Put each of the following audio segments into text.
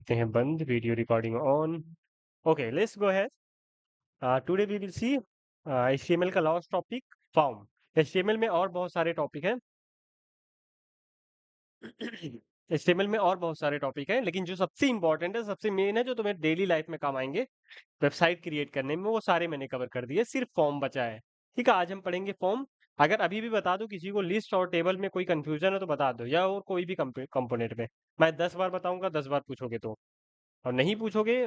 करते हैं बंद, video recording on. Okay, let's go ahead. Today we will see HTML का लास्ट टॉपिक, फॉर्म। एचटीएमएल में और बहुत सारे टॉपिक हैं। एचटीएमएल में और बहुत सारे टॉपिक हैं, लेकिन जो सबसे इंपॉर्टेंट है, सबसे मेन है, जो तुम्हें डेली लाइफ में काम आएंगे वेबसाइट क्रिएट करने में, वो सारे मैंने कवर कर दिए। सिर्फ फॉर्म बचा है। ठीक है, आज हम पढ़ेंगे फॉर्म। अगर अभी भी बता दो किसी को लिस्ट और टेबल में कोई कंफ्यूजन है तो बता दो, या और कोई भी कंपोनेंट में। मैं 10 बार बताऊंगा, 10 बार पूछोगे तो। और नहीं पूछोगे,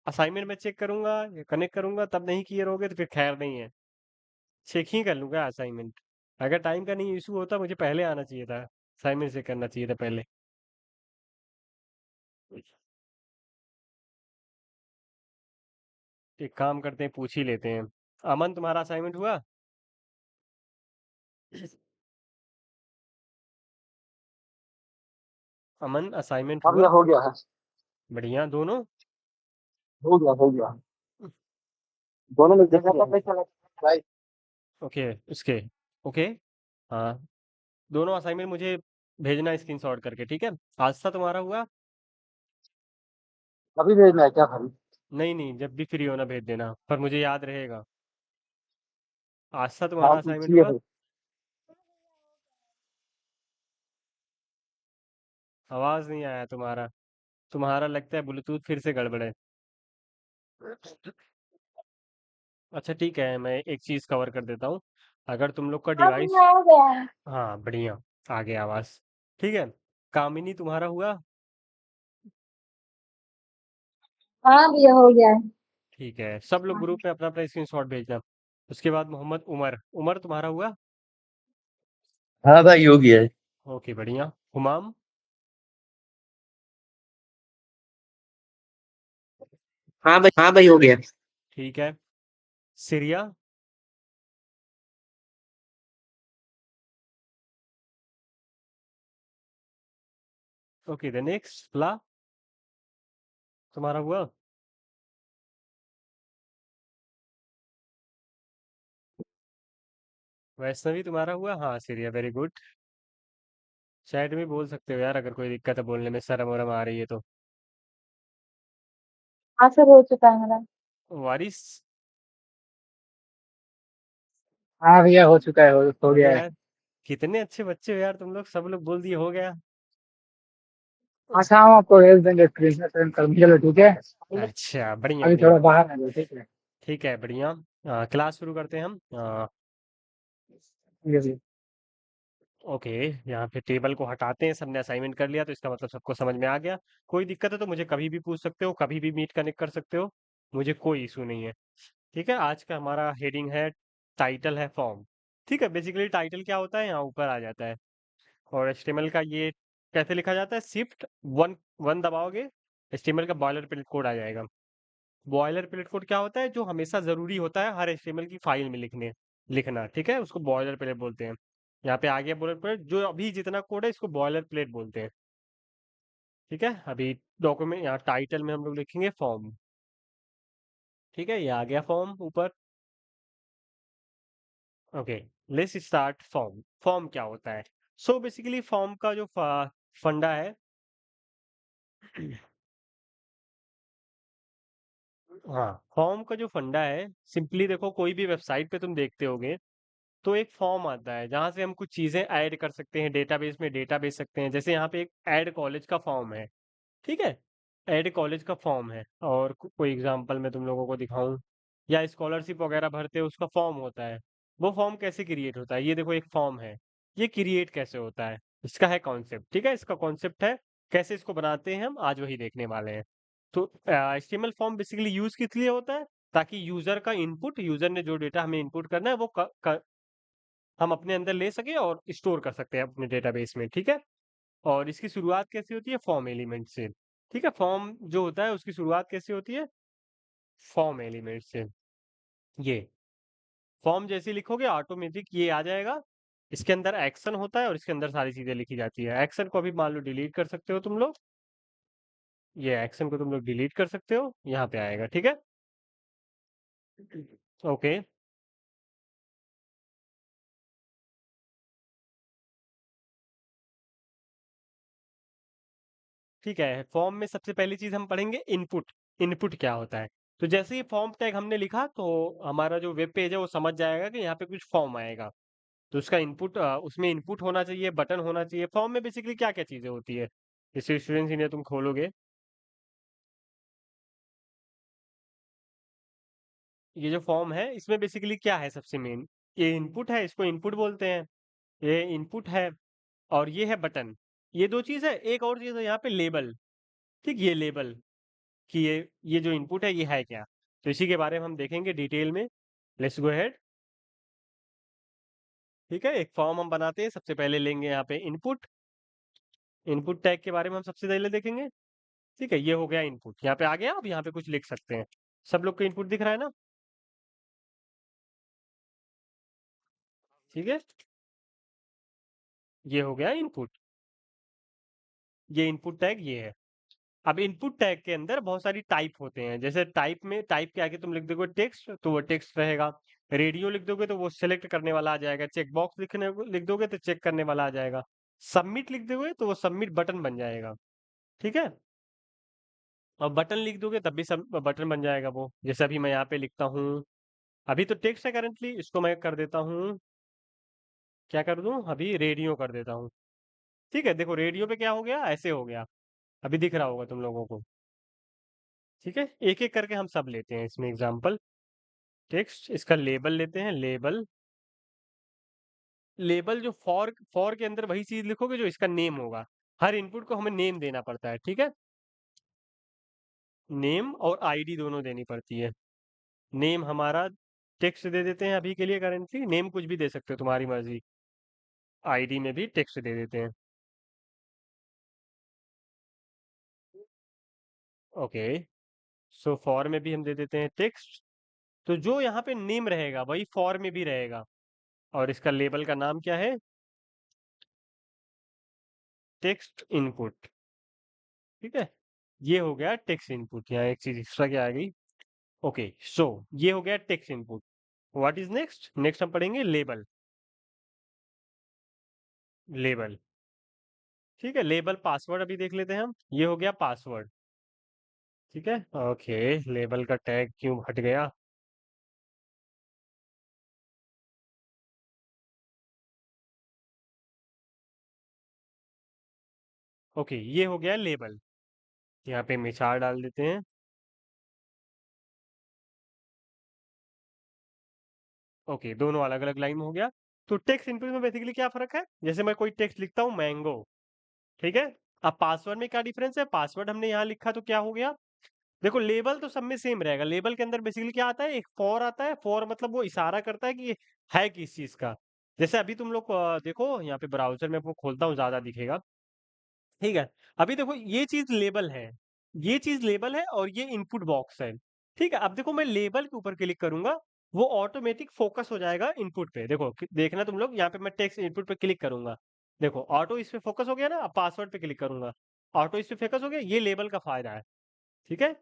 असाइनमेंट में चेक करूंगा, कनेक्ट करूंगा, तब नहीं क्लियर होगे तो फिर खैर नहीं है, चेक ही कर लूंगा असाइनमेंट। अगर टाइम का नहीं इशू होता, मुझे पहले आना चाहिए था, असाइनमेंट से करना चाहिए था पहले। एक काम करते हैं, पूछ ही लेते हैं। अमन, तुम्हारा असाइनमेंट हुआ? अमन, असाइनमेंट हाँ भैया हुआ? हो गया है। बढ़िया, दोनों? हो गया। दोनों में देखना ओके। था कैसा लगा भाई। ओके, उसके। ओके। हाँ, दोनों असाइनमेंट मुझे भेजना स्क्रीनशॉट करके, ठीक है? आज था तुम्हारा हुआ? अभी भेजना है क्या भाई? नहीं नहीं, जब भी फ्री होना भेज देना, पर मुझे याद रहेगा। आज था हाँ तुम्हारा असाइनमेंट पूछिए हुआ? भाई। आवाज नहीं आया तुम्हारा। तुम्हारा लगता है ब्लूटूथ फिर से गड़बड़ है। अच्छा ठीक है, मैं एक चीज कवर कर देता हूँ। अगर तुम लोग का हाँ डिवाइस, भैया हो गया। हाँ बढ़िया, आ गया आवाज। ठीक है। कामिनी, तुम्हारा हुआ? हाँ भैया हो गया है। ठीक है, सब लोग ग्रुप में अपना अपना स्क्रीनशॉट भेजना। उसके बाद मोहम्मद उमर, उमर तुम्हारा हुआ? हाँ भाई हो गया है। ओके बढ़िया। हुमाम? हाँ भाई हो गया। ठीक है। सिरिया? ओके, द नेक्स्ट फ्ला, तुम्हारा हुआ? वैष्णवी, तुम्हारा हुआ? हाँ सिरिया, वेरी गुड। चैट में बोल सकते हो यार, अगर कोई दिक्कत है बोलने में, शर्म वरम आ रही है तो। हाँ सर हो चुका है मेरा। वारिस? हाँ भैया हो चुका है, हो अरे गया है। यार, कितने अच्छे बच्चे हो यार तुम लोग, सब लोग बोल दिए हो गया। अच्छा हम आपको भेज देंगे स्क्रीन सेंड कर, चलो ठीक है। अच्छा, बढ़िया अभी बढ़िया। थोड़ा बाहर है ठीक है। ठीक है, बढ़िया। क्लास शुरू करते हैं हम। ये भी। ओके, यहाँ पे टेबल को हटाते हैं। सबने असाइनमेंट कर लिया तो इसका मतलब सबको समझ में आ गया। कोई दिक्कत है तो मुझे कभी भी पूछ सकते हो, कभी भी मीट कनेक्ट कर सकते हो, मुझे कोई इशू नहीं है। ठीक है, आज का हमारा हेडिंग है, टाइटल है फॉर्म। ठीक है, बेसिकली टाइटल क्या होता है, यहाँ ऊपर आ जाता है। और एचटीएमएल का ये कैसे लिखा जाता है, शिफ्ट वन, वन दबाओगे एचटीएमएल का बॉयलर प्लेट कोड आ जाएगा। बॉयलर प्लेट कोड क्या होता है, जो हमेशा जरूरी होता है हर एचटीएमएल की फाइल में लिखना, ठीक है, उसको बॉयलर प्लेट बोलते हैं। यहाँ पे आ गया बॉयलर प्लेट, जो अभी जितना कोड है इसको बॉयलर प्लेट बोलते हैं। ठीक है, अभी डॉक्यूमेंट यहाँ टाइटल में हम लोग लिखेंगे फॉर्म। ठीक है, ये आ गया फॉर्म ऊपर। Okay, let's start form. Form क्या होता है? सो बेसिकली फॉर्म का जो फंडा है, हाँ, फॉर्म का जो फंडा है, सिंपली देखो, कोई भी वेबसाइट पे तुम देखते होगे तो एक फॉर्म आता है जहां से हम कुछ चीजें ऐड कर सकते हैं, डेटाबेस में डेटा भेज सकते हैं। जैसे यहाँ पे एक ऐड कॉलेज का फॉर्म है। ठीक है, ऐड कॉलेज का फॉर्म है। और कोई एग्जांपल मैं तुम लोगों को दिखाऊं, या स्कॉलरशिप वगैरह भरते हो उसका फॉर्म होता है। वो फॉर्म कैसे क्रिएट होता है, ये देखो एक फॉर्म है, ये क्रिएट कैसे होता है, इसका है कॉन्सेप्ट। ठीक है, इसका कॉन्सेप्ट है, कैसे इसको बनाते हैं हम आज वही देखने वाले हैं। तो एचटीएमएल फॉर्म बेसिकली यूज किस लिए होता है, ताकि यूजर का इनपुट, यूजर ने जो डेटा हमें इनपुट करना है वो हम अपने अंदर ले सके और स्टोर कर सकते हैं अपने डेटाबेस में। ठीक है, और इसकी शुरुआत कैसे होती है, फॉर्म एलिमेंट से। ठीक है, फॉर्म जो होता है उसकी शुरुआत कैसे होती है, फॉर्म एलिमेंट से। ये फॉर्म जैसे लिखोगे ऑटोमेटिक ये आ जाएगा। इसके अंदर एक्शन होता है और इसके अंदर सारी चीजें लिखी जाती है। एक्शन को अभी मान लो डिलीट कर सकते हो तुम लोग, ये एक्शन को तुम लोग डिलीट कर सकते हो, यहाँ पे आएगा। ठीक है, ओके। ठीक है, फॉर्म में सबसे पहली चीज हम पढ़ेंगे इनपुट। इनपुट क्या होता है? तो जैसे ही फॉर्म टैग हमने लिखा तो हमारा जो वेब पेज है वो समझ जाएगा कि यहाँ पे कुछ फॉर्म आएगा। तो उसका इनपुट, उसमें इनपुट होना चाहिए, बटन होना चाहिए। फॉर्म में बेसिकली क्या क्या चीजें होती है? जैसे स्टूडेंट्स इंडिया तुम खोलोगे, ये जो फॉर्म है इसमें बेसिकली क्या है सबसे मेन? ये इनपुट है, इसको इनपुट बोलते हैं। ये इनपुट है और ये है बटन। ये दो चीज है। एक और चीज है यहाँ पे लेबल। ठीक, ये लेबल कि ये जो इनपुट है ये है क्या। तो इसी के बारे में हम देखेंगे डिटेल में। Let's go ahead. ठीक है, एक फॉर्म हम बनाते हैं। सबसे पहले लेंगे यहाँ पे इनपुट। इनपुट टैग के बारे में हम सबसे पहले देखेंगे। ठीक है, ये हो गया इनपुट। यहाँ पे आ गया। अब यहाँ पे कुछ लिख सकते हैं। सब लोग को इनपुट दिख रहा है ना? ठीक है, ये हो गया इनपुट। ये इनपुट टैग ये है। अब इनपुट टैग के अंदर बहुत सारी टाइप होते हैं। जैसे टाइप में, टाइप के आगे तुम लिख दोगे टेक्स्ट तो वो टेक्स्ट रहेगा। रेडियो लिख दोगे तो वो सेलेक्ट करने वाला आ जाएगा। चेक बॉक्स लिख दोगे तो चेक करने वाला आ जाएगा। सबमिट लिख दोगे तो वो सबमिट बटन बन जाएगा। ठीक है, और बटन लिख दोगे तब भी सब बटन बन जाएगा वो। जैसे अभी मैं यहाँ पे लिखता हूँ, अभी तो टेक्स्ट है करंटली, इसको मैं कर देता हूँ, क्या कर दूं, अभी रेडियो कर देता हूँ। ठीक है, देखो रेडियो पे क्या हो गया, ऐसे हो गया। अभी दिख रहा होगा तुम लोगों को। ठीक है, एक एक करके हम सब लेते हैं इसमें एग्जाम्पल। टेक्स्ट, इसका लेबल लेते हैं। लेबल, लेबल जो फॉर के अंदर वही चीज लिखोगे जो इसका नेम होगा। हर इनपुट को हमें नेम देना पड़ता है। ठीक है, नेम और आईडी दोनों देनी पड़ती है। नेम हमारा टेक्स्ट दे देते हैं अभी के लिए। करेंटली नेम कुछ भी दे सकते हो, तुम्हारी मर्जी। आईडी में भी टेक्स्ट दे देते हैं। ओके, सो फॉर में भी हम दे देते हैं टेक्स्ट। तो जो यहाँ पे नेम रहेगा वही फॉर में भी रहेगा। और इसका लेबल का नाम क्या है? Text input. ठीक है, ये हो गया टेक्स्ट इनपुट। यहाँ एक चीज एक्स्ट्रा क्या आ गई। ओके, सो ये हो गया text input. What is next? Next हम पढ़ेंगे लेबल। लेबल, ठीक है। लेबल पासवर्ड अभी देख लेते हैं हम। ये हो गया पासवर्ड। ठीक है, ओके। लेबल का टैग क्यों हट गया? ओके, ये हो गया लेबल। यहाँ पे मिसाल डाल देते हैं। ओके, दोनों अलग अलग लाइन में हो गया। तो टेक्स्ट इनपुट में बेसिकली क्या फर्क है? जैसे मैं कोई टेक्स्ट लिखता हूँ मैंगो, ठीक है। अब पासवर्ड में क्या डिफरेंस है? पासवर्ड हमने यहाँ लिखा तो क्या हो गया? देखो लेबल तो सब में सेम रहेगा। लेबल के अंदर बेसिकली क्या आता है? एक फॉर आता है। फॉर मतलब वो इशारा करता है कि ये है किस चीज का। जैसे अभी तुम लोग देखो यहाँ पे ब्राउजर में, आपको खोलता हूँ ज्यादा दिखेगा। ठीक है, अभी देखो ये चीज लेबल है, ये चीज लेबल है और ये इनपुट बॉक्स है। ठीक है, अब देखो मैं लेबल के ऊपर क्लिक करूंगा, वो ऑटोमेटिक फोकस हो जाएगा इनपुट पे। देखो देखना तुम लोग, यहाँ पे मैं टेक्स्ट इनपुट पे क्लिक करूंगा, देखो ऑटो इस पे फोकस हो गया ना। अब पासवर्ड पे क्लिक करूंगा, ऑटो इस पे फोकस हो गया। ये लेबल का फायदा है। ठीक है,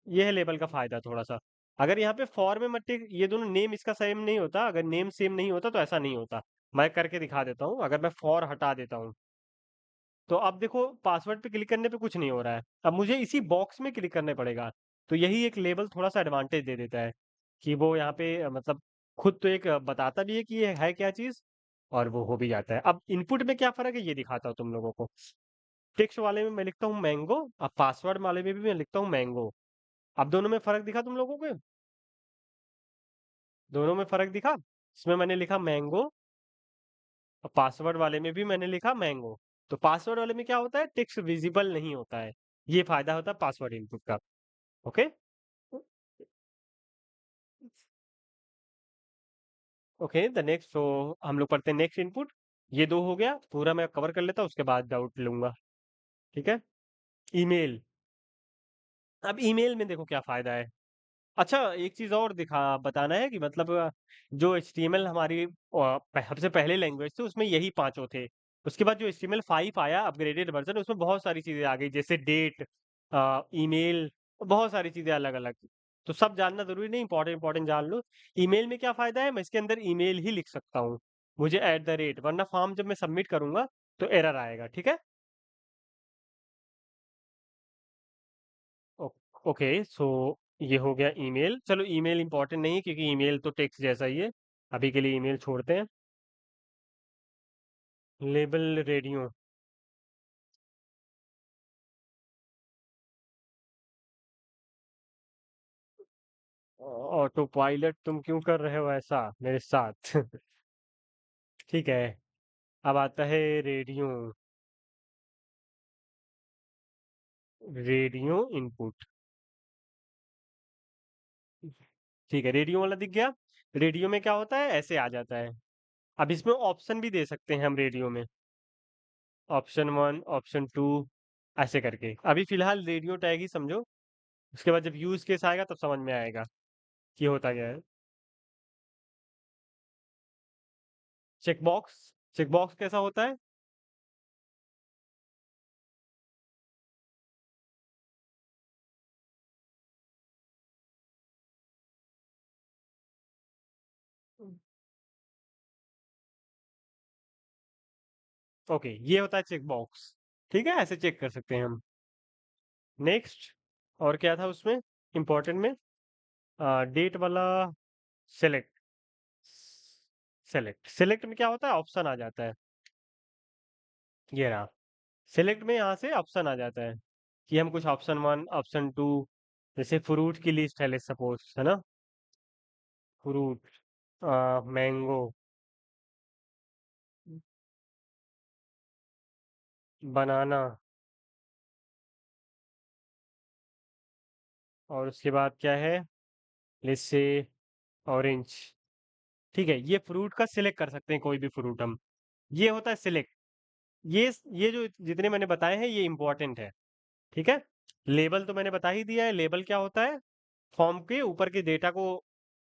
ये है लेबल का फायदा थोड़ा सा। अगर यहाँ पे फॉर में मट्टी, ये दोनों नेम इसका सेम नहीं होता। अगर नेम सेम नहीं होता तो ऐसा नहीं होता। मैं करके दिखा देता हूँ। अगर मैं फॉर हटा देता हूँ तो अब देखो पासवर्ड पे क्लिक करने पे कुछ नहीं हो रहा है। अब मुझे इसी बॉक्स में क्लिक करने पड़ेगा। तो यही एक लेबल थोड़ा सा एडवांटेज दे देता है कि वो यहाँ पे मतलब खुद तो एक बताता भी है कि ये है क्या चीज, और वो हो भी जाता है। अब इनपुट में क्या फर्क है ये दिखाता हूँ तुम लोगों को। टेक्स्ट वाले में मैं लिखता हूँ मैंगो, अब पासवर्ड वाले में भी मैं लिखता हूँ मैंगो। अब दोनों में फर्क दिखा तुम लोगों को? दोनों में फर्क दिखा। इसमें मैंने लिखा मैंगो और पासवर्ड वाले में भी मैंने लिखा मैंगो। तो पासवर्ड वाले में क्या होता है? टेक्स्ट विजिबल नहीं होता है। ये फायदा होता है पासवर्ड इनपुट का। Okay, okay the next. तो हम लोग पढ़ते हैं नेक्स्ट इनपुट। ये दो हो गया, पूरा मैं कवर कर लेता हूँ, उसके बाद डाउट लूंगा। ठीक है, ईमेल। अब ईमेल में देखो क्या फायदा है। अच्छा, एक चीज और दिखा बताना है कि मतलब जो HTML हमारी सबसे पहले लैंग्वेज थी उसमें यही पांचों थे। उसके बाद जो HTML5 आया अपग्रेडेड वर्जन, उसमें बहुत सारी चीजें आ गई, जैसे डेट, ईमेल, बहुत सारी चीजें अलग अलग। तो सब जानना जरूरी नहीं, इंपॉर्टेंट इंपॉर्टेंट जान लो। ईमेल में क्या फायदा है? मैं इसके अंदर ईमेल ही लिख सकता हूँ, मुझे @ वरना फॉर्म जब मैं सबमिट करूंगा तो एरर आएगा। ठीक है, ओके, सो ये हो गया ईमेल। चलो ईमेल इंपॉर्टेंट नहीं है क्योंकि ईमेल तो टेक्स्ट जैसा ही है, अभी के लिए ईमेल छोड़ते हैं। लेबल रेडियो, ऑटो पायलट तुम क्यों कर रहे हो ऐसा मेरे साथ? ठीक है, अब आता है रेडियो। रेडियो इनपुट, ठीक है, रेडियो वाला दिख गया। रेडियो में क्या होता है, ऐसे आ जाता है। अब इसमें ऑप्शन भी दे सकते हैं हम रेडियो में, ऑप्शन 1, ऑप्शन 2, ऐसे करके। अभी फिलहाल रेडियो टैग ही समझो, उसके बाद जब यूज केस आएगा तब समझ में आएगा कि होता क्या है। चेकबॉक्स, चेकबॉक्स कैसा होता है? ओके, ये होता है चेकबॉक्स। ठीक है, ऐसे चेक कर सकते हैं हम। नेक्स्ट, और क्या था उसमें इंपॉर्टेंट में? डेट वाला सेलेक्ट। सेलेक्ट, सेलेक्ट में क्या होता है, ऑप्शन आ जाता है। ये रहा, सेलेक्ट में यहाँ से ऑप्शन आ जाता है कि हम कुछ ऑप्शन 1, ऑप्शन 2, जैसे फ्रूट की लिस्ट है, लेट्स सपोज, है ना, फ्रूट, मैंगो, बनाना, और उसके बाद क्या है, लेट्स से ऑरेंज। ठीक है, ये फ्रूट का सिलेक्ट कर सकते हैं, कोई भी फ्रूट हम। ये होता है सिलेक्ट। ये जो जितने मैंने बताए हैं ये इंपॉर्टेंट है। ठीक है, लेबल तो मैंने बता ही दिया है। लेबल क्या होता है, फॉर्म के ऊपर के डेटा को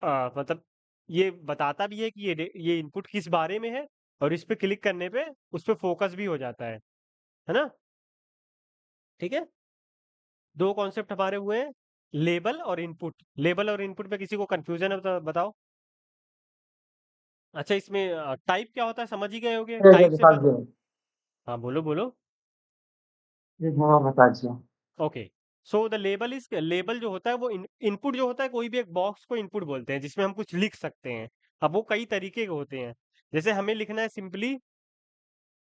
मतलब ये बताता भी है कि ये इनपुट किस बारे में है, और इस पे क्लिक करने पे उस पे फोकस भी हो जाता है ना। ठीक है, दो कॉन्सेप्ट हमारे हुए हैं, लेबल और इनपुट। लेबल और इनपुट में किसी को कंफ्यूजन है तो बताओ। अच्छा, इसमें टाइप क्या होता है समझ ही गए होगे, एक टाइप बार से बता दो। हाँ, बोलो बोलो। एक बार बता दो। Okay, so the label is, label जो होता है वो इनपुट जो होता है, कोई भी एक बॉक्स को इनपुट बोलते हैं जिसमें हम कुछ लिख सकते हैं। अब वो कई तरीके के होते हैं, जैसे हमें लिखना है सिंपली,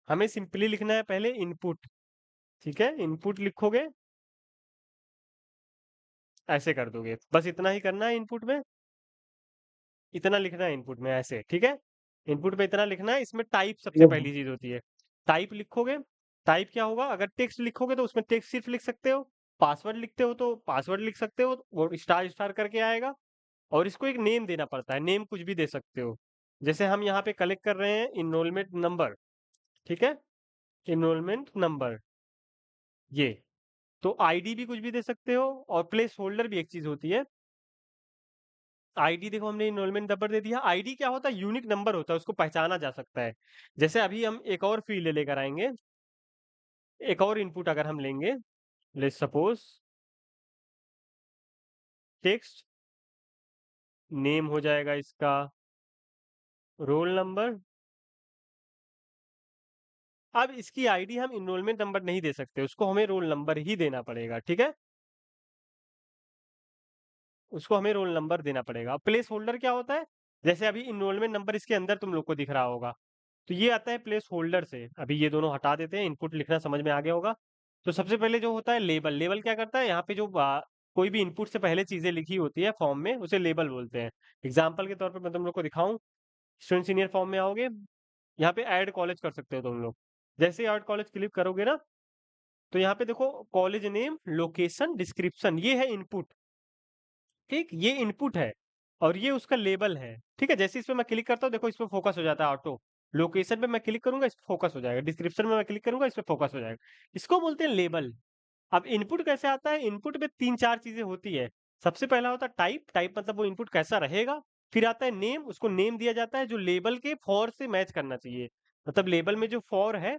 हमें सिंपली लिखना है पहले इनपुट। ठीक है, इनपुट लिखोगे, ऐसे कर दोगे, बस इतना ही करना है इनपुट में, इतना लिखना है इनपुट में ऐसे। ठीक है, इनपुट में इतना लिखना है। इसमें टाइप सबसे पहली चीज होती है, टाइप लिखोगे। टाइप क्या होगा, अगर टेक्स्ट लिखोगे तो उसमें टेक्स्ट सिर्फ लिख सकते हो, पासवर्ड लिखते हो तो पासवर्ड लिख सकते हो, वो स्टार स्टार करके आएगा। और इसको एक नेम देना पड़ता है, नेम कुछ भी दे सकते हो। जैसे हम यहाँ पे कलेक्ट कर रहे हैं इनरोलमेंट नंबर, ठीक है, इनरोलमेंट नंबर, ये तो आईडी भी कुछ भी दे सकते हो। और प्लेस होल्डर भी एक चीज होती है। आईडी देखो, हमने इनरोलमेंट नंबर दे दिया। आईडी क्या होता है, यूनिक नंबर होता है, उसको पहचाना जा सकता है। जैसे अभी हम एक और फील्ड लेकर आएंगे, एक और इनपुट अगर हम लेंगे, लेट्स सपोज टेक्स्ट, नेम हो जाएगा इसका रोल नंबर। अब इसकी आईडी हम इनरोलमेंट नंबर नहीं दे सकते, उसको हमें रोल नंबर ही देना पड़ेगा। ठीक है, उसको हमें रोल नंबर देना पड़ेगा। प्लेस होल्डर क्या होता है, जैसे अभी इनरोलमेंट नंबर इसके अंदर तुम लोग को दिख रहा होगा, तो ये आता है प्लेस होल्डर से। अभी ये दोनों हटा देते हैं, इनपुट लिखना समझ में आ गया होगा। तो सबसे पहले जो होता है लेबल, लेबल क्या करता है, यहाँ पे जो कोई भी इनपुट से पहले चीजें लिखी होती है फॉर्म में, उसे लेबल बोलते हैं। एग्जाम्पल के तौर पर मैं तुम लोग को दिखाऊं, स्टूडेंट सीनियर फॉर्म में आओगे, यहाँ पे ऐड कॉलेज कर सकते हो तुम लोग। जैसे ही ऐड कॉलेज क्लिक करोगे ना, तो यहाँ पे देखो कॉलेज नेम, लोकेशन, डिस्क्रिप्शन, ये है इनपुट। ठीक, ये इनपुट है और ये उसका लेबल है। ठीक है, जैसे इस पे मैं क्लिक करता हूँ, देखो इस पे फोकस हो जाता है ऑटो। लोकेशन पे मैं क्लिक करूंगा, इस पे फोकस हो जाएगा। डिस्क्रिप्शन में मैं क्लिक करूंगा, इस पे फोकस हो जाएगा। इसको बोलते हैं लेबल। अब इनपुट कैसे आता है, इनपुट में तीन चार चीजें होती है। सबसे पहला होता है टाइप, टाइप मतलब वो इनपुट कैसा रहेगा। फिर आता है नेम, उसको नेम दिया जाता है जो लेबल के फॉर से मैच करना चाहिए, मतलब लेबल में जो फॉर है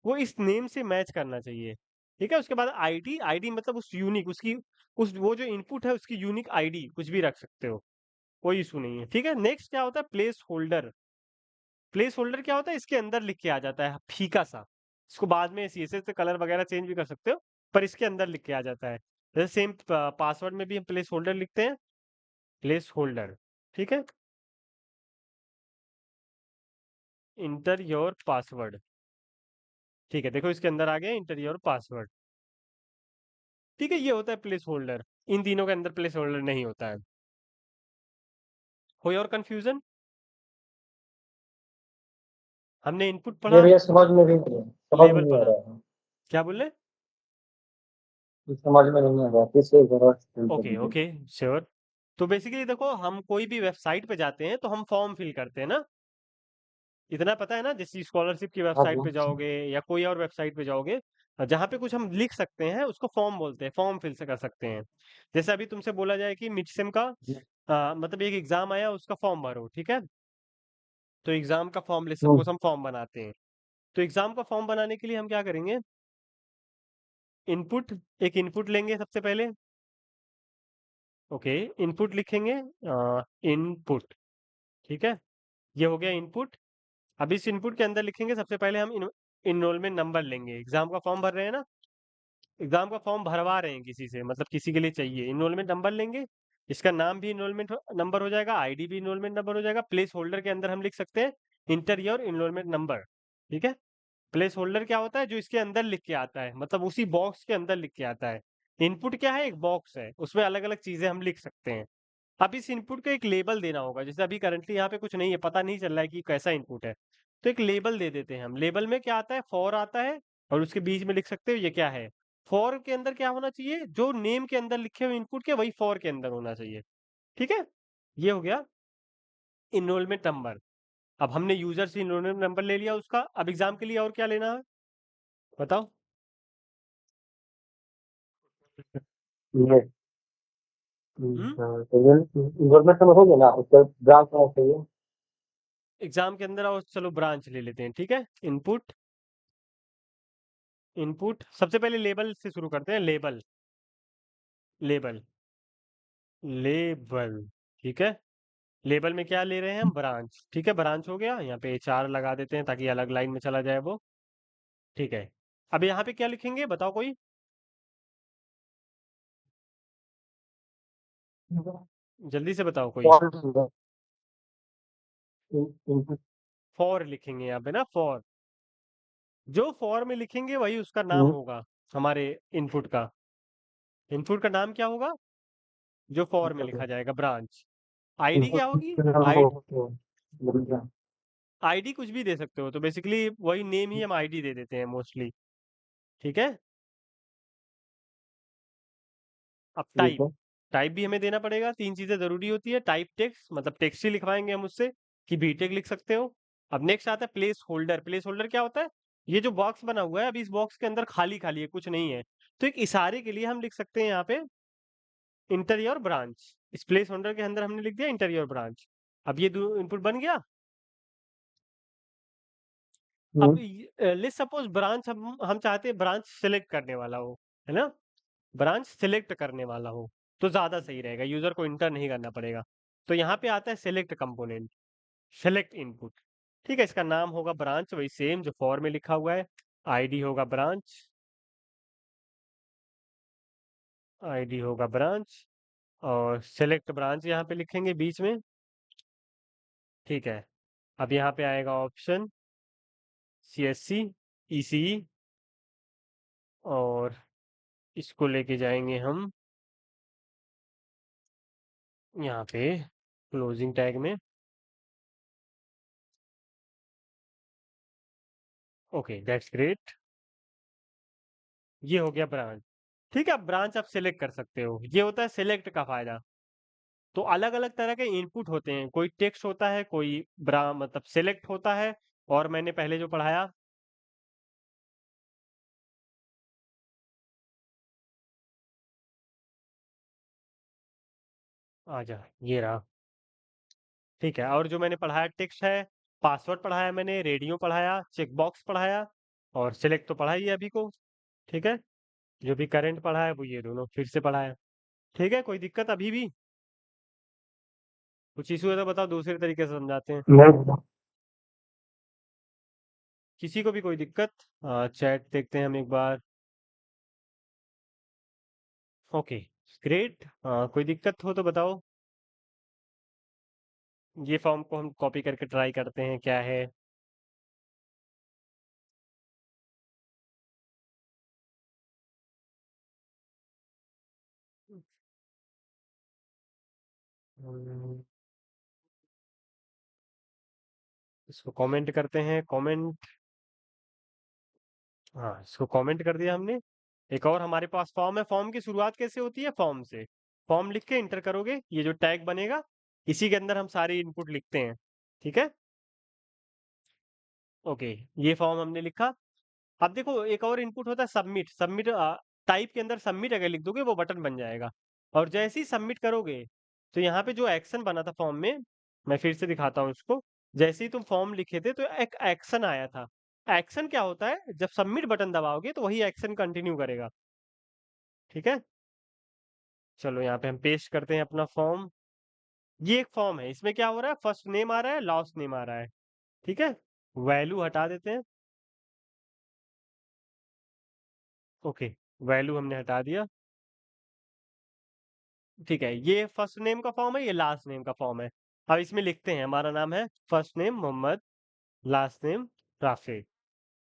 वो इस नेम से मैच करना चाहिए। ठीक है, उसके बाद आईडी, आईडी मतलब उस यूनिक, उसकी उस वो जो इनपुट है उसकी यूनिक आईडी कुछ भी रख सकते हो, कोई इशू नहीं है। ठीक है, नेक्स्ट क्या होता है, प्लेस होल्डर। प्लेस होल्डर क्या होता है, इसके अंदर लिख के आ जाता है फीका सा, इसको बाद में सीएसएस से कलर वगैरह चेंज भी कर सकते हो, पर इसके अंदर लिख के आ जाता है। जैसे सेम पासवर्ड में भी हम प्लेस होल्डर लिखते हैं, प्लेस होल्डर, ठीक है। इंटर योर पासवर्ड, ठीक है, देखो इसके अंदर आ गया इंटर योर पासवर्ड, ठीक है। ये होता है प्लेस होल्डर, इन तीनों के अंदर प्लेस होल्डर नहीं होता है। कोई और कंफ्यूजन? हमने इनपुट ये पढ़ा, भैया समझ में नहीं आ रहा, समझ में लेबल नहीं आ पढ़ा, रहा है, क्या बोले? ये समझ में नहीं आ रहा, फिर से एक बार और explain कर ओके दीजिए। Okay, sure. तो बेसिकली देखो, हम कोई भी वेबसाइट पे जाते हैं तो हम फॉर्म फिल करते हैं ना, इतना पता है ना। जैसे स्कॉलरशिप की हाँ वेबसाइट पे जी। जाओगे या कोई और वेबसाइट पे जाओगे, जहाँ पे कुछ हम लिख सकते हैं उसको फॉर्म बोलते हैं, फॉर्म फिल से कर सकते हैं। जैसे अभी तुमसे बोला जाए कि मिड सेम का मतलब एक एग्जाम आया, उसका फॉर्म भरो, ठीक है। तो एग्जाम का फॉर्म, ले हम्म, सपोज हम फॉर्म बनाते हैं, तो एग्जाम का फॉर्म बनाने के लिए हम क्या करेंगे? इनपुट, एक इनपुट लेंगे सबसे पहले, ओके, इनपुट लिखेंगे, इनपुट, ठीक है, ये हो गया इनपुट। अब इस इनपुट के अंदर लिखेंगे सबसे पहले हम इनरोलमेंट नंबर लेंगे, एग्जाम का फॉर्म भर रहे हैं ना, एग्जाम का फॉर्म भरवा रहे हैं किसी से, मतलब किसी के लिए चाहिए, इनरोलमेंट नंबर लेंगे। इसका नाम भी इनरोलमेंट नंबर हो जाएगा, आईडी भी इनरोलमेंट नंबर हो जाएगा। प्लेस होल्डर के अंदर हम लिख सकते हैं इंटर योर इनरोलमेंट नंबर, ठीक है। प्लेस होल्डर क्या होता है? जो इसके अंदर लिख के आता है, मतलब उसी बॉक्स के अंदर लिख के आता है। इनपुट क्या है? एक बॉक्स है, उसमें अलग अलग चीजें हम लिख सकते हैं। अब इस इनपुट को एक लेबल देना होगा, जैसे अभी करंटली यहाँ पे कुछ नहीं है, पता नहीं चल रहा है कि कैसा इनपुट है, तो एक लेबल दे देते हैं हम। लेबल में क्या आता है? फॉर आता है, और उसके बीच में लिख सकते हो ये क्या है। फॉर के अंदर क्या होना चाहिए? जो नेम के अंदर लिखे हुए इनपुट के, वही फॉर के अंदर होना चाहिए, ठीक है। ये हो गया इनरोलमेंट नंबर। अब हमने यूजर से इनरोलमेंट नंबर ले लिया उसका, अब एग्जाम के लिए और क्या लेना है बताओ? ये हम्म तो ये इन्वॉल्वमेंट में हो गया ना, उसका ब्रांच होना चाहिए। एग्जाम के अंदर और चलो ब्रांच ले लेते हैं, ठीक है। इनपुट, इनपुट सबसे पहले लेबल से शुरू करते हैं, लेबल, लेबल, लेबल, ठीक है। लेबल में क्या ले रहे हैं हम? ब्रांच, ठीक है, ब्रांच हो गया। यहाँ पे चार लगा देते हैं ताकि अलग लाइन में चला जाए वो, ठीक है। अब यहाँ पे क्या लिखेंगे बताओ कोई? जल्दी से बताओ कोई। इनपुट फॉर लिखेंगे यहाँ पे ना, फॉर। जो फॉर में लिखेंगे वही उसका नाम होगा, हमारे इनपुट का। इनपुट का नाम क्या होगा जो फॉर में लिखा जाएगा? ब्रांच। आईडी क्या होगी? आई आईडी कुछ भी दे सकते हो, तो बेसिकली वही नेम ही हम आईडी दे देते हैं मोस्टली, ठीक है। अब ठीक टाइप, है। टाइप भी हमें देना पड़ेगा, तीन चीजें जरूरी होती है। टाइप टेक्स्ट, मतलब टेक्स्ट ही लिखवाएंगे हम उससे कि बीटेक लिख सकते हो। अब नेक्स्ट आता है प्लेस होल्डर। प्लेस होल्डर क्या होता है? ये जो बॉक्स बना हुआ है, अभी इस बॉक्स के अंदर खाली खाली है, कुछ नहीं है, तो एक इशारे के लिए हम लिख सकते हैं यहाँ पे इंटर ब्रांच। इस प्लेस होल्डर के अंदर हमने लिख दिया इंटर ब्रांच। अब ये दो इनपुट बन गया। अब लेट्स सपोज ब्रांच हम चाहते हैं ब्रांच सेलेक्ट करने वाला हो, है ना, ब्रांच सेलेक्ट करने वाला हो, तो ज्यादा सही रहेगा, यूजर को इंटर नहीं करना पड़ेगा। तो यहाँ पे आता है सेलेक्ट कंपोनेंट, सेलेक्ट इनपुट, ठीक है। इसका नाम होगा ब्रांच, वही सेम जो फॉर में लिखा हुआ है। आईडी होगा ब्रांच, आईडी होगा ब्रांच, और सेलेक्ट ब्रांच यहाँ पे लिखेंगे बीच में, ठीक है। अब यहाँ पे आएगा ऑप्शन CSC ECE, और इसको लेके जाएंगे हम यहाँ पे क्लोजिंग टैग में, ओके दैट्स ग्रेट। ये हो गया ब्रांच, ठीक है। अब ब्रांच आप सेलेक्ट कर सकते हो, ये होता है सेलेक्ट का फायदा। तो अलग अलग तरह के इनपुट होते हैं, कोई टेक्स्ट होता है, कोई ब्रा मतलब सेलेक्ट होता है, और मैंने पहले जो पढ़ाया, आजा, ये रहा, ठीक है। और जो मैंने पढ़ाया टेक्स्ट है, पासवर्ड पढ़ाया मैंने, रेडियो पढ़ाया, चेकबॉक्स पढ़ाया, और सिलेक्ट तो पढ़ा ही है अभी को, ठीक है। जो भी करंट पढ़ा है वो ये दोनों फिर से पढ़ाया, ठीक है। कोई दिक्कत अभी भी? कुछ इशू है तो बताओ, दूसरे तरीके से समझाते हैं। नहीं, किसी को भी कोई दिक्कत? चैट देखते हैं हम एक बार। Okay, great. कोई दिक्कत हो तो बताओ। ये फॉर्म को हम कॉपी करके ट्राई करते हैं क्या है। हम्म, इसको कमेंट करते हैं, कमेंट। हाँ, इसको कमेंट कर दिया हमने। एक और हमारे पास फॉर्म है। फॉर्म की शुरुआत कैसे होती है? फॉर्म से। फॉर्म लिख के इंटर करोगे, ये जो टैग बनेगा इसी के अंदर हम सारी इनपुट लिखते हैं। ठीक है, ओके। ये फॉर्म हमने लिखा। अब देखो, एक और इनपुट होता है सबमिट। सबमिट टाइप के अंदर सबमिट अगर लिख दोगे वो बटन बन जाएगा। और जैसे ही सबमिट करोगे तो यहाँ पे जो एक्शन बना था फॉर्म में, मैं फिर से दिखाता हूँ इसको। जैसे ही तुम फॉर्म लिखे थे तो एक एक्शन आया था। एक्शन क्या होता है? जब सबमिट बटन दबाओगे तो वही एक्शन कंटिन्यू करेगा। ठीक है, चलो यहाँ पे हम पेस्ट करते हैं अपना फॉर्म। ये एक फॉर्म है, इसमें क्या हो रहा है? फर्स्ट नेम आ रहा है, लास्ट नेम आ रहा है। ठीक है, वैल्यू हटा देते हैं। ओके, वैल्यू हमने हटा दिया। ठीक है, ये फर्स्ट नेम का फॉर्म है, ये लास्ट नेम का फॉर्म है। अब इसमें लिखते हैं, हमारा नाम है first name Mohammad, last name Rafay.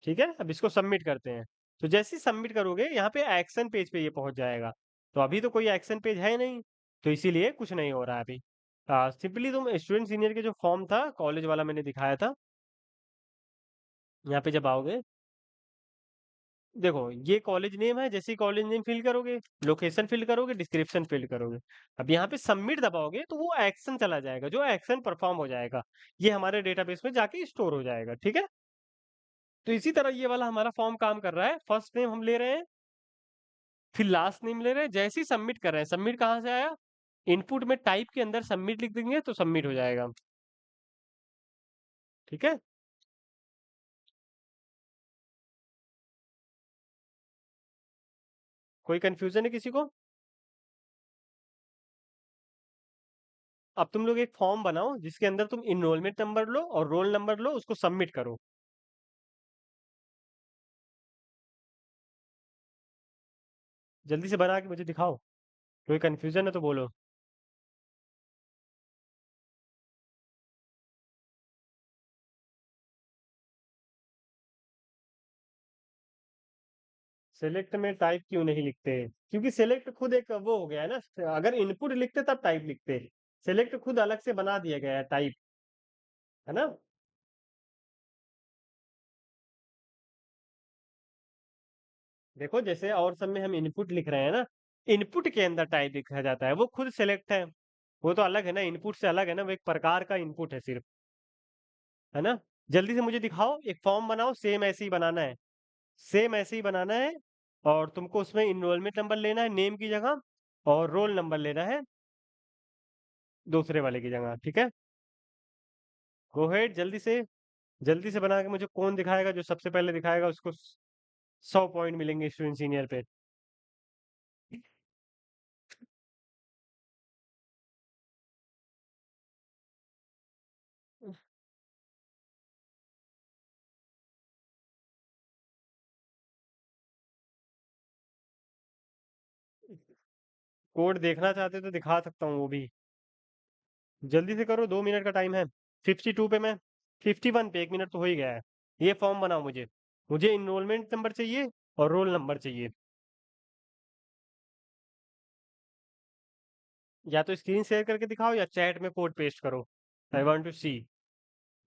ठीक है, अब इसको सबमिट करते हैं। तो जैसे ही सबमिट करोगे यहाँ पे एक्शन पेज पे ये पहुंच जाएगा। तो अभी तो कोई एक्शन पेज है नहीं, तो इसीलिए कुछ नहीं हो रहा है अभी। सिंपली तुम स्टूडेंट सीनियर के जो फॉर्म था कॉलेज वाला मैंने दिखाया था, यहाँ पे जब आओगे, देखो ये कॉलेज नेम है। जैसे ही कॉलेज नेम फिल करोगे, लोकेशन फिल करोगे, डिस्क्रिप्शन फिल करोगे, अब यहाँ पे सबमिट दबाओगे तो वो एक्शन चला जाएगा, जो एक्शन परफॉर्म हो जाएगा, ये हमारे डेटाबेस में जाके स्टोर हो जाएगा। ठीक है, तो इसी तरह ये वाला हमारा फॉर्म काम कर रहा है। फर्स्ट नेम हम ले रहे हैं, फिर लास्ट नेम ले रहे हैं, जैसे ही सबमिट कर रहे हैं। सबमिट कहाँ से आया? इनपुट में टाइप के अंदर सबमिट लिख देंगे तो सबमिट हो जाएगा। ठीक है, कोई कंफ्यूजन है किसी को? अब तुम लोग एक फॉर्म बनाओ जिसके अंदर तुम इनरोलमेंट नंबर लो और रोल नंबर लो, उसको सबमिट करो। जल्दी से बना के मुझे दिखाओ। कोई कंफ्यूजन है तो बोलो। सेलेक्ट में टाइप क्यों नहीं लिखते? क्योंकि सेलेक्ट खुद एक वो हो गया है ना। अगर इनपुट लिखते तब टाइप लिखते। सेलेक्ट खुद अलग से बना दिया गया है टाइप, है ना। देखो, जैसे और सब में हम इनपुट लिख रहे हैं ना, इनपुट के अंदर टाइप लिखा जाता है, वो खुद सेलेक्ट है। वो तो अलग है ना, इनपुट से अलग है ना, वो एक प्रकार का इनपुट है सिर्फ, है ना। जल्दी से मुझे दिखाओ, एक फॉर्म बनाओ, सेम ऐसे ही बनाना है। सेम ऐसे ही बनाना है। और तुमको उसमें इनरोलमेंट नंबर लेना है नेम की जगह, और रोल नंबर लेना है दूसरे वाले की जगह। ठीक है, गो हेड, जल्दी से। जल्दी से बना के मुझे कौन दिखाएगा, जो सबसे पहले दिखाएगा उसको 100 पॉइंट मिलेंगे स्टूडेंट सीनियर पे। कोड देखना चाहते तो दिखा सकता हूँ वो भी। जल्दी से करो, 2 मिनट का टाइम है। 52 पे मैं, 51 पे 1 मिनट तो हो ही गया है। ये फॉर्म बनाओ मुझे। मुझे इनरोलमेंट नंबर चाहिए और रोल नंबर चाहिए। या तो स्क्रीन शेयर करके दिखाओ या चैट में कोड पेस्ट करो। आई वांट टू सी।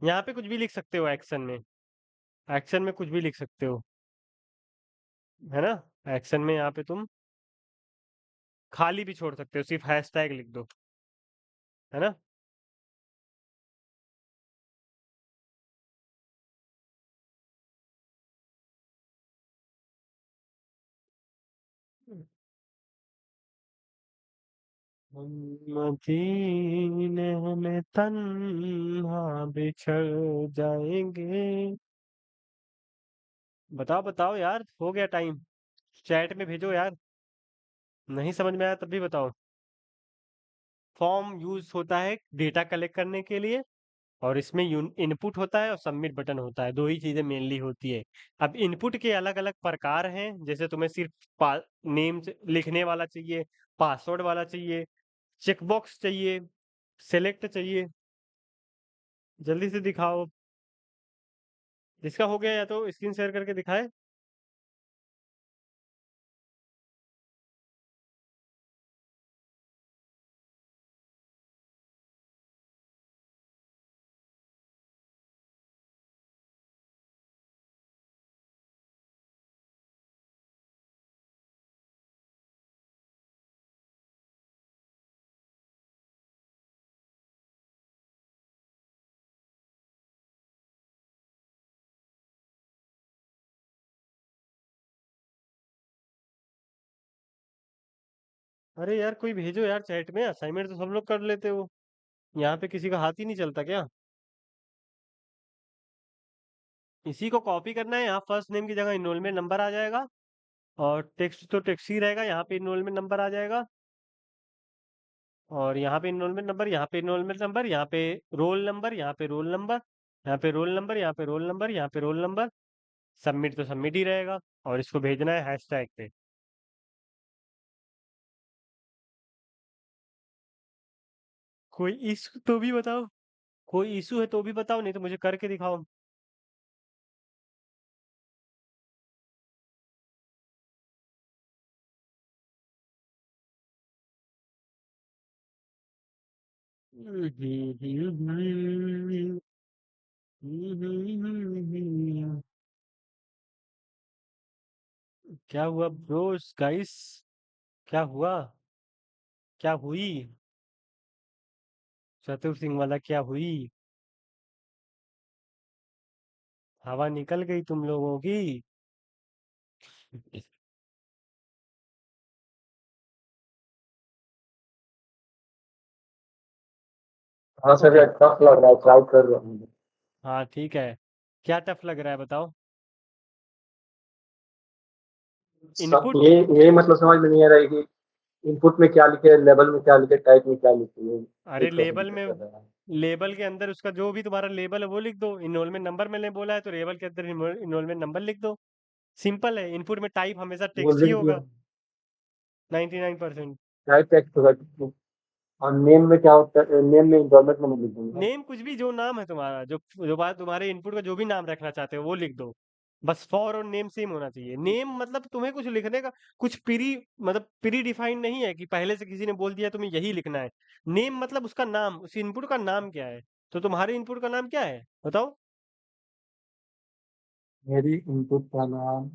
यहाँ पे कुछ भी लिख सकते हो एक्शन में। एक्शन में कुछ भी लिख सकते हो, है ना। एक्शन में यहाँ पे तुम खाली भी छोड़ सकते हो, सिर्फ हैशटैग लिख दो, है ना। हम मदीने में तन्हा बिछड़ जाएंगे। बताओ बताओ यार, हो गया टाइम। चैट में भेजो यार। नहीं समझ में आया तब भी बताओ। फॉर्म यूज होता है डेटा कलेक्ट करने के लिए, और इसमें इनपुट होता है और सबमिट बटन होता है, दो ही चीजें मेनली होती है। अब इनपुट के अलग अलग प्रकार हैं, जैसे तुम्हें सिर्फ नेम लिखने वाला चाहिए, पासवर्ड वाला चाहिए, चेकबॉक्स चाहिए, सेलेक्ट चाहिए। जल्दी से दिखाओ, जिसका हो गया या तो स्क्रीन शेयर करके दिखाए। अरे यार कोई भेजो यार चैट में, असाइनमेंट तो सब लोग कर लेते हो, यहाँ पे किसी का हाथ ही नहीं चलता क्या? इसी को कॉपी करना है, यहाँ फर्स्ट नेम की जगह इनरोलमेंट नंबर आ जाएगा, और टेक्स्ट तो टेक्स्ट ही रहेगा, यहाँ पे इनरोलमेंट नंबर आ जाएगा, और यहाँ पे इनरोलमेंट नंबर, यहाँ पे इनरोलमेंट नंबर, यहाँ पे रोल नंबर, यहाँ पे रोल नंबर, यहाँ पे रोल नंबर, यहाँ पे रोल नंबर, यहाँ पे रोल नंबर। सबमिट तो सबमिट ही रहेगा, और इसको भेजना है हैशटैग पे। कोई इशू तो भी बताओ, कोई इशू है तो भी बताओ, नहीं तो मुझे करके दिखाओ। क्या हुआ ब्रोस गाइस? क्या हुआ? क्या हुई? चतुर सिंह वाला क्या हुई? हवा निकल गई तुम लोगों की। हाँ सर, ओके, ये टफ लग रहा है, ट्राई कर रहा हूँ। हाँ ठीक है। क्या टफ लग रहा है बताओ? सब इनपुट। ये मतलब समझ में नहीं आ रहा है कि इनपुट में क्या लिखे, लेवल में क्या लिखे, टाइप में क्या लिखे, ये अरे थोड़ा लेबल दिक्कत में, कर रहा है। लेबल के अंदर उसका जो भी तुम्हारा लेबल है वो लिख दो। इनरोलमेंट नंबर मैंने बोला है तो लेबल के अंदर इनरोलमेंट नंबर लिख दो। सिंपल है। इनपुट में टाइप हमेशा वो टेक्स्ट ही लिख दिया, होगा, 99%। टाइप टेक्स्ट होगा। और नेम में क्या होता है, नेम में गवर्नमेंट नंबर लिख दूंगा। नेम कुछ भी, जो नाम है तुम्हारा, जो बात तुम्हारे इनपुट का जो भी नाम रखना चाहते हो वो लिख दो। बस फॉर और नेम सेम होना चाहिए। नेम मतलब तुम्हें कुछ लिखने का कुछ मतलब प्री डिफाइंड नहीं है कि पहले से किसी ने बोल दिया तुम्हें यही लिखना है। नेम मतलब उसका नाम, उस इनपुट का नाम क्या है। तो तुम्हारे इनपुट का नाम क्या है बताओ? मेरी इनपुट का नाम,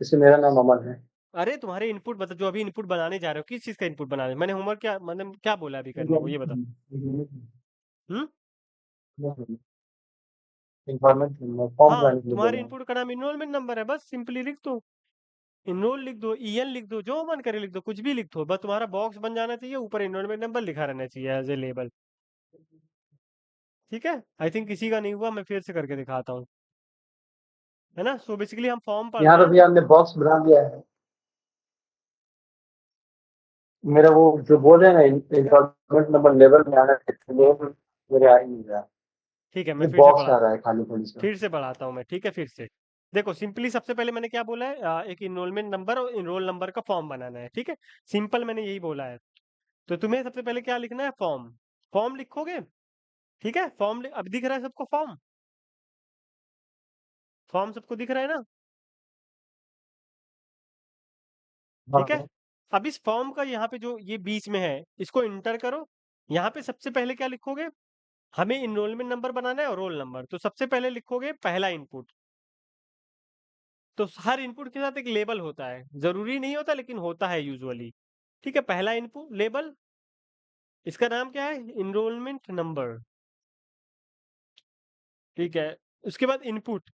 जैसे मेरा नाम अमन है। अरे तुम्हारे इनपुट मतलब जो अभी इनपुट बनाने जा रहे हो, किस चीज का इनपुट बना रहे हो? मैंने होमवर्क क्या मतलब क्या बोला अभी करने को, ये बताओ। हम्म। इन्वायरमेंट फॉर्म हाँ भराने के लिए तुम्हारे बोला है। इनपुट का नाम इनरोलमेंट नंबर है, बस सिंपली लिख दो। इनरोल लिख दो, ईएन लिख दो, जो मन करे लिख दो, कुछ भी लिख दो, बस तुम्हारा बॉक्स बन जाना चाहिए, ऊपर इनरोलमेंट नंबर लिखा रहना चाहिए एज ए लेबल। ठीक है। आई थिंक किसी का नहीं हुआ, मैं फिर से करके दिखाता हूँ, है ना। सो बेसिकली हम फॉर्म पढ़ यहाँ रहे पे हैं। भी हमने बॉक्स बना दिया है। मेरा वो जो बोल रहे हैं ना, इन्वायरमेंट नंबर लेवल में आना है, लेवल मेरे आ ही नहीं रहा। ठीक है, मैं ये फिर से बॉक्स पढ़ा, आ रहा है खाली खाली सा। फिर से बढ़ाता हूँ मैं, ठीक है फिर से। देखो सिंपली सबसे पहले मैंने क्या बोला है, एक इनरोलमेंट नंबर और इनरोल नंबर का फॉर्म बनाना है, ठीक है। सिंपल मैंने यही बोला है। तो तुम्हें सबसे पहले क्या लिखना है, फॉर्म। फॉर्म लिखोगे, ठीक है। अब दिख रहा है सबको फॉर्म? फॉर्म सबको दिख रहा है ना? ठीक है। हाँ, अब इस फॉर्म का यहाँ पे जो ये बीच में है, इसको इंटर करो। यहाँ पे सबसे पहले क्या लिखोगे, हमें इनरोलमेंट नंबर बनाना है और रोल नंबर, तो सबसे पहले लिखोगे पहला इनपुट। तो हर इनपुट के साथ एक लेबल होता है, जरूरी नहीं होता लेकिन होता है यूजुअली। ठीक है, पहला इनपुट लेबल, इसका नाम क्या है, इनरोलमेंट नंबर। ठीक है। उसके बाद इनपुट,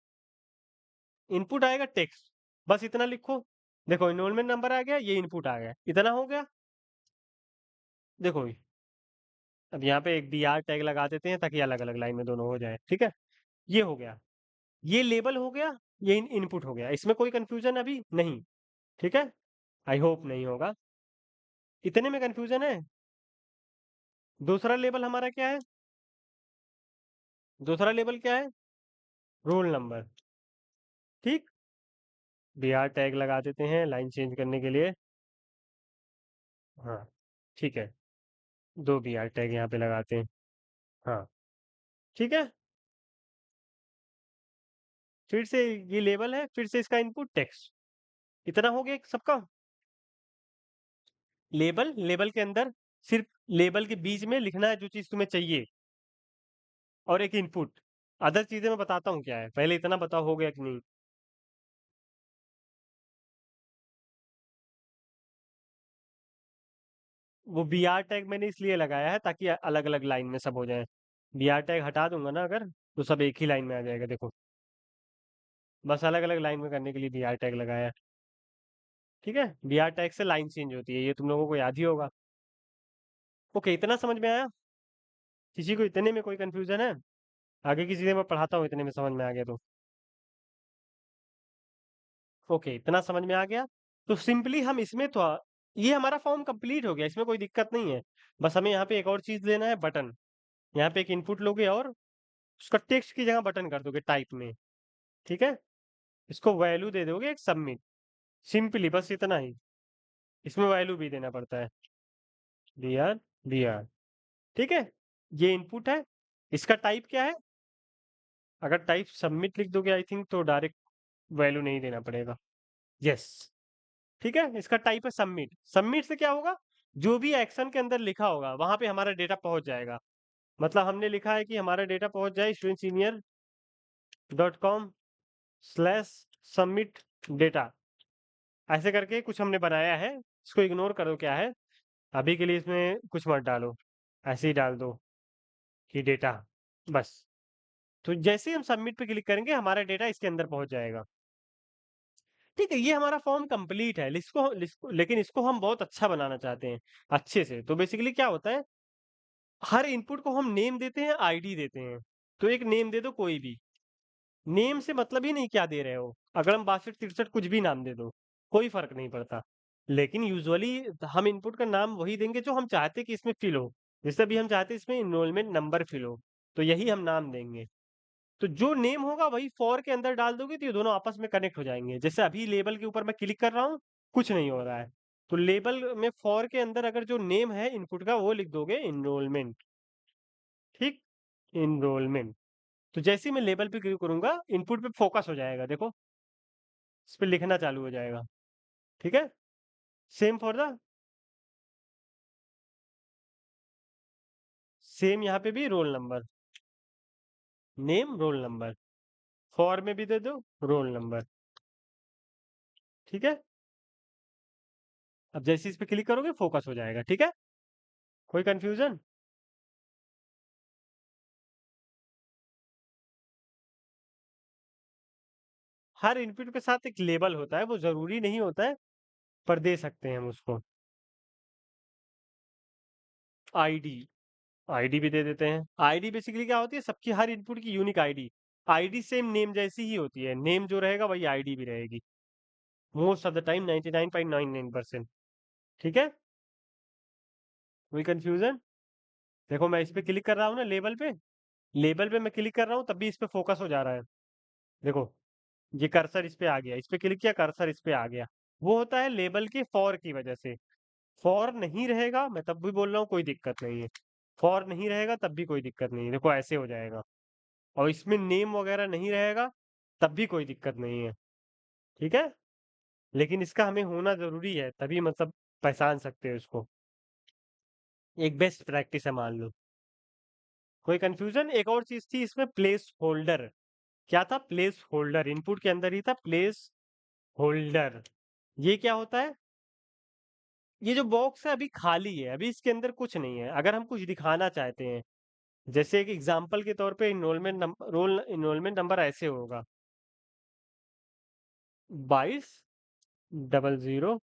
इनपुट आएगा टेक्स्ट, बस इतना लिखो। देखो इनरोलमेंट नंबर आ गया, ये इनपुट आ गया, इतना हो गया। देखो अब यहाँ पे एक BR टैग लगा देते हैं ताकि अलग अलग लाइन में दोनों हो जाए, ठीक है। ये हो गया, ये लेबल हो गया, ये इनपुट हो गया। इसमें कोई कंफ्यूजन अभी नहीं, ठीक है। आई होप नहीं होगा, इतने में कंफ्यूजन है। दूसरा लेबल हमारा क्या है, दूसरा लेबल क्या है? Roll number. ठीक, br टैग लगा देते हैं लाइन चेंज करने के लिए। हाँ, ठीक है, 2 br टैग यहाँ पे लगाते हैं। हाँ, ठीक है। फिर से ये लेबल है, फिर से इसका इनपुट टेक्स्ट। इतना हो गया सबका। लेबल के अंदर सिर्फ लेबल के बीच में लिखना है जो चीज तुम्हें चाहिए, और एक इनपुट। अदर चीजें मैं बताता हूँ क्या है, पहले इतना बताओ हो गया कि नहीं। वो बी आर टैग मैंने इसलिए लगाया है ताकि अलग अलग लाइन में सब हो जाए। बी आर टैग हटा दूंगा ना अगर, तो सब एक ही लाइन में आ जाएगा। देखो, बस अलग अलग लाइन में करने के लिए बी आर टैग लगाया है। ठीक है, बी आर टैग से लाइन चेंज होती है, ये तुम लोगों को याद ही होगा। ओके, इतना समझ में आया? किसी को इतने में कोई कंफ्यूजन है? आगे की चीजें मैं पढ़ाता हूँ, इतने में समझ में आ गया तो। ओके, इतना समझ में आ गया। तो सिंपली हम इसमें तो ये हमारा फॉर्म कंप्लीट हो गया, इसमें कोई दिक्कत नहीं है। बस हमें यहाँ पे एक और चीज लेना है, बटन। यहाँ पे एक इनपुट लोगे और उसका टेक्स्ट की जगह बटन कर दोगे टाइप में। ठीक है, इसको वैल्यू दे दोगे एक सबमिट। सिंपली बस इतना ही। इसमें वैल्यू भी देना पड़ता है, br। ठीक है, ये इनपुट है। इसका टाइप क्या है? अगर टाइप सबमिट लिख दोगे आई थिंक, तो डायरेक्ट वैल्यू नहीं देना पड़ेगा। यस, ठीक है, इसका टाइप है सबमिट। सबमिट से क्या होगा? जो भी एक्शन के अंदर लिखा होगा वहां पे हमारा डेटा पहुंच जाएगा। मतलब हमने लिखा है कि हमारा डेटा पहुंच जाए studentsenior.com/submit डेटा, ऐसे करके कुछ हमने बनाया है। इसको इग्नोर करो क्या है, अभी के लिए इसमें कुछ मत डालो, ऐसे ही डाल दो कि डेटा, बस। तो जैसे ही हम सबमिट पे क्लिक करेंगे हमारा डेटा इसके अंदर पहुंच जाएगा। ठीक है, ये हमारा फॉर्म कंप्लीट है। लेकिन इसको हम बहुत अच्छा बनाना चाहते हैं, अच्छे से। तो बेसिकली क्या होता है, हर इनपुट को हम नेम देते हैं, आईडी देते हैं। तो एक नेम दे दो कोई भी। नेम से मतलब ही नहीं क्या दे रहे हो, अगर हम 62 63 कुछ भी नाम दे दो, कोई फर्क नहीं पड़ता। लेकिन यूजुअली हम इनपुट का नाम वही देंगे जो हम चाहते कि इसमें फिल हो। जैसे अभी हम चाहते हैं इसमें इनरोलमेंट नंबर फिल हो, तो यही हम नाम देंगे। तो जो नेम होगा वही फॉर के अंदर डाल दोगे, तो ये दोनों आपस में कनेक्ट हो जाएंगे। जैसे अभी लेबल के ऊपर मैं क्लिक कर रहा हूँ, कुछ नहीं हो रहा है। तो लेबल में फॉर के अंदर अगर जो नेम है इनपुट का वो लिख दोगे इनरोलमेंट। ठीक, इनरोलमेंट। तो जैसे ही मैं लेबल पे क्लिक करूंगा इनपुट पे फोकस हो जाएगा, देखो इस पे लिखना चालू हो जाएगा। ठीक है, सेम फॉर द सेम, यहाँ पे भी roll number, name roll number, for में भी दे दो रोल नंबर। ठीक है, अब जैसे इस पे क्लिक करोगे फोकस हो जाएगा। ठीक है, कोई कंफ्यूजन? हर इनपुट के साथ एक लेबल होता है, वो जरूरी नहीं होता है, पर दे सकते हैं हम उसको। आईडी, आईडी भी दे देते हैं। आईडी बेसिकली क्या होती है, सबकी हर इनपुट की unique ID. ID same name जैसी ही होती है, नेम जो रहेगा वही आईडी भी रहेगी, मोस्ट ऑफ द टाइम 99.99%। ठीक है, कोई कंफ्यूजन? देखो मैं इस पे क्लिक कर रहा हूँ ना, लेबल पे मैं क्लिक कर रहा हूँ तब भी इस पे फोकस हो जा रहा है। देखो, ये कर्सर इस पे आ गया, इस पे क्लिक किया कर्सर इस पे आ गया। वो होता है लेबल के फॉर की वजह से। फॉर नहीं रहेगा, मैं तब भी बोल रहा हूँ कोई दिक्कत नहीं है। फॉर नहीं रहेगा तब भी कोई दिक्कत नहीं है, देखो ऐसे हो जाएगा। और इसमें नेम वगैरह नहीं रहेगा तब भी कोई दिक्कत नहीं है। ठीक है, लेकिन इसका हमें होना जरूरी है, तभी मतलब पहचान सकते हो इसको। एक बेस्ट प्रैक्टिस है मान लो। कोई कंफ्यूजन? एक और चीज थी इसमें, प्लेस होल्डर। क्या था? प्लेस होल्डर इनपुट के अंदर ही था, प्लेस होल्डर। ये क्या होता है? ये जो बॉक्स है अभी खाली है, अभी इसके अंदर कुछ नहीं है। अगर हम कुछ दिखाना चाहते हैं, जैसे एक एग्जांपल के तौर पे इनरोलमेंट नंबर ऐसे होगा 2200।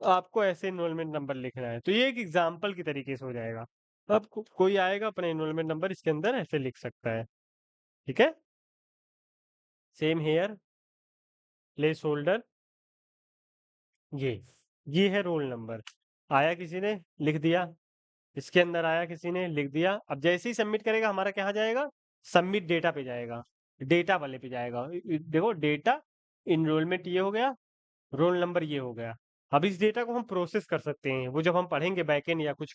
आपको ऐसे इनरोलमेंट नंबर लिखना है, तो ये एक एग्जांपल की तरीके से हो जाएगा। अब कोई आएगा अपना इनरोलमेंट नंबर इसके अंदर ऐसे लिख सकता है। ठीक है, सेम हेयर, प्लेस होल्डर। ये ये है रोल नंबर। आया किसी ने, लिख दिया। इसके अंदर आया किसी ने, लिख दिया। अब जैसे ही सबमिट करेगा हमारा क्या जाएगा, सबमिट डेटा पे जाएगा, डेटा वाले पे जाएगा। देखो डेटा इनरोलमेंट ये हो गया, रोल नंबर ये हो गया। अब इस डेटा को हम प्रोसेस कर सकते हैं, वो जब हम पढ़ेंगे बैकएंड या कुछ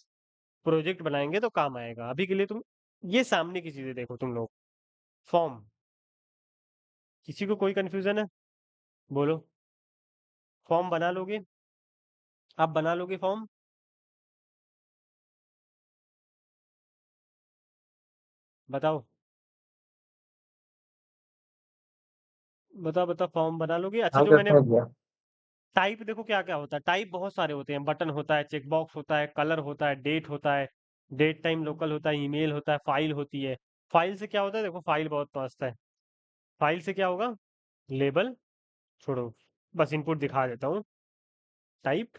प्रोजेक्ट बनाएंगे तो काम आएगा। अभी के लिए तुम ये सामने की चीजें देखो तुम लोग। फॉर्म, किसी को कोई कंफ्यूजन है? बोलो। फॉर्म बना लोगे? आप बना लोगे फॉर्म? बताओ बताओ बताओ, फॉर्म बना लोगे? अच्छा, हाँ जो मैंने करते हैं भैया। टाइप, देखो क्या क्या होता है। टाइप बहुत सारे होते हैं, बटन होता है, चेक बॉक्स होता है, कलर होता है, डेट होता है, डेट टाइम लोकल होता है, ईमेल होता है, फाइल होती है। फाइल से क्या होता है? देखो फाइल बहुत मस्त है। फाइल से क्या होगा? लेबल, छोड़ो, बस इनपुट दिखा देता हूँ। टाइप,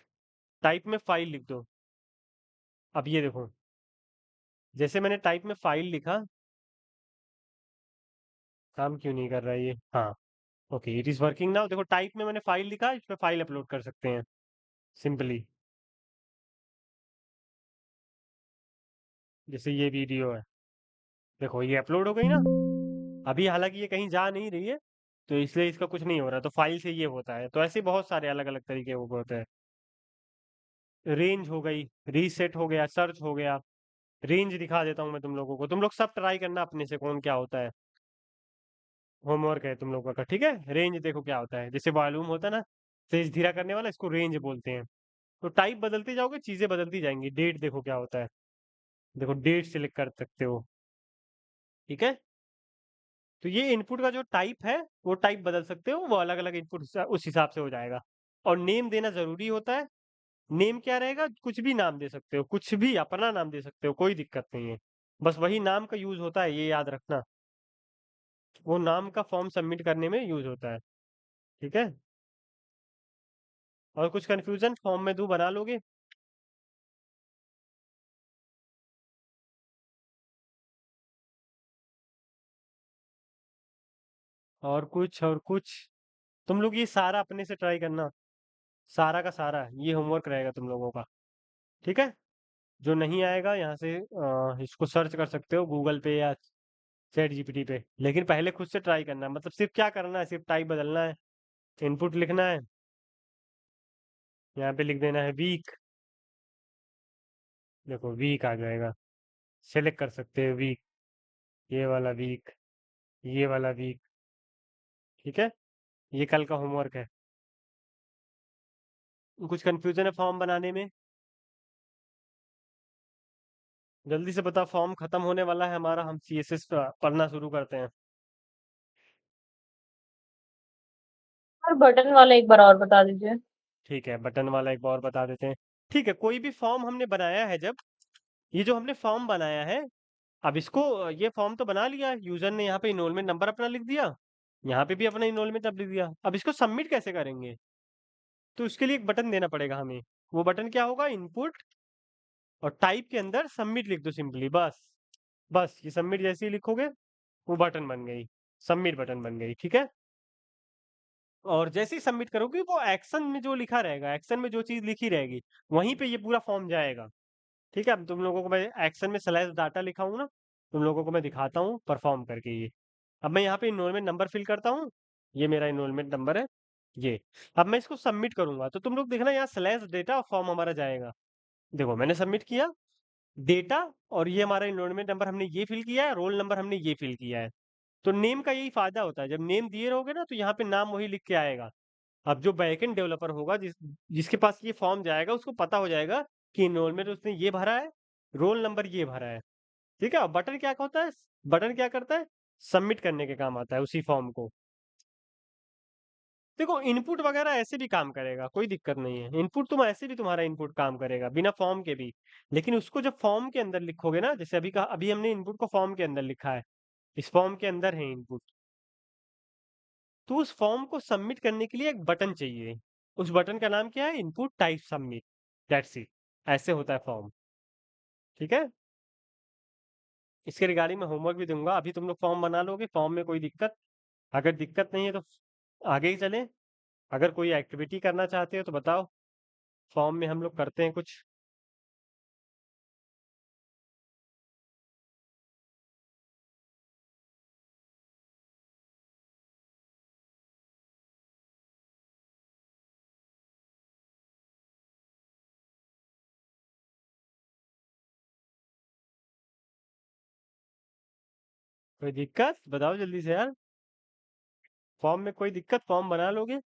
टाइप में फाइल लिख दो। अब ये देखो, जैसे मैंने टाइप में फाइल लिखा, काम क्यों नहीं कर रहा है ये? हाँ, okay, it is working now. देखो टाइप में मैंने फाइल लिखा, इसमें फाइल अपलोड कर सकते हैं सिंपली। जैसे ये वीडियो है, देखो ये अपलोड हो गई ना। अभी हालांकि ये कहीं जा नहीं रही है, तो इसलिए इसका कुछ नहीं हो रहा, तो फाइल से ये होता है। तो ऐसे बहुत सारे अलग अलग तरीके वो होते हैं। रेंज हो गई, रीसेट हो गया, सर्च हो गया। रेंज दिखा देता हूँ मैं तुम लोगों को, तुम लोग सब ट्राई करना अपने से कौन क्या होता है। होमवर्क है तुम लोगों का, ठीक है? रेंज देखो क्या होता है, जैसे वॉल्यूम होता है ना, तेज धीरा करने वाला, इसको रेंज बोलते हैं। तो टाइप बदलते जाओगे, चीजें बदलती जाएंगी। डेट देखो क्या होता है, देखो डेट सिलेक्ट कर सकते हो, ठीक है? तो ये इनपुट का जो टाइप है, वो टाइप बदल सकते हो, वो अलग अलग इनपुट उस हिसाब से हो जाएगा। और नेम देना जरूरी होता है। नेम क्या रहेगा? कुछ भी नाम दे सकते हो, कुछ भी अपना नाम दे सकते हो, कोई दिक्कत नहीं है। बस वही नाम का यूज होता है, ये याद रखना। वो नाम का फॉर्म सबमिट करने में यूज होता है, ठीक है? और कुछ कंफ्यूजन फॉर्म में दूं, बना लोगे? और कुछ तुम लोग ये सारा अपने से ट्राई करना, सारा का सारा ये होमवर्क रहेगा तुम लोगों का, ठीक है? जो नहीं आएगा यहाँ से इसको सर्च कर सकते हो गूगल पे या चैट जीपीटी पे, लेकिन पहले खुद से ट्राई करना है। मतलब सिर्फ क्या करना है, सिर्फ टाइप बदलना है, इनपुट लिखना है, यहाँ पे लिख देना है वीक। देखो वीक आ जाएगा, सेलेक्ट कर सकते हो वीक, ये वाला वीक, ये वाला वीक, ठीक है? ये कल का होमवर्क है। कुछ कंफ्यूजन है फॉर्म बनाने में? जल्दी से बता, फॉर्म खत्म होने वाला है हमारा, हम सीएसएस पढ़ना शुरू करते हैं। और बटन वाला एक बार और बता दीजिए। ठीक है, बटन वाला एक बार बता देते हैं। ठीक है, कोई भी फॉर्म हमने बनाया है, जब ये जो हमने फॉर्म बनाया है, अब इसको ये फॉर्म तो बना लिया, यूजर ने यहाँ पे इनरोलमेंट नंबर अपना लिख दिया, यहाँ पे भी अपना इनरोलमेंट नंबर लिख दिया। अब इसको सबमिट कैसे करेंगे? तो उसके लिए एक बटन देना पड़ेगा हमें। वो बटन क्या होगा? इनपुट और टाइप के अंदर सबमिट लिख दो सिंपली, बस। बस ये सबमिट जैसे ही लिखोगे, वो बटन बन गई, सबमिट बटन बन गई, ठीक है? और जैसे ही सबमिट करोगे, वो एक्शन में जो लिखा रहेगा, एक्शन में जो चीज लिखी रहेगी, वहीं पे ये पूरा फॉर्म जाएगा, ठीक है? अब तुम लोगों को मैं एक्शन में स्लैश डाटा लिखा हूँ ना, तुम लोगों को मैं दिखाता हूँ परफॉर्म करके ये। अब मैं यहाँ पे इनरोलमेंट नंबर फिल करता हूँ, ये मेरा इनरोलमेंट नंबर है, ये। अब मैं इसको सबमिट करूंगा, तो तुम लोग देखना, यहाँ स्लैश डेटा फॉर्म हमारा जाएगा। देखो मैंने सबमिट किया, डेटा, और ये हमारा इनरोलमेंट नंबर हमने ये फिल किया है, रोल नंबर हमने ये फिल किया है। तो नेम का यही फायदा होता है, जब नेम दिए रहोगे ना, तो यहाँ पे नाम वही लिख के आएगा। अब जो बैकएंड डेवलपर होगा, जिसके पास ये फॉर्म जाएगा, उसको पता हो जाएगा कि इनरोलमेंट उसने ये भरा है, रोल नंबर ये भरा है, ठीक है? बटन क्या होता है? बटन क्या करता है? सबमिट करने के काम आता है उसी फॉर्म को। देखो इनपुट वगैरह ऐसे भी काम करेगा, कोई दिक्कत नहीं है। इनपुट तुम ऐसे भी, तुम्हारा इनपुट काम करेगा बिना फॉर्म के भी। लेकिन उसको जब फॉर्म के अंदर लिखोगे ना, जैसे अभी कहा, अभी हमने इनपुट को फॉर्म के अंदर लिखा है, इस फॉर्म के अंदर है इनपुट, तो उस फॉर्म को सबमिट करने के लिए एक बटन चाहिए। उस बटन का नाम क्या है? Input type submit, that's it. ऐसे होता है फॉर्म, ठीक है? इसके रिगार्डिंग मैं होमवर्क भी दूंगा। अभी तुम लोग फॉर्म बना लोगे, फॉर्म में कोई दिक्कत? अगर दिक्कत नहीं है तो आगे ही चलें। अगर कोई एक्टिविटी करना चाहते हो तो बताओ, फॉर्म में हम लोग करते हैं कुछ। कोई दिक्कत बताओ जल्दी से यार। फॉर्म में कोई दिक्कत, फॉर्म बना लोगे?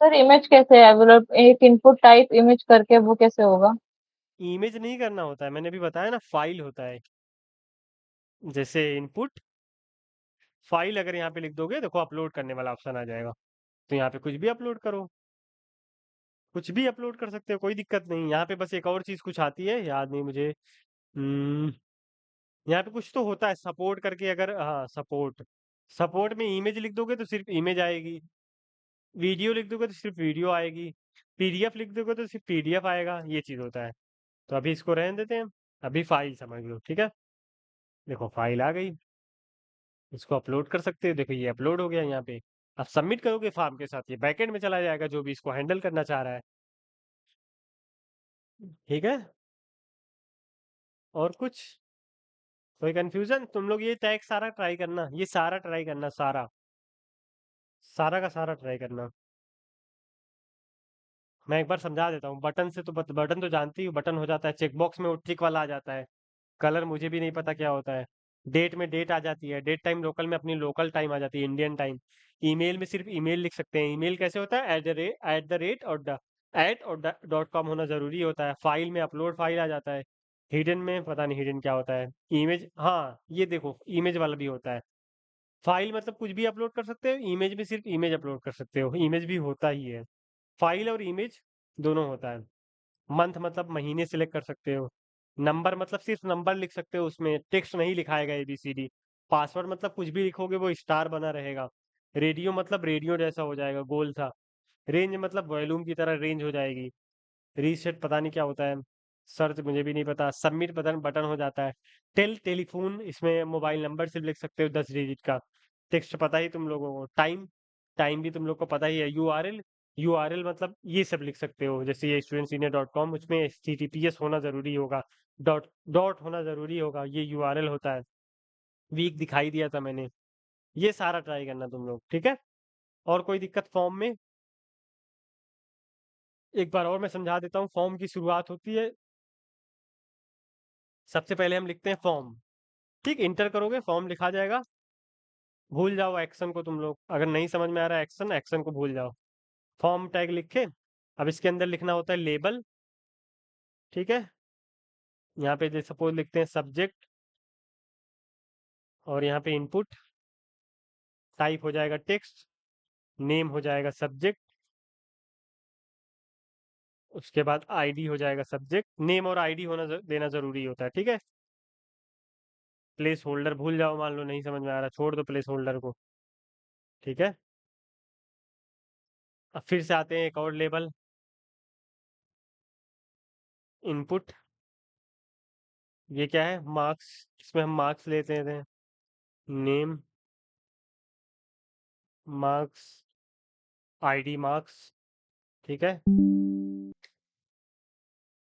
सर इमेज कैसे है, मतलब एक इनपुट टाइप इमेज करके वो कैसे होगा? इमेज नहीं करना होता है, मैंने भी बताया ना, फाइल होता है। जैसे इनपुट फाइल अगर यहाँ पे लिख दोगे, देखो अपलोड करने वाला ऑप्शन आ जाएगा, तो यहाँ पे कुछ भी अपलोड करो, कुछ भी अपलोड कर सकते हो, कोई दिक्कत नहीं। यहाँ पे बस एक और चीज कुछ आती है, याद नहीं मुझे। यहाँ पे कुछ तो होता है सपोर्ट करके, अगर हाँ सपोर्ट, सपोर्ट में इमेज लिख दोगे तो सिर्फ इमेज आएगी, वीडियो लिख दोगे तो सिर्फ वीडियो आएगी, पीडीएफ लिख दोगे तो सिर्फ पीडीएफ आएगा, ये चीज होता है। तो अभी इसको रहने देते हैं, अभी फाइल समझ लो, ठीक है। देखो फाइल आ गई, इसको अपलोड कर सकते हो, देखो ये अपलोड हो गया यहाँ पे। अब सबमिट करोगे फॉर्म के साथ, ये बैकएंड में चला जाएगा जो भी इसको हैंडल करना चाह रहा है, ठीक है। और कुछ कोई कंफ्यूजन? तुम लोग ये टैग सारा ट्राई करना, ये सारा ट्राई करना, सारा सारा का सारा ट्राई करना। मैं एक बार समझा देता हूँ। बटन से तो बटन तो जानती हूँ, बटन हो जाता है चेकबॉक्स में, वो टिक वाला आ जाता है। कलर मुझे भी नहीं पता क्या होता है। डेट में डेट आ जाती है, डेट टाइम लोकल में अपनी लोकल टाइम आ जाती है, इंडियन टाइम। ईमेल में सिर्फ ईमेल लिख सकते हैं। ईमेल कैसे होता है? एट द रेट और डॉट कॉम होना जरूरी होता है। फाइल में अपलोड फाइल आ जाता है। हिडन में पता नहीं हिडन क्या होता है। इमेज, हाँ ये देखो इमेज वाला भी होता है। फाइल मतलब कुछ भी अपलोड कर सकते हो, इमेज में सिर्फ इमेज अपलोड कर सकते हो, इमेज भी होता ही है। फाइल और इमेज दोनों होता है। मंथ मतलब महीने सिलेक्ट कर सकते हो। नंबर मतलब सिर्फ नंबर लिख सकते हो, उसमें टेक्स्ट नहीं लिखाएगा ABCD। पासवर्ड मतलब कुछ भी लिखोगे वो स्टार बना रहेगा। रेडियो मतलब रेडियो जैसा हो जाएगा, गोल सा। रेंज मतलब वॉल्यूम की तरह रेंज हो जाएगी। रीसेट पता नहीं क्या होता है, सर्च मुझे भी नहीं पता। सबमिट बटन बटन हो जाता है। टेलीफोन, इसमें मोबाइल नंबर सिर्फ लिख सकते हो 10 डिजिट का। टेक्स्ट पता ही तुम लोगों को। टाइम, टाइम भी तुम लोग को पता ही है। यूआरएल मतलब ये सब लिख सकते हो, जैसे ये studentsenior.com, उसमें HTTPS होना जरूरी होगा, डॉट डॉट होना जरूरी होगा, ये यूआरएल होता है। वीक दिखाई दिया था मैंने। ये सारा ट्राई करना तुम लोग, ठीक है। और कोई दिक्कत फॉर्म में? एक बार और मैं समझा देता हूँ। फॉर्म की शुरुआत होती है, सबसे पहले हम लिखते हैं फॉर्म, ठीक। इंटर करोगे फॉर्म लिखा जाएगा। भूल जाओ एक्शन को तुम लोग, अगर नहीं समझ में आ रहा है एक्शन, एक्शन को भूल जाओ। फॉर्म टैग लिखे। अब इसके अंदर लिखना होता है लेबल, ठीक है। यहाँ पे जैसे सपोज लिखते हैं सब्जेक्ट, और यहाँ पे इनपुट टाइप हो जाएगा टेक्स्ट, नेम हो जाएगा सब्जेक्ट, उसके बाद आईडी हो जाएगा सब्जेक्ट। नेम और आईडी होना देना जरूरी होता है, ठीक है। प्लेस होल्डर भूल जाओ, मान लो नहीं समझ में आ रहा, छोड़ दो प्लेस होल्डर को, ठीक है। अब फिर से आते हैं एक और लेबल, इनपुट। ये क्या है? मार्क्स, इसमें हम मार्क्स लेते थे। नेम मार्क्स, आईडी मार्क्स, ठीक है।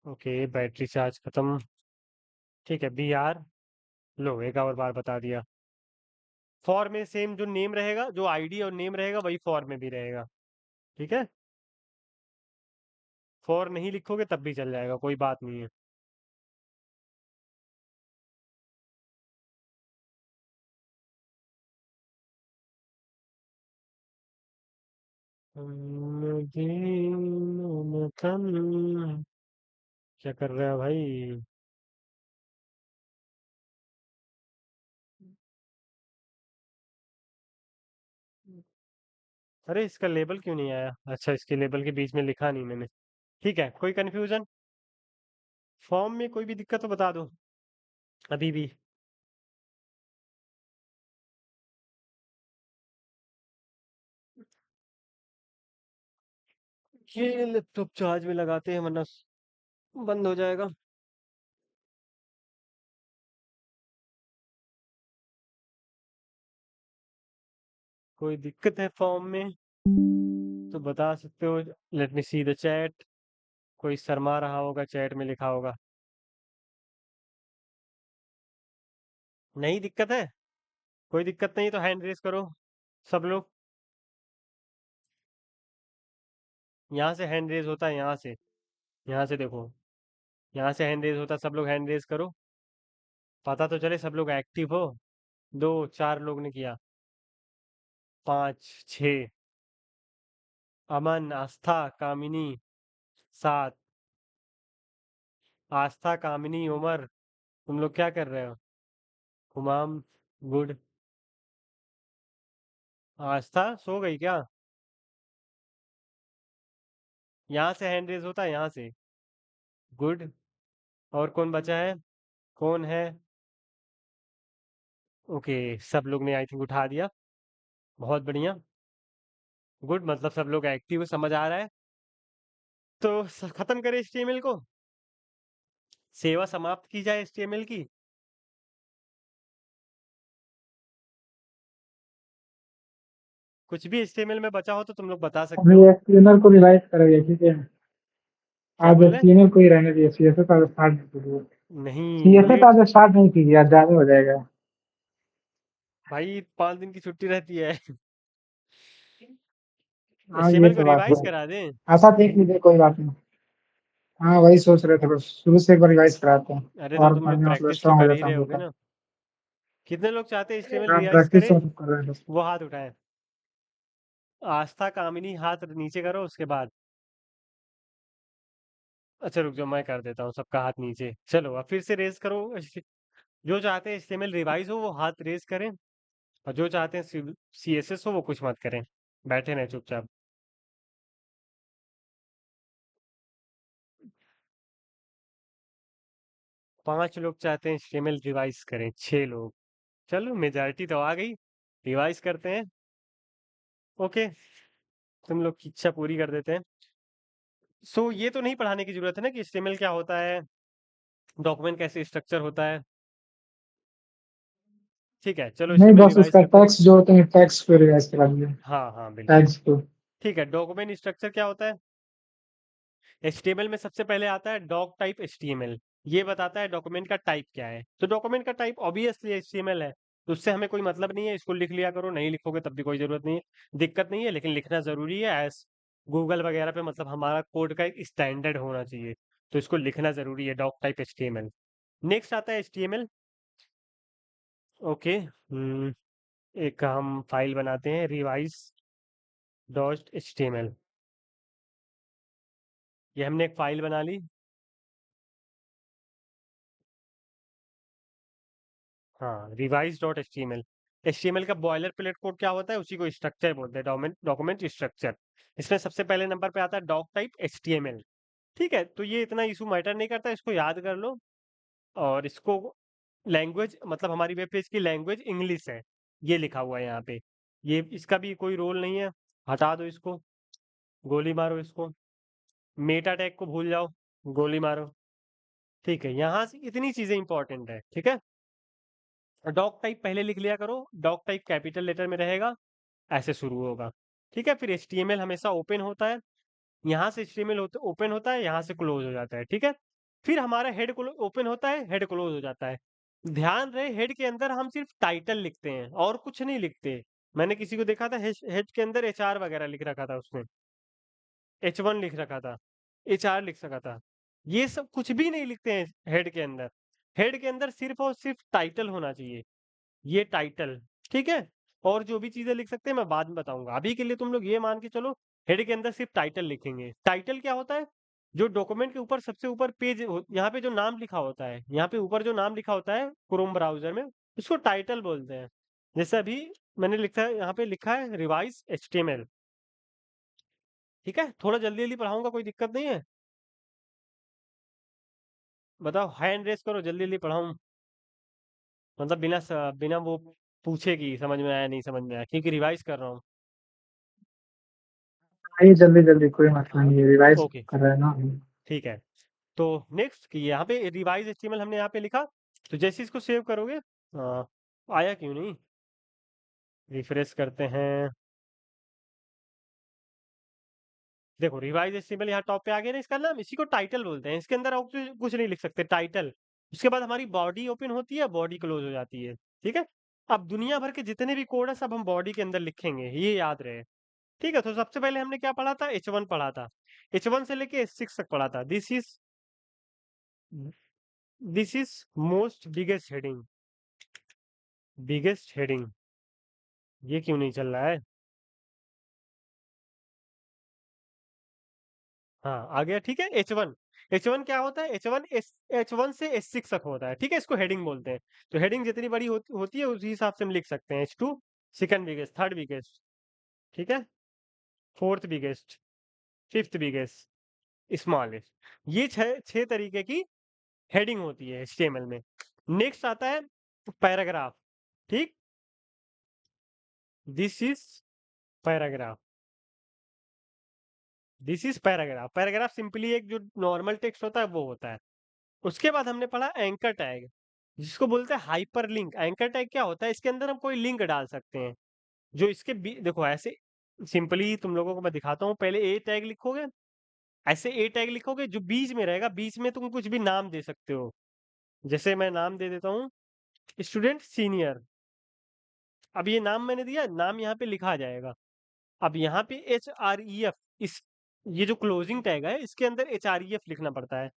ओके, बैटरी चार्ज खत्म, ठीक है। BR, लो एक और बार बता दिया। फॉर में सेम जो नेम रहेगा, जो आईडी और नेम रहेगा, वही फॉर में भी रहेगा, ठीक है। फॉर नहीं लिखोगे तब भी चल जाएगा, कोई बात नहीं है। क्या कर रहा है भाई? अरे इसका लेबल क्यों नहीं आया? अच्छा, इसके लेबल के बीच में लिखा नहीं मैंने, ठीक है। कोई कंफ्यूजन? फॉर्म में कोई भी दिक्कत तो बता दो अभी भी। ये लैपटॉप चार्ज में लगाते हैं वरना बंद हो जाएगा। कोई दिक्कत है फॉर्म में तो बता सकते हो। Let me see the chat. कोई शर्मा रहा होगा, चैट में लिखा होगा। नहीं दिक्कत है? कोई दिक्कत नहीं तो हैंड रेस करो सब लोग। यहाँ से हैंड रेस होता है, यहाँ से, यहाँ से देखो, यहाँ से हैंड रेस होता है, सब लोग हैंड रेस करो। पता तो चले सब लोग एक्टिव हो। 2-4 लोग ने किया, 5-6, अमन, आस्था, कामिनी, 7, आस्था, कामिनी, उमर, तुम लोग क्या कर रहे हो? हुमाम, गुड। आस्था सो गई क्या? यहाँ से हैंड रेज होता है, यहाँ से। गुड। और कौन बचा है? कौन है? ओके, सब लोग ने आई थिंक उठा दिया। बहुत बढ़िया। गुड, मतलब सब लोग एक्टिव, समझ आ रहा है। तो खत्म करें HTML को, सेवा समाप्त की जाए HTML की। कुछ भी HTML में बचा हो तो तुम लोग बता सकते अभी हो। एचटीएमएल को रिवाइज करेंगे, ठीक है। क्या आज बोले? एचटीएमएल को ही रहने दिए, सीएसएस आज स्टार्ट नहीं कीजिए। नहीं, सीएसएस ये आज स्टार्ट नहीं कीजिए, आज ज्यादा हो जाएगा। भाई 5 दिन की छुट्टी रहती है। हाँ ये HTML को तो बात है। रिवाइज करा दें। ऐसा देख लीजिए, कोई बात नहीं। हाँ वही सोच रहे थे, बस शुरू से एक बार रिवाइज कराते हैं अरे तो और तुम लोग बढ़िया, मतलब प्रैक्टिस तो स्ट्रांग हो कर ही जाता रहे है हम लोग होगे का। ना। कितने लोग चाहते हैं HTML हाँ रिवाइज प्रैक्टिस करें? तो सब कर रहे हैं बस। वो हाथ उठाएं। आस्था, कामिनी, हाथ नीचे करो उसके बाद। अच्छा रुक जाओ, मैं कर देता हूँ सबका हाथ नीचे। चलो अब फिर से रेज करो। जो चाहते हैं HTML रिवाइज हो वो हाथ रेज करें, और जो चाहते हैं CSS हो वो कुछ मत करें, बैठे रहें चुपचाप। 5 लोग चाहते हैं HTML रिवाइज करें, 6 लोग। चलो मेजॉरिटी तो आ गई, रिवाइज करते हैं। ओके, तुम लोग की इच्छा पूरी कर देते हैं। सो ये तो नहीं पढ़ाने की जरूरत है ना कि HTML क्या होता है, डॉक्यूमेंट कैसे स्ट्रक्चर होता है। ठीक है, चलो नहीं, HTML बस रिवाइज उसका करते हैं। टैक्स जोड़ते हैं, टैक्स को रिवाइज करा दिए, हाँ हाँ बिल्कुल। टैक्स को। ठीक है, डॉक्यूमेंट स्ट्रक्चर क्या होता है? HTML में सबसे पहले आता है डॉक टाइप HTML। ये बताता है डॉक्यूमेंट का टाइप क्या है। तो डॉक्यूमेंट का टाइप ऑब्वियसली HTML है, तो उससे हमें कोई मतलब नहीं है, इसको लिख लिया करो, नहीं लिखोगे तब भी कोई जरूरत नहीं है, दिक्कत नहीं है, लेकिन लिखना जरूरी है। एज गूगल वगैरह पे मतलब हमारा कोड का एक स्टैंडर्ड होना चाहिए, तो इसको लिखना जरूरी है, डॉक टाइप HTML। नेक्स्ट आता है HTML। ओके, एक हम फाइल बनाते हैं, रिवाइज डॉट HTML। ये हमने एक फाइल बना ली। हाँ, रिवाइज डॉट HTML का बॉयलर प्लेट कोड क्या होता है, उसी को स्ट्रक्चर बोलते हैं, डॉक्यूमेंट स्ट्रक्चर। इसमें सबसे पहले नंबर पे आता है डॉक टाइप HTML। ठीक है, तो ये इतना इशू मैटर नहीं करता, इसको याद कर लो। और इसको लैंग्वेज, मतलब हमारी वेब पेज की लैंग्वेज इंग्लिश है, ये लिखा हुआ है यहाँ पे। ये इसका भी कोई रोल नहीं है, हटा दो इसको, गोली मारो इसको। मेटा टैग को भूल जाओ, गोली मारो। ठीक है, यहाँ से इतनी चीजें इंपॉर्टेंट है। ठीक है, डॉक टाइप पहले लिख लिया करो, डॉक टाइप कैपिटल लेटर में रहेगा, ऐसे शुरू होगा। ठीक है, फिर HTML हमेशा ओपन होता है, यहाँ से HTML ओपन होता है, यहाँ से क्लोज हो जाता है। ठीक है, फिर हमारा हेड ओपन होता है, हेड क्लोज हो जाता है। ध्यान रहे, हेड के अंदर हम सिर्फ टाइटल लिखते हैं और कुछ नहीं लिखते। मैंने किसी को देखा था हेड के अंदर HR वगैरह लिख रखा था उसने, H1 लिख रखा था, HR लिख सका था। ये सब कुछ भी नहीं लिखते हैं हेड के अंदर। हेड के अंदर सिर्फ और सिर्फ टाइटल होना चाहिए, ये टाइटल। ठीक है, और जो भी चीजें लिख सकते हैं मैं बाद में बताऊंगा, अभी के लिए तुम लोग ये मान के चलो हेड के अंदर सिर्फ टाइटल लिखेंगे। टाइटल क्या होता है? जो डॉक्यूमेंट के ऊपर सबसे ऊपर पेज यहाँ पे जो नाम लिखा होता है, यहाँ पे ऊपर जो नाम लिखा होता है क्रोम ब्राउजर में, उसको टाइटल बोलते हैं। जैसे अभी मैंने लिखा है, यहाँ पे लिखा है रिवाइज HTML। ठीक है, थोड़ा जल्दी जल्दी पढ़ाऊंगा, कोई दिक्कत नहीं है। बताओ, हैंड रेस करो, जल्दी जल्दी पढ़ाऊं, मतलब बिना वो पूछे कि समझ में आया नहीं समझ में आया, क्योंकि रिवाइज कर रहा हूँ। आइए जल्दी जल्दी, कोई मतलब नहीं है, रिवाइज ओके, कर रहे हैं ना। ठीक है। तो नेक्स्ट कि यहाँ पे रिवाइज HTML हमने यहाँ पे लिखा, तो जैसे इसको सेव करोगे, आया क्यों नहीं, रिफ्रेश करते हैं। देखो रिवाइज HTML यहाँ टॉप पे आ गया ना, इसका नाम, इसी को टाइटल बोलते हैं। इसके अंदर आप कुछ नहीं लिख सकते, टाइटल। उसके बाद हमारी बॉडी ओपन होती है, बॉडी क्लोज हो जाती है। ठीक है, अब दुनिया भर के जितने भी कोड है सब हम बॉडी के अंदर लिखेंगे, ये याद रहे। ठीक है, तो सबसे पहले हमने क्या पढ़ा था, H1 पढ़ा था, H1 से लेके H6 तक पढ़ा था। This is this is most biggest heading, biggest heading, ये क्यों नहीं चल रहा है? हाँ आ गया, ठीक है। H1, H1 क्या होता है? H1 से H6 तक होता है, ठीक है, इसको हेडिंग बोलते हैं। तो हेडिंग जितनी बड़ी होती है उसी हिसाब से हम लिख सकते हैं। H2 second biggest, third biggest, ठीक है, fourth biggest, fifth biggest, smallest. ये छह तरीके की हेडिंग होती है HTML में। नेक्स्ट आता है पैराग्राफ, ठीक, this is paragraph, this is paragraph. Paragraph simply एक जो नॉर्मल टेक्स्ट होता है वो होता है। उसके बाद हमने पढ़ा एंकर टैग, जिसको बोलते हैं हाइपर लिंक। एंकर टैग क्या होता है? इसके अंदर हम कोई लिंक डाल सकते हैं जो इसके देखो ऐसे सिंपली तुम लोगों को मैं दिखाता हूँ। पहले ए टैग लिखोगे, ऐसे ए टैग लिखोगे, जो बीच में रहेगा, बीच में तुम कुछ भी नाम दे सकते हो। जैसे मैं नाम दे देता हूँ स्टूडेंट सीनियर। अब ये नाम मैंने दिया, नाम यहाँ पे लिखा जाएगा। अब यहाँ पे HREF, इस ये जो क्लोजिंग टैग है इसके अंदर HREF लिखना पड़ता है,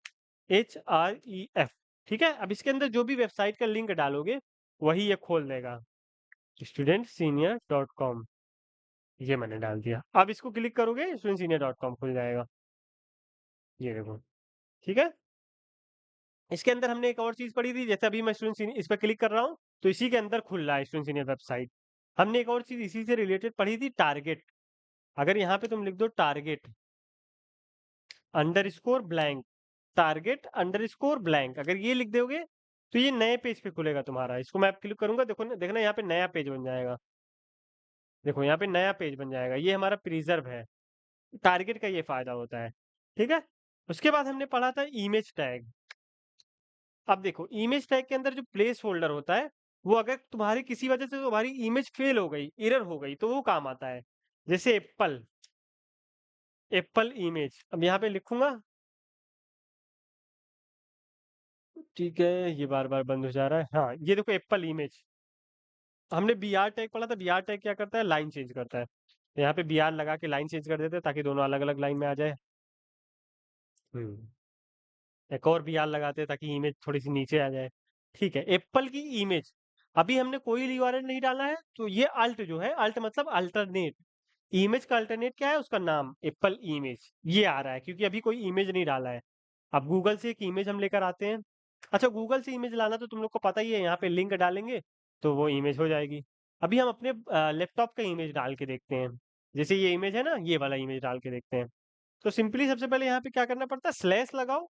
HREF, ठीक है। अब इसके अंदर जो भी वेबसाइट का लिंक डालोगे वही ये खोल देगा, studentsenior.com, ये मैंने डाल दिया। अब इसको क्लिक करोगे studentsenior.com खुल जाएगा, ये देखो, ठीक है। इसके अंदर हमने एक और चीज पढ़ी थी, जैसे अभी मैं स्टूडेंट सीनियर इस पर क्लिक कर रहा हूँ तो इसी के अंदर खुल रहा है स्टूडेंट सीनियर वेबसाइट। हमने एक और चीज इसी से रिलेटेड पढ़ी थी, टारगेट। अगर यहाँ पे तुम लिख दो target underscore blank, target underscore blank, अगर ये लिख दोगे तो ये नए पेज पे खुलेगा तुम्हारा। इसको मैं क्लिक करूंगा, देखो देखना यहाँ पे नया पेज बन जाएगा। देखो यहाँ पे नया पेज बन जाएगा, ये हमारा प्रिजर्व है। टारगेट का ये फायदा होता है, ठीक है। उसके बाद हमने पढ़ा था इमेज टैग। अब देखो इमेज टैग के अंदर जो प्लेस होल्डर होता है, वो अगर तुम्हारी किसी वजह से तुम्हारी इमेज फेल हो गई, एरर हो गई, तो वो काम आता है। जैसे एप्पल, एप्पल इमेज, अब यहाँ पे लिखूंगा, ठीक है, ये बार बार बंद हो जा रहा है। हाँ ये देखो एप्पल इमेज। हमने बी आर टैग पढ़ा था, बी आर टैग क्या करता है? लाइन चेंज करता है। तो यहाँ पे बी आर लगा के लाइन चेंज कर देते हैं ताकि दोनों अलग अलग लाइन में आ जाए। एक और बी आर लगाते हैं ताकि इमेज थोड़ी सी नीचे आ जाए, ठीक है। एप्पल की इमेज, अभी हमने कोई यूआरएल नहीं डाला है, तो ये अल्ट जो है, अल्ट मतलब अल्टरनेट, इमेज का अल्टरनेट क्या है? उसका नाम एप्पल इमेज, ये आ रहा है क्योंकि अभी कोई इमेज नहीं डाला है। अब गूगल से एक इमेज हम लेकर आते हैं। अच्छा गूगल से इमेज लाना तो तुम लोग को पता ही है, यहाँ पे लिंक डालेंगे तो वो इमेज हो जाएगी। अभी हम अपने लैपटॉप का इमेज डाल के देखते हैं। जैसे ये इमेज है ना, ये वाला इमेज डाल के देखते हैं। तो सिंपली सबसे पहले यहाँ पे क्या करना पड़ता है? स्लैश लगाओ।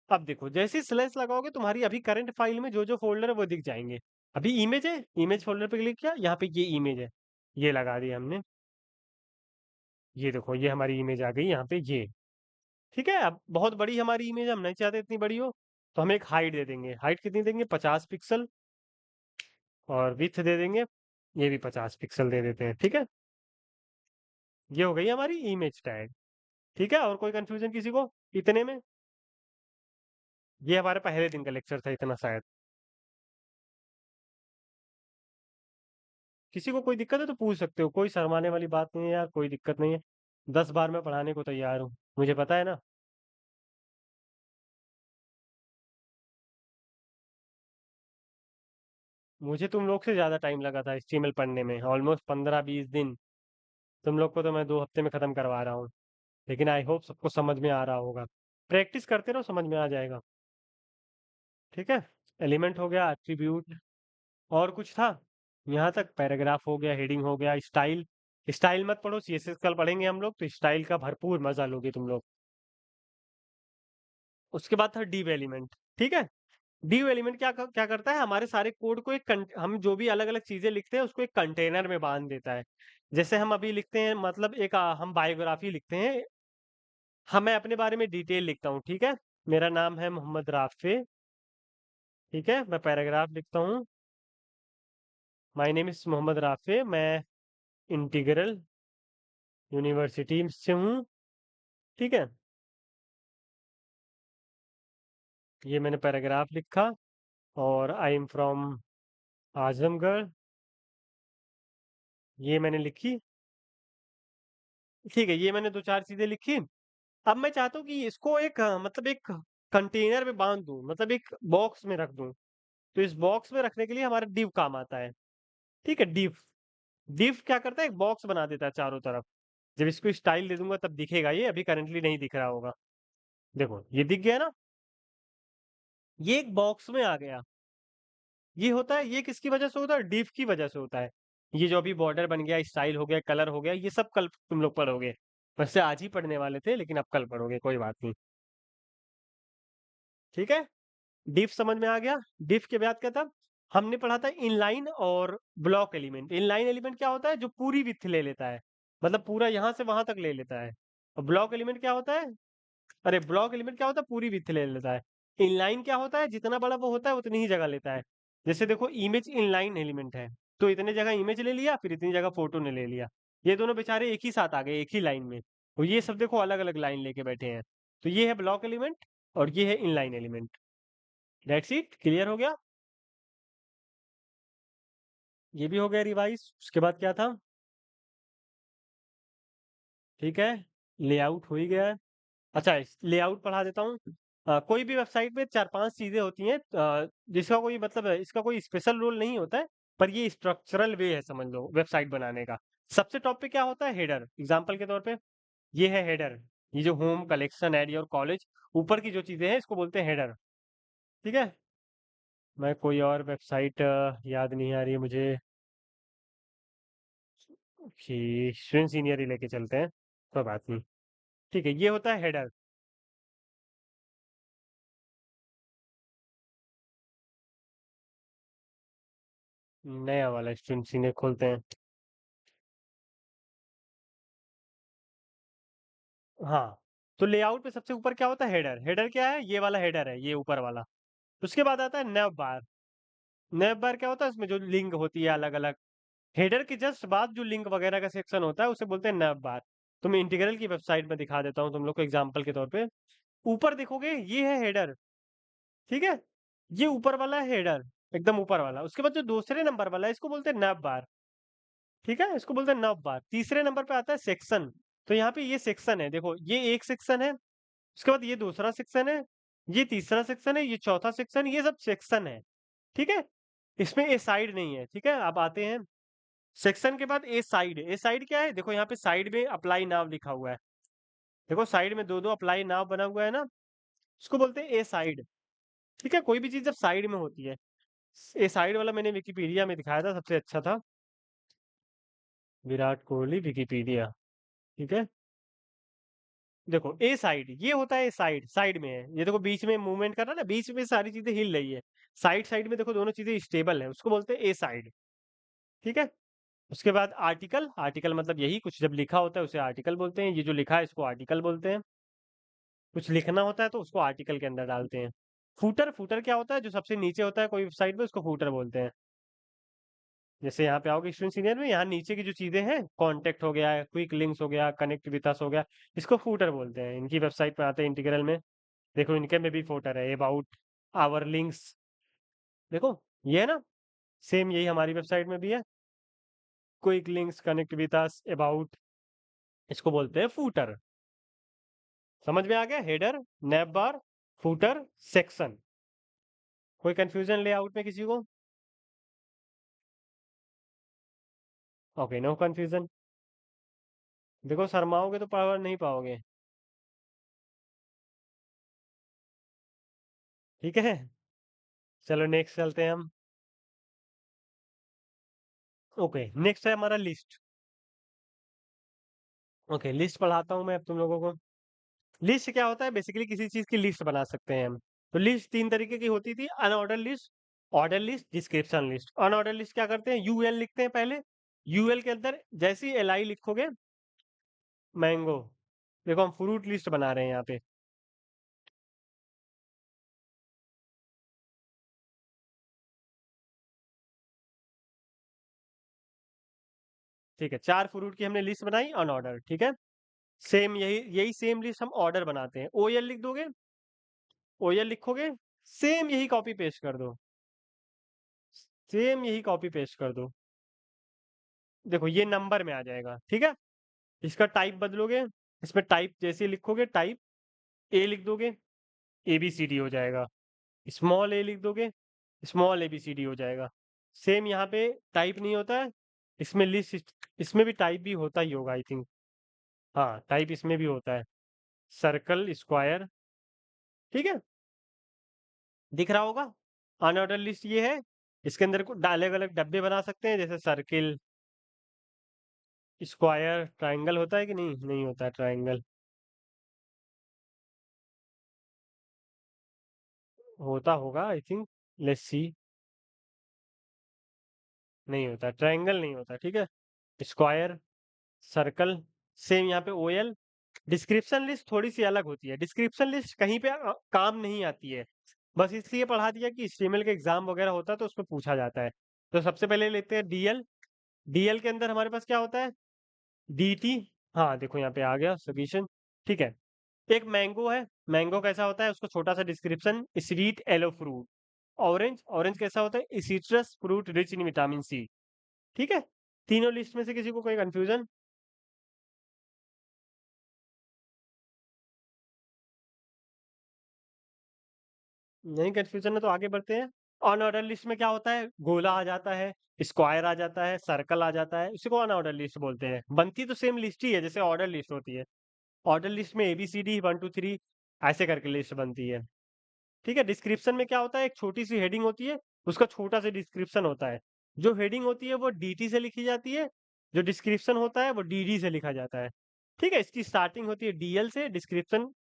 अब देखो जैसे ही स्लैश लगाओगे तुम्हारी अभी करंट फाइल में जो जो फोल्डर है वो दिख जाएंगे। अभी इमेज है, इमेज फोल्डर पे क्लिक किया, यहाँ पे ये इमेज है, ये लगा दी हमने। ये देखो ये हमारी इमेज आ गई यहाँ पे, ये ठीक है। अब बहुत बड़ी हमारी इमेज, हम नहीं चाहते इतनी बड़ी हो, तो हम एक हाइट दे देंगे। हाइट कितनी देंगे? 50 पिक्सल। और विड्थ दे देंगे, ये भी 50 पिक्सल दे देते हैं, ठीक है। ये हो गई हमारी इमेज टैग, ठीक है। और कोई कंफ्यूजन किसी को इतने में? ये हमारे पहले दिन का लेक्चर था इतना शायद। किसी को कोई दिक्कत है तो पूछ सकते हो, कोई शर्माने वाली बात नहीं है यार, कोई दिक्कत नहीं है। 10 बार मैं पढ़ाने को तैयार हूँ, मुझे पता है ना। मुझे तुम लोग से ज्यादा टाइम लगा था HTML पढ़ने में, ऑलमोस्ट 15-20 दिन। तुम लोग को तो मैं 2 हफ्ते में खत्म करवा रहा हूँ। लेकिन आई होप सबको समझ में आ रहा होगा। प्रैक्टिस करते रहो, समझ में आ जाएगा, ठीक है। एलिमेंट हो गया, एट्रीब्यूट, और कुछ था? यहाँ तक पैराग्राफ हो गया, हेडिंग हो गया, स्टाइल। स्टाइल मत पढ़ो, CSS कल पढ़ेंगे हम लोग, तो स्टाइल का भरपूर मजा लोगे तुम लोग। उसके बाद था डिव एलिमेंट, ठीक है। डिव एलिमेंट क्या करता है? हमारे सारे कोड को हम जो भी अलग अलग चीजें लिखते हैं उसको एक कंटेनर में बांध देता है। जैसे हम अभी लिखते हैं, मतलब एक हम बायोग्राफी लिखते हैं, हाँ मैं अपने बारे में डिटेल लिखता हूँ, ठीक है। मेरा नाम है मोहम्मद राफे, ठीक है। मैं पैराग्राफ लिखता हूँ, my name is Mohammad Rafay, मैं इंटीग्रल यूनिवर्सिटी से हूँ, ठीक है। ये मैंने पैराग्राफ लिखा। और आई एम फ्रॉम आजमगढ़, ये मैंने लिखी, ठीक है। ये मैंने 2-4 चीजें लिखी। अब मैं चाहता हूँ कि इसको एक मतलब एक कंटेनर में बांध दूं, मतलब एक बॉक्स में रख दूं, तो इस बॉक्स में रखने के लिए हमारा div काम आता है। ठीक है, div div क्या करता है, एक बॉक्स बना देता है चारों तरफ। जब इसको स्टाइल दे दूंगा तब दिखेगा, ये अभी करंटली नहीं दिख रहा होगा। देखो ये दिख गया ना, ये एक बॉक्स में आ गया। ये होता है, ये किसकी वजह से होता है, div की वजह से होता है। ये जो अभी बॉर्डर बन गया, स्टाइल हो गया, कलर हो गया, ये सब कल तुम लोग पढ़ोगे। वैसे आज ही पढ़ने वाले थे, लेकिन अब कल पढ़ोगे, कोई बात नहीं। ठीक है, डिफ समझ में आ गया। डिफ के बाद क्या था, हमने पढ़ा था इनलाइन और ब्लॉक एलिमेंट। इनलाइन एलिमेंट क्या होता है, जो पूरी विड्थ ले लेता है, मतलब पूरा यहां से वहां तक ले लेता है। और ब्लॉक एलिमेंट क्या होता है, अरे ब्लॉक एलिमेंट क्या होता है, पूरी विड्थ ले लेता है। इनलाइन क्या होता है, जितना बड़ा वो होता है उतनी ही जगह लेता है। जैसे देखो इमेज इनलाइन एलिमेंट है, तो इतने जगह इमेज ले लिया, फिर इतनी जगह फोटो ने ले लिया। ये दोनों बेचारे एक ही साथ आ गए, एक ही लाइन में। और ये सब देखो अलग अलग लाइन लेके बैठे हैं। तो ये है ब्लॉक एलिमेंट और ये है inline element. That's it, clear हो गया। ये भी हो गया रिवाइज। उसके बाद क्या था, ठीक है, लेआउट हो ही गया है। अच्छा, लेआउट पढ़ा देता हूँ। कोई भी वेबसाइट में 4-5 चीजें होती हैं, जिसका कोई मतलब है, इसका कोई स्पेशल रोल नहीं होता है, पर ये स्ट्रक्चरल वे है, समझ लो, वेबसाइट बनाने का। सबसे टॉप पे क्या होता है, हेडर। एग्जाम्पल के तौर पे ये है हेडर। ये जो होम, कलेक्शन, एड और कॉलेज, ऊपर की जो चीजें हैं इसको बोलते हैं हेडर। ठीक है, मैं कोई और वेबसाइट याद नहीं आ रही है मुझे, कि स्टूडेंट सीनियर ही लेके चलते हैं, कोई बात नहीं। ठीक है, ये होता है हेडर। नया वाला स्टूडेंट सीनियर खोलते हैं। हाँ, तो लेआउट पे सबसे ऊपर क्या होता है, हेडर। हेडर क्या है, ये वाला हेडर है, ये ऊपर वाला। उसके बाद आता है नैव बार। नैव बार क्या होता है, इसमें जो लिंक होती है अलग अलग। हेडर के जस्ट बाद जो लिंक वगैरह का सेक्शन होता है उसे बोलते हैं नैव बार। तो मैं इंटीग्रल की वेबसाइट में दिखा देता हूँ तुम लोग को एग्जाम्पल के तौर पे। ऊपर देखोगे ये है हेडर। ठीक है, ये ऊपर वाला है हेडर, एकदम ऊपर वाला। उसके बाद जो दूसरे नंबर वाला है इसको बोलते हैं नैव बार। ठीक है, इसको बोलते हैं नैव बार। तीसरे नंबर पे आता है सेक्शन। तो यहाँ पे ये सेक्शन है, देखो ये एक सेक्शन है, उसके बाद ये दूसरा सेक्शन है, ये तीसरा सेक्शन है, ये चौथा सेक्शन, ये सब सेक्शन है। ठीक है, इसमें ए साइड नहीं है। ठीक है, अब आते हैं सेक्शन के बाद ए साइड। ए साइड क्या है, देखो यहाँ पे साइड में अप्लाई नाव लिखा हुआ है। देखो साइड में दो दो अप्लाई नाव बना हुआ है ना, इसको बोलते हैं ए साइड। ठीक है, कोई भी चीज जब साइड में होती है। ए साइड वाला मैंने विकिपीडिया में दिखाया था, सबसे अच्छा था, विराट कोहली विकिपीडिया। ठीक है, देखो ए साइड ये होता है, साइड साइड में है, ये देखो बीच में मूवमेंट कर रहा है ना, बीच में सारी चीजें हिल रही है। साइड साइड में देखो दोनों चीजें स्टेबल है, उसको बोलते हैं ए साइड। ठीक है, उसके बाद आर्टिकल। आर्टिकल मतलब यही, कुछ जब लिखा होता है उसे आर्टिकल बोलते हैं। ये जो लिखा है इसको आर्टिकल बोलते हैं। कुछ लिखना होता है तो उसको आर्टिकल के अंदर डालते हैं। फूटर। फूटर क्या होता है, जो सबसे नीचे होता है कोई वेबसाइट में, उसको फूटर बोलते हैं। जैसे यहाँ पे आओगे स्टूडेंट सीनियर में, यहाँ नीचे की जो चीजें हैं, कॉन्टेक्ट हो गया, क्विक लिंक्स हो गया, कनेक्ट विद अस हो गया, इसको फूटर बोलते हैं। इनकी वेबसाइट पे आते हैं इंटीग्रल में, देखो इनके में भी फूटर है, अबाउट, आवर लिंक्स। देखो ये है ना, सेम यही हमारी वेबसाइट में भी है, quick links, connect with us, about, इसको बोलते हैं फूटर। समझ में आ गया, header, nav bar, footer, section. कोई कंफ्यूजन लेआउट में किसी को? Okay, no confusion. देखो शर्माओगे तो पढ़ नहीं पाओगे। ठीक है, चलो नेक्स्ट चलते हैं हम। ओके, नेक्स्ट है हमारा लिस्ट। ओके, लिस्ट पढ़ाता हूँ मैं अब तुम लोगों को। लिस्ट क्या होता है, बेसिकली किसी चीज की लिस्ट बना सकते हैं हम। तो लिस्ट 3 तरीके की होती थी, unordered list, order list, description list. Unordered list क्या करते हैं, यूएल लिखते हैं पहले। यूएल के अंदर जैसे ही एल आई लिखोगे, मैंगो, देखो हम फ्रूट लिस्ट बना रहे हैं यहाँ पे। ठीक है, 4 फ्रूट की हमने लिस्ट बनाई अनऑर्डर। ठीक है, सेम यही यही सेम लिस्ट हम ऑर्डर बनाते हैं। ओएल लिख दोगे, ओएल लिखोगे, सेम यही कॉपी पेस्ट कर दो, सेम यही कॉपी पेस्ट कर दो। देखो ये नंबर में आ जाएगा। ठीक है, इसका टाइप बदलोगे, इसमें टाइप जैसे लिखोगे, टाइप ए लिख दोगे, ABCD हो जाएगा। स्मॉल ए लिख दोगे, स्मॉल ABCD हो जाएगा। सेम यहाँ पे टाइप नहीं होता है, इसमें लिस्ट, इसमें भी टाइप भी होता ही होगा आई थिंक। हाँ, टाइप इसमें भी होता है, सर्कल, स्क्वायर, ठीक है, दिख रहा होगा। अनऑर्डर लिस्ट ये है, इसके अंदर को अलग अलग डब्बे बना सकते हैं, जैसे सर्किल, स्क्वायर, ट्राइंगल होता है कि नहीं? नहीं होता है ट्राइंगल, होता होगा आई थिंक, लेट्स सी। नहीं होता, ट्राइंगल नहीं होता, ठीक है। स्क्वायर, सर्कल, सेम यहाँ पे OL। डिस्क्रिप्शन लिस्ट थोड़ी सी अलग होती है, डिस्क्रिप्शन लिस्ट कहीं पे काम नहीं आती है, बस इसलिए पढ़ा दिया कि HTML का एग्जाम वगैरह होता है तो उसमें पूछा जाता है। तो सबसे पहले लेते हैं DL। DL के अंदर हमारे पास क्या होता है? DT। हाँ देखो यहाँ पे आ गया सजेशन, ठीक है। एक मैंगो है, मैंगो कैसा होता है? उसको छोटा सा description, sweet yellow fruit. Orange, orange कैसा होता है? Citrus fruit rich in vitamin C, ठीक है। तीनों लिस्ट में से किसी को कोई कंफ्यूजन? नहीं कंफ्यूजन है तो आगे बढ़ते हैं। अनऑर्डर लिस्ट में क्या होता है? गोला आ जाता है, स्क्वायर आ जाता है, सर्कल आ जाता है, उसी को अनऑर्डर लिस्ट बोलते हैं। बनती तो सेम लिस्ट ही है जैसे ऑर्डर लिस्ट होती है। ऑर्डर लिस्ट में ABCD 1 2 3 ऐसे करके लिस्ट बनती है, ठीक है। डिस्क्रिप्शन में क्या होता है? एक छोटी सी हेडिंग होती है, उसका छोटा सा डिस्क्रिप्शन होता है। जो हेडिंग होती है वो DT से लिखी जाती है, जो डिस्क्रिप्शन होता है वो DD से लिखा जाता है, ठीक है। इसकी स्टार्टिंग होती है DL से, डिस्क्रिप्शन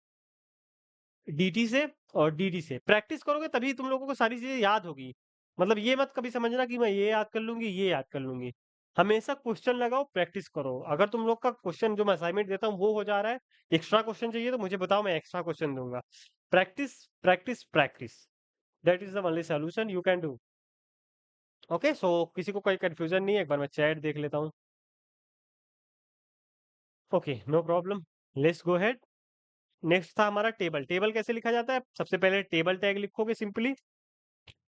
DT से और DD से। प्रैक्टिस करोगे तभी तुम लोगों को सारी चीजें याद होगी। मतलब ये मत कभी समझना कि मैं ये याद कर लूंगी, ये याद कर लूंगी। हमेशा क्वेश्चन लगाओ, प्रैक्टिस करो। अगर तुम लोग का क्वेश्चन जो मैं असाइनमेंट देता हूँ वो हो जा रहा है, एक्स्ट्रा क्वेश्चन चाहिए तो मुझे बताओ, मैं एक्स्ट्रा क्वेश्चन दूंगा। Practice, practice, practice, that is the only solution you can do. Okay, so किसी को कोई कंफ्यूजन नहीं है? एक बार मैं चैट देख लेता हूँ। Okay, no problem, let's go ahead. Next था हमारा टेबल। टेबल कैसे लिखा जाता है? सबसे पहले टेबल टैग लिखोगे सिंपली।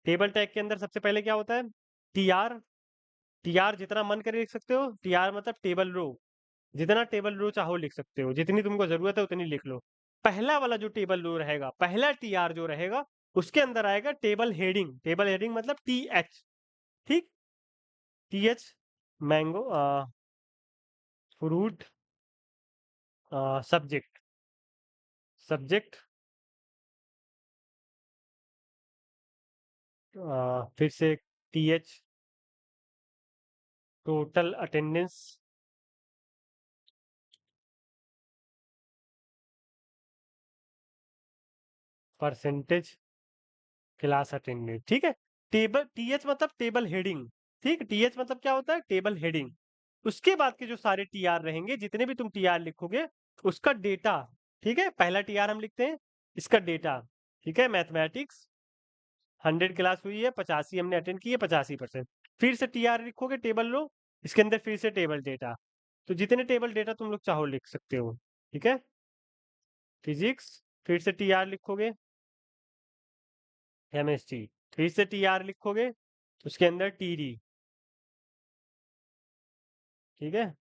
टेबल टैग के अंदर सबसे पहले क्या होता है? TR। TR जितना मन करे लिख सकते हो, TR मतलब टेबल रो। जितना टेबल रो चाहो लिख सकते हो, जितनी तुमको जरूरत है उतनी लिख लो। पहला वाला जो टेबल रो रहेगा, पहला TR जो रहेगा, उसके अंदर आएगा टेबल हेडिंग। टेबल हेडिंग मतलब TH, ठीक। TH, mango, fruit, subject, subject, फिर से TH, total attendance, percentage, class attendance, ठीक है। टेबल TH मतलब टेबल हेडिंग, ठीक। TH मतलब क्या होता है? Table heading. उसके बाद के जो सारे TR रहेंगे, जितने भी तुम TR लिखोगे, उसका डेटा, ठीक है। पहला TR हम लिखते हैं, इसका डेटा, ठीक है। मैथमेटिक्स 100 क्लास हुई है, 85 हमने अटेंड की है, 85%। फिर से TR लिखोगे टेबल लो, इसके अंदर फिर से टेबल डेटा। तो जितने टेबल डेटा तुम लोग चाहो लिख सकते हो, ठीक है। फिजिक्स, फिर से TR लिखोगे। केमिस्ट्री, फिर से TR लिखोगे, उसके अंदर TD, ठीक है।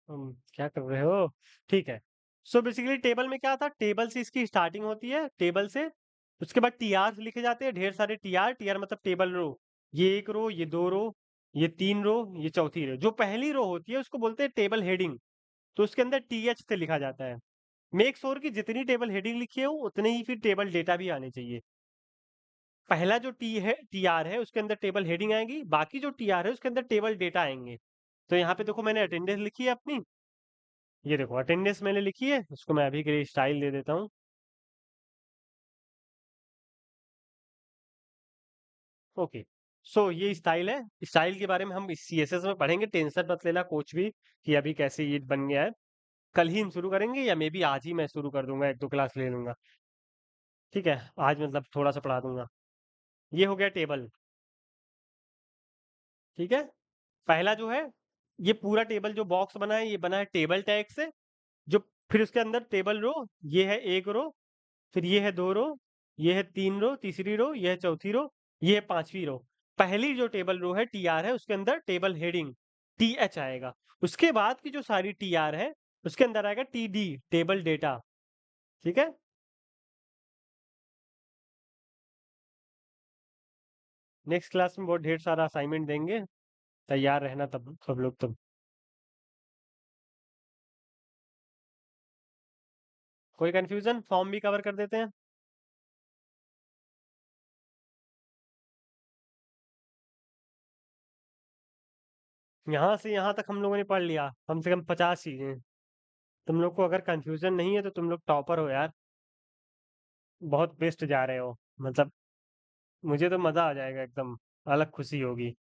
क्या कर रहे हो? ठीक है। सो बेसिकली टेबल में क्या था? टेबल से इसकी स्टार्टिंग होती है, टेबल से। उसके बाद TR लिखे जाते हैं, ढेर सारे TR। TR मतलब टेबल रो। ये एक रो, ये दो रो, ये तीन रो, ये चौथी रो। जो पहली रो होती है उसको बोलते हैं टेबल हेडिंग, तो उसके अंदर TH से लिखा जाता है। मेक श्योर कि जितनी टेबल हेडिंग लिखी है उतने ही फिर टेबल डेटा भी आने चाहिए। पहला जो TR है उसके अंदर टेबल हेडिंग आएगी, बाकी जो TR है उसके अंदर टेबल डेटा आएंगे। तो यहाँ पे देखो मैंने अटेंडेंस लिखी है अपनी, ये देखो अटेंडेंस मैंने लिखी है, उसको मैं अभी के लिए स्टाइल दे देता हूँ। ओके, सो ये स्टाइल है। स्टाइल के बारे में हम CSS में पढ़ेंगे, टेंशन मत लेना कोच भी कि अभी कैसे ये बन गया है। कल ही हम शुरू करेंगे, या मे बी आज ही मैं शुरू कर दूंगा, 1 2 क्लास ले लूंगा, ठीक है। आज मतलब थोड़ा सा पढ़ा दूंगा। ये हो गया टेबल, ठीक है। पहला जो है, ये पूरा टेबल जो बॉक्स बना है, ये बना है टेबल टैग से। जो फिर उसके अंदर टेबल रो, ये है एक रो, फिर ये है दो रो, ये है तीन रो, तीसरी रो, ये है चौथी रो, ये है पांचवी रो। पहली जो टेबल रो है TR है, उसके अंदर टेबल हेडिंग TH आएगा। उसके बाद की जो सारी TR है उसके अंदर आएगा TD, टेबल डेटा। ठीक है, नेक्स्ट क्लास में बहुत ढेर सारा असाइनमेंट देंगे, तैयार रहना तब सब लोग। तब कोई कंफ्यूजन? फॉर्म भी कवर कर देते हैं। यहाँ से यहाँ तक हम लोगों ने पढ़ लिया, कम से कम 50 चीजें। तुम लोग को अगर कंफ्यूजन नहीं है तो तुम लोग टॉपर हो यार, बहुत बेस्ट जा रहे हो। मतलब मुझे तो मजा आ जाएगा एकदम, अलग खुशी होगी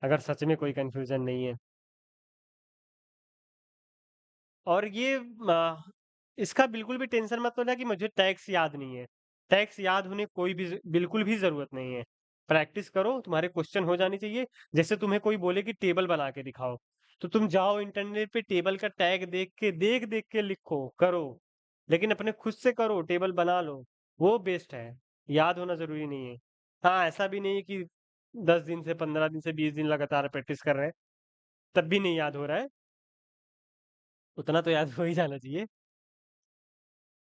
अगर सच में कोई कंफ्यूजन नहीं है। और ये इसका बिल्कुल भी टेंशन मत लेना कि मुझे टैक्स याद नहीं है। टैक्स याद होने कोई भी बिल्कुल भी जरूरत नहीं है। प्रैक्टिस करो, तुम्हारे क्वेश्चन हो जानी चाहिए। जैसे तुम्हें कोई बोले कि टेबल बना के दिखाओ, तो तुम जाओ इंटरनेट पे टेबल का टैग देख देख के लिखो, करो। लेकिन अपने खुद से करो, टेबल बना लो, वो बेस्ट है। याद होना जरूरी नहीं है। हाँ, ऐसा भी नहीं है कि 10 दिन से 15 दिन से 20 दिन लगातार प्रैक्टिस कर रहे हैं तब भी नहीं याद हो रहा है। उतना तो याद हो ही जाना चाहिए।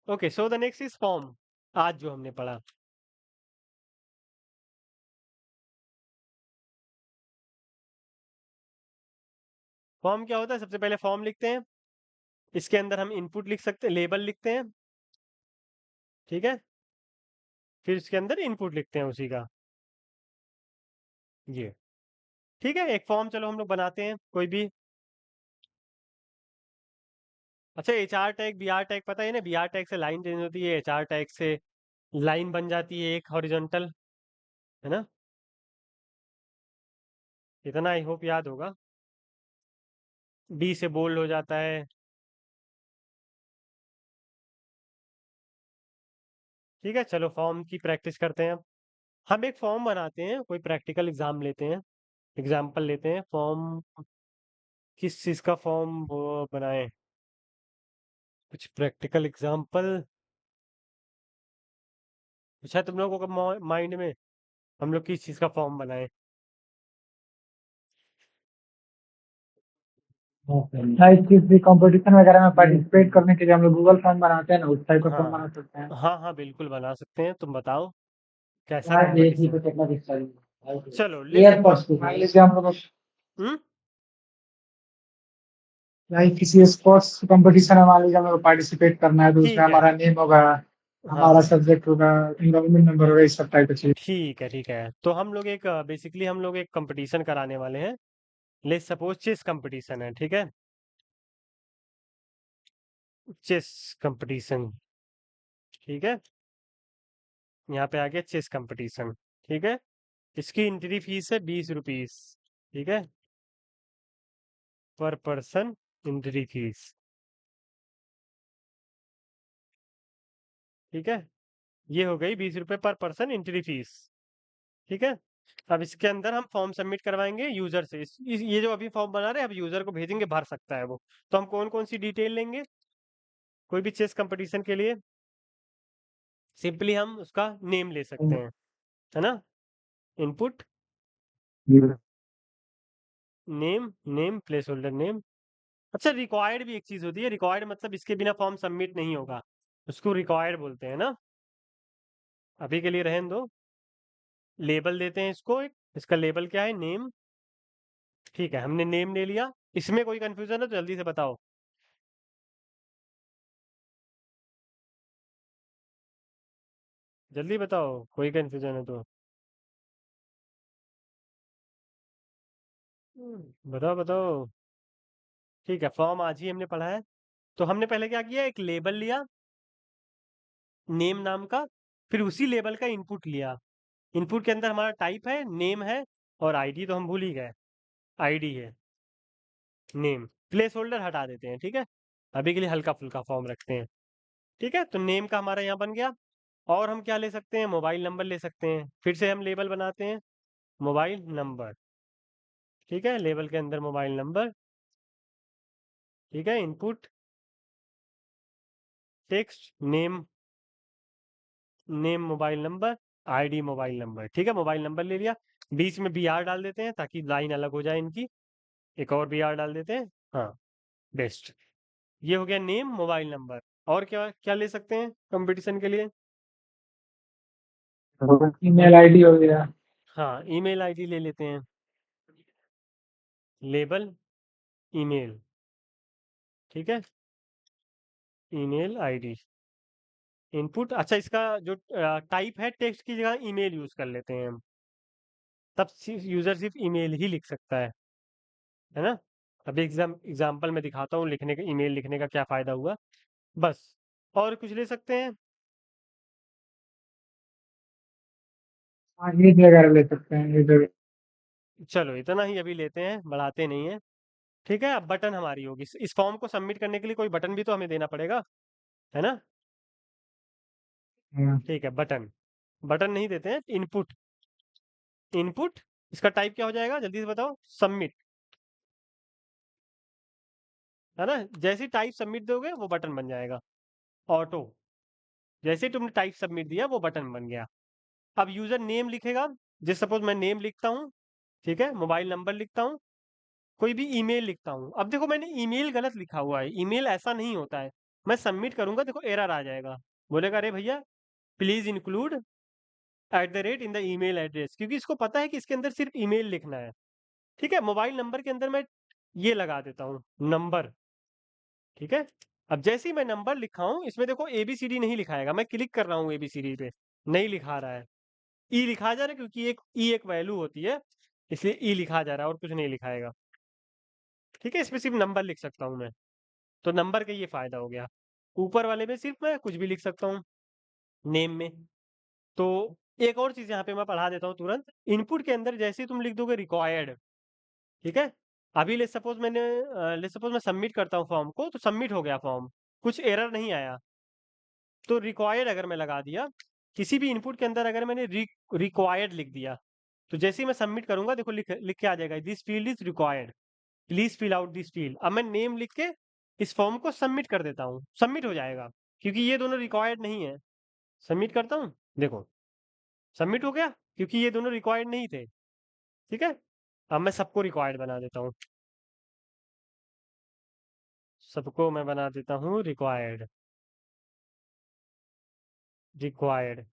Okay, so the next is form, आज जो हमने पढ़ा। फॉर्म क्या होता है? सबसे पहले फॉर्म लिखते हैं, इसके अंदर हम इनपुट लिख सकते हैं, लेबल लिखते हैं। ठीक है, फिर इसके अंदर इनपुट लिखते हैं उसी का, ये। ठीक है, एक फॉर्म चलो हम लोग बनाते हैं कोई भी। अच्छा, HR टैग BR टैग पता है ना? BR टैग से लाइन चेंज होती है, HR टैग से लाइन बन जाती है एक हॉरिजॉन्टल, है ना? इतना आई होप याद होगा। D से बोल्ड हो जाता है। ठीक है, चलो फॉर्म की प्रैक्टिस करते हैं। हम एक फॉर्म बनाते हैं, कोई प्रैक्टिकल एग्जाम लेते हैं, एग्जाम्पल लेते हैं। फॉर्म किस चीज का फॉर्म वो बनाए, कुछ प्रैक्टिकल एग्जाम्पल। अच्छा, तुम लोगों का माइंड में हम लोग किस चीज का फॉर्म बनाए? इस चीज भी कंपटीशन वगैरह में पार्टिसिपेट करने के लिए हम लोग गूगल फॉर्म बनाते हैं ना, उस टाइप का फॉर्म हाँ बना सकते हैं। हाँ हाँ, बिल्कुल बना सकते हैं। तुम बताओ कैसा यार देखिए कंपटीशन? तो कितना डिस्टर्ब चलो ले एयरपोर्ट्स सपोज। मान लीजिए हम लोग हम्म लाइक किसी स्पोर्ट्स कंपटीशन में मान लीजिए हम लोग पार्टिसिपेट करना है, तो उसमें ठीक है, हमारा नेम होगा, हाँ हमारा सब्जेक्ट होगा, इनरोलमेंट नंबर होगा, इस सब टाइप की चीज। ठीक है, ठीक है। तो हम लोग एक बेसिकली हम लोग एक कंपटीशन कराने वाले हैं। ले सपोज चेस कंपटीशन है, ठीक है? चेस कंपटीशन, ठीक है। यहाँ पे आ गया चेस कंपटीशन, ठीक है। इसकी एंट्री फीस है 20 रुपीज, ठीक है, पर पर्सन एंट्री फीस। ठीक है, ये हो गई 20 रुपए पर पर्सन एंट्री फीस। ठीक है, अब इसके अंदर हम फॉर्म सबमिट करवाएंगे यूजर से। ये जो अभी फॉर्म बना रहे हैं, अब यूजर को भेजेंगे, भर सकता है वो। तो हम कौन कौन सी डिटेल लेंगे कोई भी चेस कंपटीशन के लिए? सिंपली हम उसका नेम ले सकते हैं, है ना? Input name, name place holder name. अच्छा, रिक्वायर्ड भी एक चीज होती है। रिक्वायर्ड मतलब इसके बिना फॉर्म सबमिट नहीं होगा, उसको रिक्वायर्ड बोलते हैं ना। अभी के लिए रहने दो। लेबल देते हैं इसको एक, इसका लेबल क्या है? नेम। ठीक है, हमने नेम ले लिया। इसमें कोई कंफ्यूजन है तो जल्दी से बताओ, जल्दी बताओ, कोई कंफ्यूजन है तो। बताओ बताओ। ठीक है, फॉर्म आज ही हमने पढ़ा है। तो हमने पहले क्या किया, एक लेबल लिया नेम नाम का, फिर उसी लेबल का इनपुट लिया। इनपुट के अंदर हमारा टाइप है, नेम है, और आईडी तो हम भूल ही गए, आईडी है, नेम। प्लेस होल्डर हटा देते हैं, ठीक है, अभी के लिए हल्का फुल्का फॉर्म रखते हैं। ठीक है, तो नेम का हमारा यहाँ बन गया। और हम क्या ले सकते हैं? मोबाइल नंबर ले सकते हैं। फिर से हम लेबल बनाते हैं, मोबाइल नंबर। ठीक है, लेबल के अंदर मोबाइल नंबर। ठीक है, input text name, name mobile number, ID mobile number. ठीक है, मोबाइल नंबर ले लिया। बीच में BR डाल देते हैं ताकि लाइन अलग हो जाए इनकी, एक और BR डाल देते हैं। हाँ, बेस्ट। ये हो गया नेम, मोबाइल नंबर। और क्या क्या ले सकते हैं कंपटीशन के लिए? ईमेल आईडी हो गया। हाँ, ईमेल आईडी ले लेते हैं। लेबल ईमेल, ठीक है, ईमेल आईडी। इनपुट, अच्छा इसका जो टाइप है टेक्स्ट की जगह ईमेल यूज कर लेते हैं हम, तब यूजर सिर्फ ईमेल ही लिख सकता है ना। अभी एग्जाम्पल में दिखाता हूँ लिखने का, ईमेल लिखने का क्या फायदा हुआ बस। और कुछ ले सकते हैं? हाँ एज वगैरह ले सकते हैं एज। चलो इतना ही अभी लेते हैं, बढ़ाते नहीं है। ठीक है, अब बटन हमारी होगी, इस फॉर्म को सबमिट करने के लिए कोई बटन भी तो हमें देना पड़ेगा, है ना। हाँ ठीक है, बटन, बटन नहीं देते हैं, इनपुट। इनपुट, इसका टाइप क्या हो जाएगा जल्दी से बताओ? सबमिट, है ना। जैसे टाइप सबमिट दोगे वो बटन बन जाएगा ऑटो। जैसे ही तुमने टाइप सबमिट दिया वो बटन बन गया। अब यूजर नेम लिखेगा, जैसे सपोज मैं नेम लिखता हूँ, ठीक है, मोबाइल नंबर लिखता हूँ, कोई भी ईमेल लिखता हूँ। अब देखो मैंने ईमेल गलत लिखा हुआ है, ईमेल ऐसा नहीं होता है। मैं सबमिट करूंगा, देखो एरर आ जाएगा, बोलेगा अरे भैया please include @ in the email address, क्योंकि इसको पता है कि इसके अंदर सिर्फ ईमेल लिखना है। ठीक है, मोबाइल नंबर के अंदर मैं ये लगा देता हूँ नंबर, ठीक है। अब जैसे ही मैं नंबर लिखा हूँ, इसमें देखो ABCD नहीं लिखाएगा, मैं क्लिक कर रहा हूँ ABCD पे, नहीं लिखा रहा है, ई लिखा जा रहा है, क्योंकि एक वैल्यू होती है, इसलिए ई लिखा जा रहा है और कुछ नहीं लिखाएगा। ठीक है, इसमें सिर्फ नंबर लिख सकता हूँ मैं, तो नंबर का ये फायदा हो गया। ऊपर वाले में सिर्फ मैं कुछ भी लिख सकता हूँ नेम में। तो एक और चीज यहाँ पे मैं पढ़ा देता हूँ तुरंत। इनपुट के अंदर जैसे ही तुम लिख दोगे रिक्वायर्ड, ठीक है, अभी ले सपोज मैं सबमिट करता हूँ फॉर्म को, तो सबमिट हो गया फॉर्म, कुछ एरर नहीं आया। तो रिक्वायर्ड अगर मैं लगा दिया, किसी भी इनपुट के अंदर अगर मैंने रिक्वायर्ड लिख दिया, तो जैसे ही मैं सबमिट करूंगा देखो लिख के आ जाएगा, this field is required, please fill out this field. अब मैं नेम लिख के इस फॉर्म को सबमिट कर देता हूँ, सबमिट हो जाएगा, क्योंकि ये दोनों रिक्वायर्ड नहीं है। सबमिट करता हूँ, देखो सबमिट हो गया, क्योंकि ये दोनों रिक्वायर्ड नहीं थे। ठीक है, अब मैं सबको रिक्वायर्ड बना देता हूँ, सबको मैं बना देता हूँ रिक्वायर्ड। रिक्वायर्ड,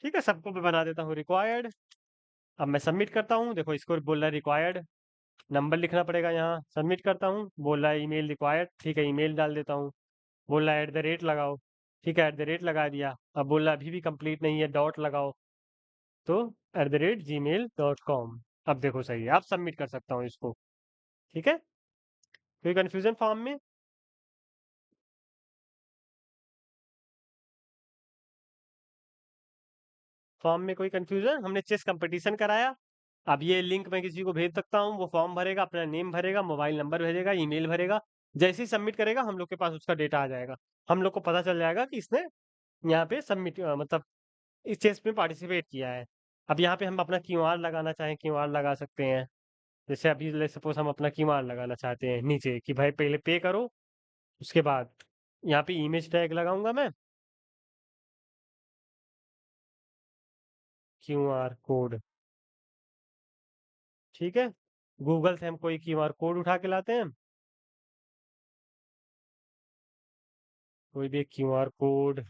ठीक है, सबको मैं बना देता हूँ रिक्वायर्ड। अब मैं सबमिट करता हूँ, देखो इसको बोल रहा है रिक्वायर्ड, नंबर लिखना पड़ेगा यहाँ। सबमिट करता हूँ, बोल रहा है ईमेल रिक्वायर्ड, ठीक है ईमेल डाल देता हूँ। बोल रहा है लगाओ, ठीक है लगा दिया। अब बोल रहा है अभी भी कंप्लीट नहीं है, डॉट लगाओ, तो @gmail.com। अब देखो सही है, अब सबमिट कर सकता हूँ इसको। ठीक है, कोई कंफ्यूजन फॉर्म में? फॉर्म में कोई कंफ्यूजन? हमने चेस कंपटीशन कराया, अब ये लिंक मैं किसी को भेज सकता हूँ, वो फॉर्म भरेगा, अपना नेम भरेगा, मोबाइल नंबर भेजेगा, ईमेल भरेगा। जैसे ही सबमिट करेगा हम लोग के पास उसका डेटा आ जाएगा, हम लोग को पता चल जाएगा कि इसने यहाँ पे सबमिट मतलब इस चेस में पार्टिसिपेट किया है। अब यहाँ पे हम अपना क्यूआर लगाना चाहें, क्यूआर लगा सकते हैं। जैसे अभी ले सपोज हम अपना क्यूआर लगाना चाहते हैं नीचे, कि भाई पहले पे करो, उसके बाद यहाँ पे इमेज टैग लगाऊंगा मैं, क्यूआर कोड, ठीक है। गूगल से हम कोई क्यूआर कोड उठा के लाते हैं, कोई भी QR code,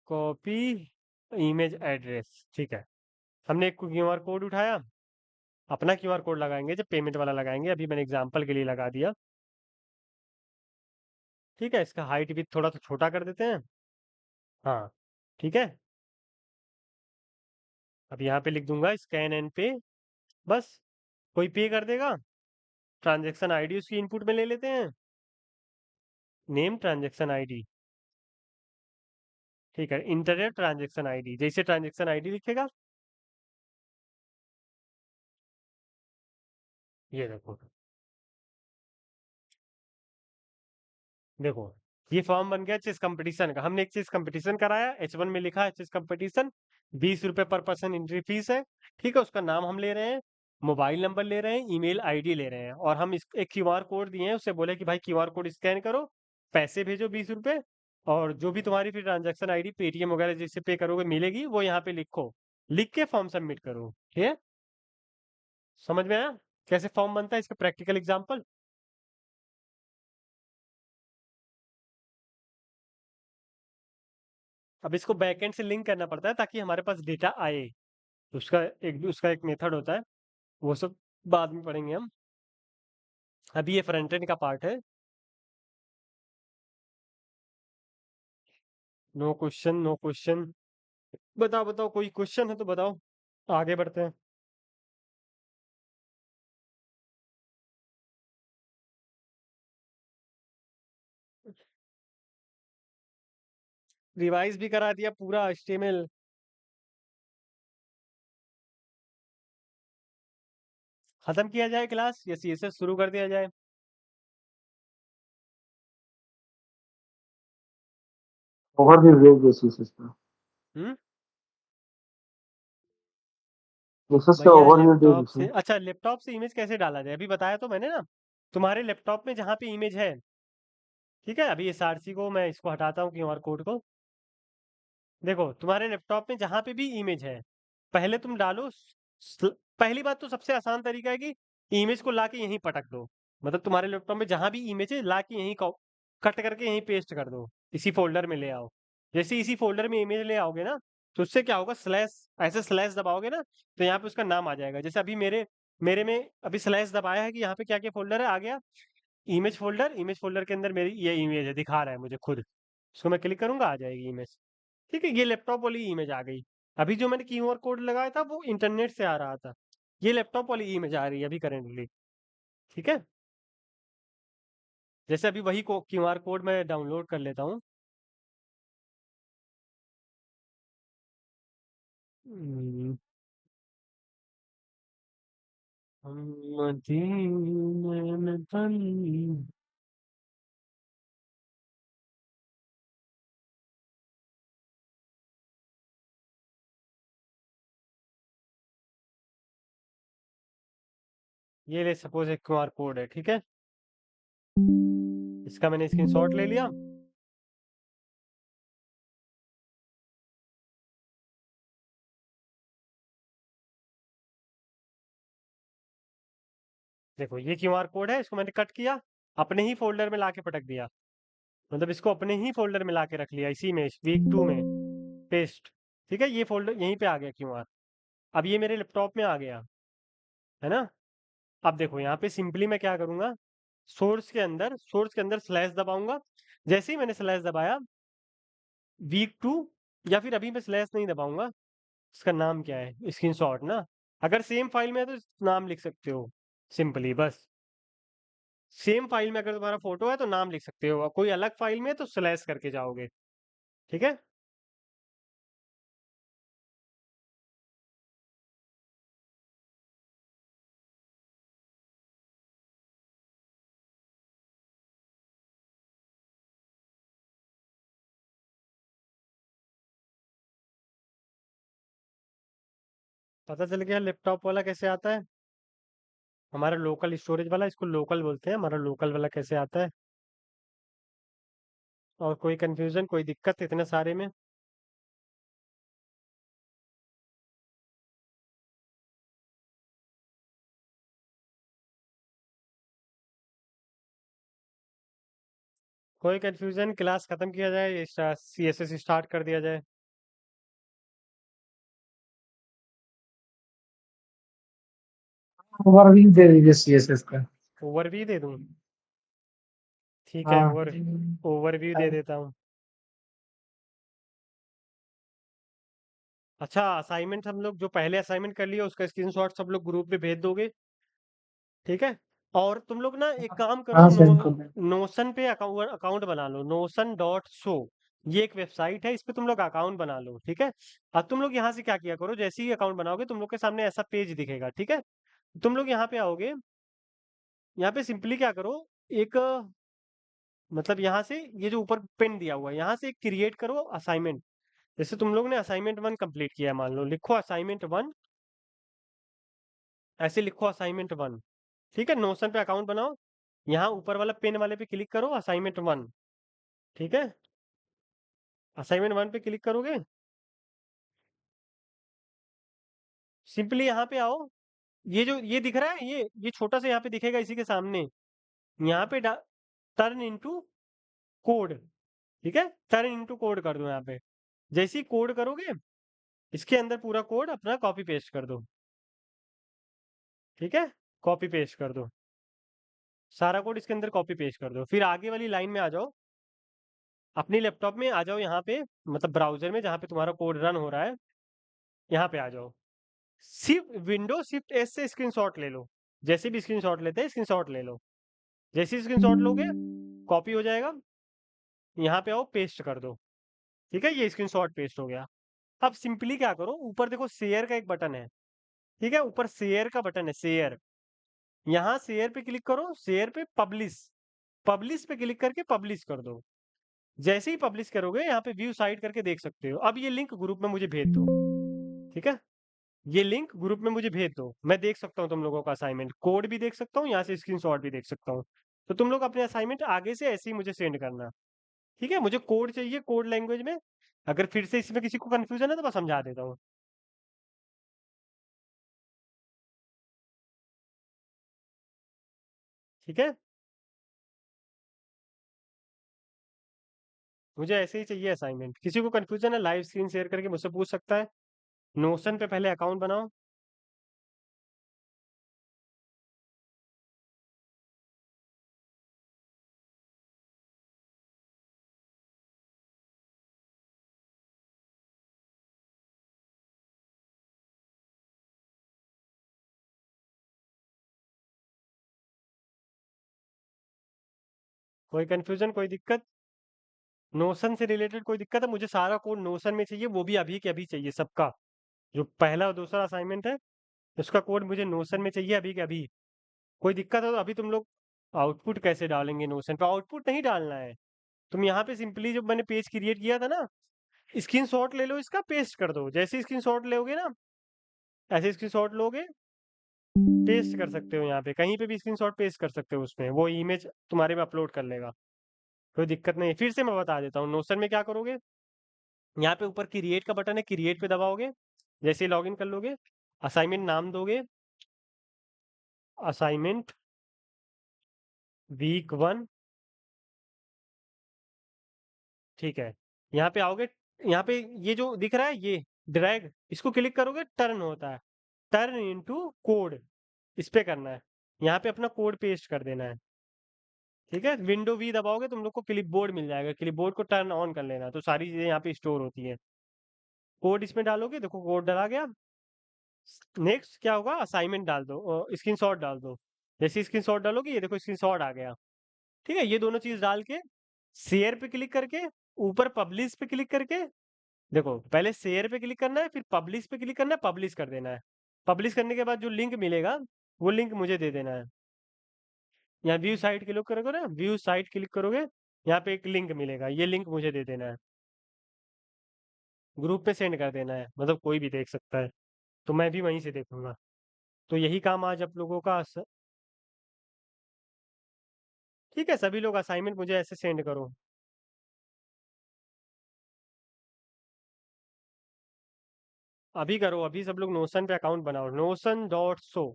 copy image address, ठीक है। हमने एक क्यूआर कोड उठाया, अपना क्यूआर कोड लगाएंगे जब पेमेंट वाला लगाएंगे, अभी मैंने एग्जांपल के लिए लगा दिया। ठीक है, इसका हाइट भी थोड़ा सा छोटा कर देते हैं, हाँ ठीक है। अब यहाँ पे लिख दूंगा स्कैन एंड पे, बस कोई पे कर देगा। ट्रांजैक्शन आईडी उसकी इनपुट में ले लेते हैं, नेम ट्रांजैक्शन आईडी, ठीक है, इंटरनेट ट्रांजैक्शन आईडी, जैसे ट्रांजैक्शन आईडी लिखेगा, ये देखो, देखो ये फॉर्म बन गया चेस कंपटीशन का। हमने एक चेस कंपटीशन कराया, H1 में लिखा है चेस कंपटीशन, 20 रुपए पर पर्सन एंट्री फीस है, ठीक है। उसका नाम हम ले रहे हैं, मोबाइल नंबर ले रहे हैं, ईमेल आईडी ले रहे हैं, और हम इस एक क्यूआर कोड दिए हैं, उससे बोले कि भाई क्यूआर कोड स्कैन करो, पैसे भेजो 20 रुपए, और जो भी तुम्हारी फिर ट्रांजैक्शन आईडी पेटीएम वगैरह जिससे पे करोगे मिलेगी, वो यहाँ पे लिखो, लिख के फॉर्म सबमिट करो। ठीक है, समझ में आया कैसे फॉर्म बनता है, इसका प्रैक्टिकल एग्जाम्पल? अब इसको बैकएंड से लिंक करना पड़ता है ताकि हमारे पास डेटा आए, उसका एक मेथड होता है, वो सब बाद में पढ़ेंगे हम। अभी ये फ्रंट एंड का पार्ट है। No question, no question. बताओ बताओ, कोई क्वेश्चन है तो बताओ, आगे बढ़ते हैं। रिवाइज भी करा दिया पूरा HTML। खत्म किया जाए क्लास या CSS शुरू कर दिया जाए? ओवरव्यू दे दो सीएसएस का। हम्म सीएसएस का भैया ओवरव्यू दे लैपटॉप से, दीजिए। अच्छा लैपटॉप से इमेज कैसे डाला जाए अभी बताया तो मैंने ना। तुम्हारे लैपटॉप में जहाँ पे इमेज है, ठीक है, अभी SRC को मैं इसको हटाता हूँ QR कोड को। देखो तुम्हारे लैपटॉप में जहाँ पे भी इमेज है, पहले तुम डालो पहली बात तो सबसे आसान तरीका है कि इमेज को लाके यहीं पटक दो। मतलब तुम्हारे लैपटॉप में जहाँ भी इमेज है लाके यहीं कट करके यहीं पेस्ट कर दो, इसी फोल्डर में ले आओ। जैसे इसी फोल्डर में इमेज ले आओगे ना, तो उससे क्या होगा, स्लैश, ऐसे स्लैश दबाओगे ना, तो यहाँ पे उसका नाम आ जाएगा। जैसे अभी मेरे मेरे में अभी स्लैश दबाया है कि यहाँ पे क्या क्या फोल्डर है, आ गया इमेज फोल्डर। इमेज फोल्डर के अंदर मेरी ये इमेज है, दिखा रहा है मुझे खुद। इसको मैं क्लिक करूंगा, आ जाएगी इमेज। ठीक है, ये लैपटॉप वाली इमेज आ गई। अभी जो मैंने क्यूआर कोड लगाया था वो इंटरनेट से आ रहा था, ये लैपटॉप वाली इमेज आ रही है अभी करेंटली। ठीक है, जैसे अभी वही को क्यूआर कोड मैं डाउनलोड कर लेता हूँ। हम्म, हम मदीने में बन- ये ले सपोज एक क्यूआर कोड है, ठीक है, इसका मैंने स्क्रीनशॉट ले लिया। देखो ये क्यूआर कोड है, इसको मैंने कट किया, अपने ही फोल्डर में लाके पटक दिया। मतलब इसको अपने ही फोल्डर में लाके रख लिया, इसी में वीक 2 में पेस्ट। ठीक है, ये फोल्डर यहीं पे आ गया क्यूआर। अब ये मेरे लैपटॉप में आ गया, है ना। अब देखो यहाँ पे सिंपली मैं क्या करूंगा, सोर्स के अंदर स्लैश दबाऊंगा। जैसे ही मैंने स्लैश दबाया, वीक 2, या फिर अभी मैं स्लैश नहीं दबाऊंगा, इसका नाम क्या है, स्क्रीनशॉट ना। अगर सेम फाइल में है तो नाम लिख सकते हो सिंपली, बस सेम फाइल में अगर तुम्हारा फोटो है तो नाम लिख सकते हो, और कोई अलग फाइल में है तो स्लैश करके जाओगे। ठीक है, पता चल गया लैपटॉप वाला कैसे आता है। हमारा लोकल स्टोरेज वाला, इसको लोकल बोलते हैं, हमारा लोकल वाला कैसे आता है। और कोई कंफ्यूजन, कोई दिक्कत इतने सारे में? कोई कंफ्यूजन, क्लास खत्म किया जाए, CSS स्टार्ट कर दिया जाए? ओवरव्यू दे दीजिए सीएसएस का। ओवरव्यू दे दूं? ठीक है, हाँ। ओवरव्यू दे देता हूँ। अच्छा, असाइनमेंट हम लोग जो पहले असाइनमेंट कर लिया उसका स्क्रीनशॉट सब लोग ग्रुप में भेज दोगे, ठीक है। और तुम लोग ना एक काम करो, हाँ सेंड कर दें। नोशन पे अकाउंट बना लो, notion.so। ये एक वेबसाइट है, इस पे तुम लोग अकाउंट बना लो, ठीक है। अब तुम लोग यहाँ से क्या किया करो, जैसे ही अकाउंट बनाओगे तुम लोग के सामने ऐसा पेज दिखेगा, ठीक है। तुम लोग यहाँ पे आओगे, यहाँ पे सिंपली क्या करो, एक मतलब यहाँ से ये जो ऊपर पेन दिया हुआ है यहाँ से क्रिएट करो असाइनमेंट। जैसे तुम लोग ने असाइनमेंट 1 कंप्लीट किया है, मान लो लिखो असाइनमेंट 1, ऐसे लिखो असाइनमेंट 1, ठीक है? नोशन पे अकाउंट बनाओ, यहाँ ऊपर वाला पेन वाले पे क्लिक करो, असाइनमेंट 1, ठीक है? असाइनमेंट 1 पे क्लिक करोगे, सिंपली यहाँ पे आओ, ये दिख रहा है, ये छोटा सा यहाँ पे दिखेगा इसी के सामने, यहाँ पे टर्न इनटू कोड, ठीक है? टर्न इनटू कोड कर दो यहाँ पे। जैसे ही कोड करोगे, इसके अंदर पूरा कोड अपना कॉपी पेस्ट कर दो, ठीक है? कॉपी पेस्ट कर दो, सारा कोड इसके अंदर कॉपी पेस्ट कर दो। फिर आगे वाली लाइन में आ जाओ, अपनी लैपटॉप में आ जाओ, यहाँ पे मतलब ब्राउजर में जहाँ पे तुम्हारा कोड रन हो रहा है, यहाँ पे आ जाओ। शिफ्ट एस से स्क्रीनशॉट ले लो, जैसे भी स्क्रीनशॉट लेते हैं स्क्रीनशॉट ले लो। जैसे ही स्क्रीनशॉट लोगे, कॉपी हो जाएगा, यहाँ पे आओ, पेस्ट कर दो, ठीक है? ये स्क्रीनशॉट पेस्ट हो गया। अब सिंपली क्या करो, ऊपर देखो शेयर का एक बटन है, ठीक है? ऊपर शेयर का बटन है, शेयर, यहाँ शेयर पे क्लिक करो, शेयर पे पब्लिश, पब्लिश पे क्लिक करके पब्लिश कर दो। जैसे ही पब्लिश करोगे, यहाँ पे व्यू साइट करके देख सकते हो। अब ये लिंक ग्रुप में मुझे भेज दो, ठीक है? ये लिंक ग्रुप में मुझे भेज दो, मैं देख सकता हूँ तुम लोगों का असाइनमेंट, कोड भी देख सकता हूँ, यहाँ से स्क्रीनशॉट भी देख सकता हूँ। तो तुम लोग अपने असाइनमेंट आगे से ऐसे ही मुझे सेंड करना, ठीक है? मुझे कोड चाहिए, कोड लैंग्वेज में। अगर फिर से इसमें किसी को कंफ्यूजन है तो मैं समझा देता हूँ, ठीक है? मुझे ऐसे ही चाहिए असाइनमेंट। किसी को कंफ्यूजन है, लाइव स्क्रीन शेयर करके मुझसे पूछ सकता है। नोशन पे पहले अकाउंट बनाओ, कोई कंफ्यूजन, कोई दिक्कत? नोशन से रिलेटेड कोई दिक्कत है? मुझे सारा कोड नोशन में चाहिए, वो भी अभी के अभी चाहिए सबका। जो पहला और दूसरा असाइनमेंट है, उसका कोड मुझे नोशन में चाहिए अभी के अभी। कोई दिक्कत है तो अभी तुम लोग आउटपुट कैसे डालेंगे नोशन पे? आउटपुट नहीं डालना है, तुम यहाँ पे सिंपली, जब मैंने पेज क्रिएट किया था ना, स्क्रीनशॉट ले लो, इसका पेस्ट कर दो। जैसे स्क्रीनशॉट लोगे ना, ऐसे स्क्रीनशॉट लोगे, पेस्ट कर सकते हो, यहाँ पे कहीं पे भी स्क्रीनशॉट पेस्ट कर सकते हो, उसमें वो इमेज तुम्हारे में अपलोड कर लेगा, कोई दिक्कत नहीं। फिर से मैं बता देता हूँ, नोशन में क्या करोगे, यहाँ पे ऊपर क्रिएट का बटन है, क्रिएट पे दबाओगे, जैसे ही लॉगिन कर लोगे, असाइनमेंट नाम दोगे, असाइनमेंट वीक 1, ठीक है? यहाँ पे आओगे, यहाँ पे ये जो दिख रहा है, ये ड्रैग, इसको क्लिक करोगे, टर्न होता है, टर्न इनटू कोड, इस पे करना है, यहाँ पे अपना कोड पेस्ट कर देना है, ठीक है? विंडो वी दबाओगे, तुम लोग को क्लिपबोर्ड मिल जाएगा, क्लिपबोर्ड को टर्न ऑन कर लेना, तो सारी चीजें यहाँ पे स्टोर होती है। कोड इसमें डालोगे, देखो कोड डाला गया। नेक्स्ट क्या होगा, असाइनमेंट डाल दो, स्क्रीनशॉट डाल दो। जैसे स्क्रीनशॉट डालोगे, ये देखो स्क्रीनशॉट आ गया, ठीक है? ये दोनों चीज डाल के शेयर पे क्लिक करके, ऊपर पब्लिश पे क्लिक करके, देखो पहले शेयर पे क्लिक करना है, फिर पब्लिश पे क्लिक करना है, पब्लिश कर देना है। पब्लिश करने के बाद जो लिंक मिलेगा, वो लिंक मुझे दे देना है। यहाँ व्यू साइट क्लिक करोगे ना, व्यू साइट क्लिक करोगे, यहाँ पे एक लिंक मिलेगा, ये लिंक मुझे दे देना है, ग्रुप पे सेंड कर देना है, मतलब कोई भी देख सकता है, तो मैं भी वहीं से देखूंगा। तो यही काम आज आप लोगों का ठीक है? सभी लोग असाइनमेंट मुझे ऐसे सेंड करो। अभी करो, अभी सब लोग नोशन पे अकाउंट बनाओ, notion.so,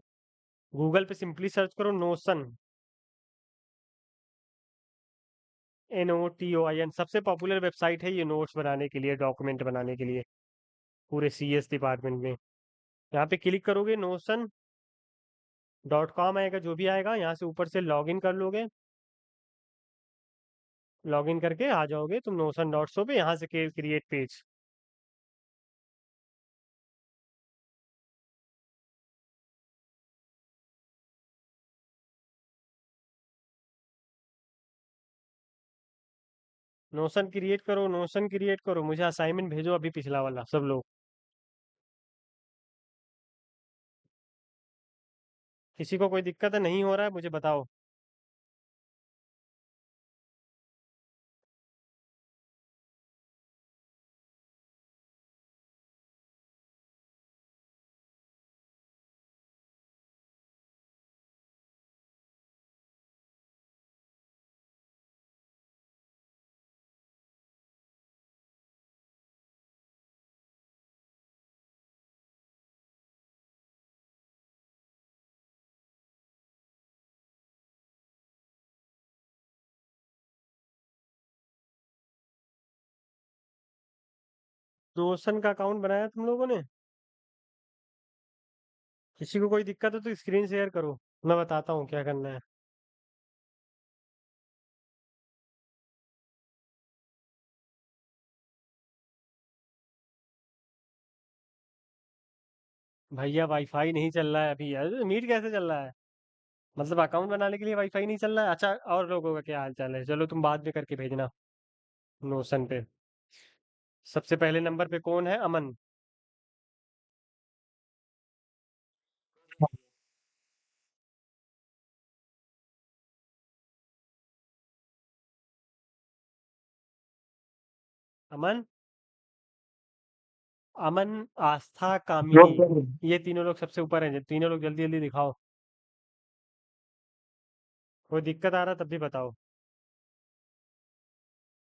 गूगल पे सिंपली सर्च करो नोशन, NOTOIN, सबसे पॉपुलर वेबसाइट है ये नोट्स बनाने के लिए, डॉक्यूमेंट बनाने के लिए, पूरे CS डिपार्टमेंट में। यहाँ पे क्लिक करोगे, notion.com आएगा, जो भी आएगा, यहाँ से ऊपर से लॉगिन कर लोगे, लॉगिन करके आ जाओगे तुम notion.so पे, यहाँ से क्रिएट पेज। नोशन क्रिएट करो, नोशन क्रिएट करो, मुझे असाइनमेंट भेजो अभी, पिछला वाला सब लोग। किसी को कोई दिक्कत है, नहीं हो रहा है, मुझे बताओ। नोशन का अकाउंट बनाया तुम लोगों ने? किसी को कोई दिक्कत है तो स्क्रीन शेयर करो, मैं बताता हूँ क्या करना है। भैया वाईफाई नहीं चल रहा है अभी। अरे मीट कैसे चल रहा है? मतलब अकाउंट बनाने के लिए वाईफाई नहीं चल रहा है? अच्छा, और लोगों का क्या हाल चाल है? चलो तुम बाद में करके भेजना नोशन पे। सबसे पहले नंबर पे कौन है? अमन। अमन, अमन, आस्था, कामिनी, ये तीनों लोग सबसे ऊपर हैं। तीनों लोग जल्दी जल्दी दिखाओ। कोई दिक्कत आ रहा तब भी बताओ।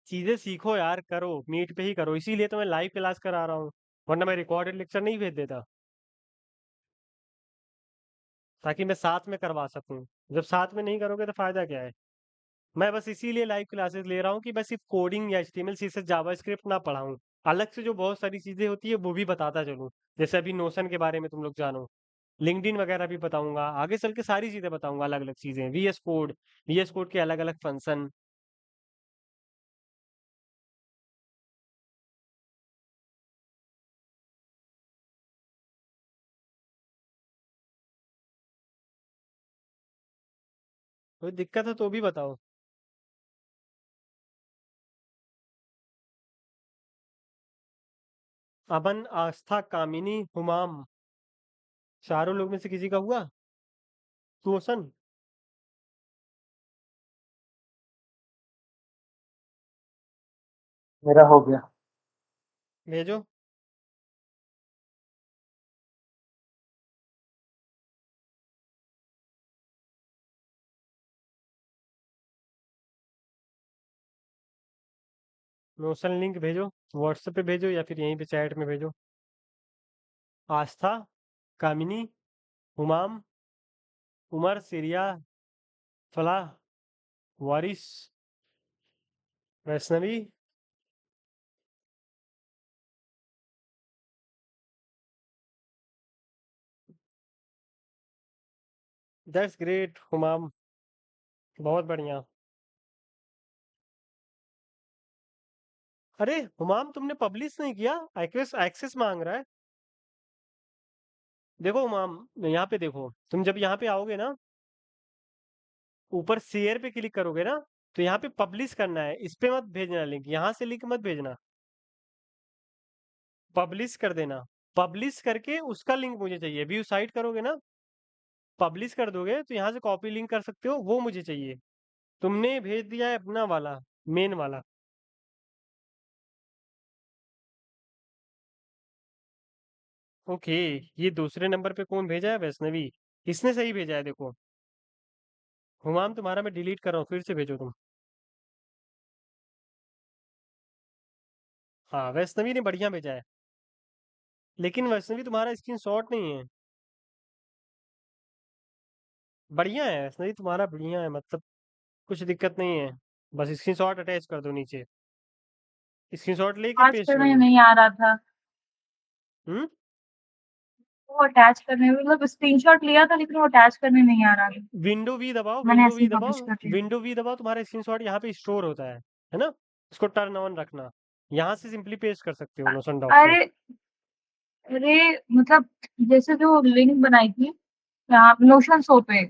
चीजें सीखो यार, करो मीट पे ही करो, इसीलिए तो मैं लाइव क्लास करा रहा हूँ, वरना मैं रिकॉर्डेड लेक्चर नहीं भेज देता, ताकि मैं साथ में करवा सकूं। जब साथ में नहीं करोगे तो फायदा क्या है? मैं बस इसीलिए लाइव क्लासेस ले रहा हूँ कि बस सिर्फ कोडिंग या एचटीएमएल सीएसएस जावास्क्रिप्ट ना पढ़ाऊँ, अलग से जो बहुत सारी चीजें होती है वो भी बताता चलूँ। जैसे अभी नोशन के बारे में तुम लोग जानो, लिंक्डइन वगैरह भी बताऊंगा, आगे चल के सारी चीजें बताऊंगा, अलग अलग चीजें, वीएस कोड के अलग अलग फंक्शन। कोई दिक्कत है तो भी बताओ। अमन, आस्था, कामिनी, हुमाम, चारों लोग में से किसी का हुआ नोशन? मेरा हो गया। भेजो। नोशन लिंक भेजो, व्हाट्सएप पे भेजो या फिर यहीं पे चैट में भेजो। आस्था, कामिनी, हुमाम, उमर, सिरिया, फलाह, वारिस, वैष्णवी। दैट्स ग्रेट हुमाम, बहुत बढ़िया। अरे हुमाम, तुमने पब्लिश नहीं किया? एक्सेस एक्सेस मांग रहा है। देखो हुमाम, यहाँ पे देखो, तुम जब यहाँ पे आओगे ना, ऊपर शेयर पे क्लिक करोगे ना, तो यहाँ पे पब्लिश करना है, इस पे मत भेजना लिंक, यहाँ से लिंक मत भेजना, पब्लिश कर देना। पब्लिश करके उसका लिंक मुझे चाहिए। व्यू साइट करोगे ना, पब्लिश कर दोगे तो यहाँ से कॉपी लिंक कर सकते हो, वो मुझे चाहिए। तुमने भेज दिया है अपना वाला, मेन वाला। ओके, ये दूसरे नंबर पे कौन भेजा है? वैष्णवी, इसने सही भेजा है देखो। हुमाम, तुम्हारा मैं डिलीट कर रहा हूँ, फिर से भेजो तुम। हाँ, वैष्णवी ने बढ़िया भेजा है, लेकिन वैष्णवी तुम्हारा स्क्रीनशॉट नहीं है। बढ़िया है वैष्णवी तुम्हारा, बढ़िया है, मतलब कुछ दिक्कत नहीं है। बस स्क्रीनशॉट अटैच कर दो नीचे, स्क्रीनशॉट लेके अटैच पेस्ट करने करो। नहीं आ रहा था। हम्म। वो अटैच करने मतलब स्क्रीनशॉट लिया था लेकिन वो अटैच करने नहीं आ रहा था। विंडो वी दबाओ, मैंने विंडो ऐसे वी ही दबाओ, पब्लिश कर दिया। विंडो वी दबाओ, तुम्हारा स्क्रीनशॉट यहाँ पे स्टोर होता है ना? इसको टर्न ऑन रखना, यहाँ से सिंपली पेस्ट कर सकते हो नोशन डॉक से। अरे अरे मतलब जैसे जो लिंक बनाई थी यहाँ नोशन शो पे,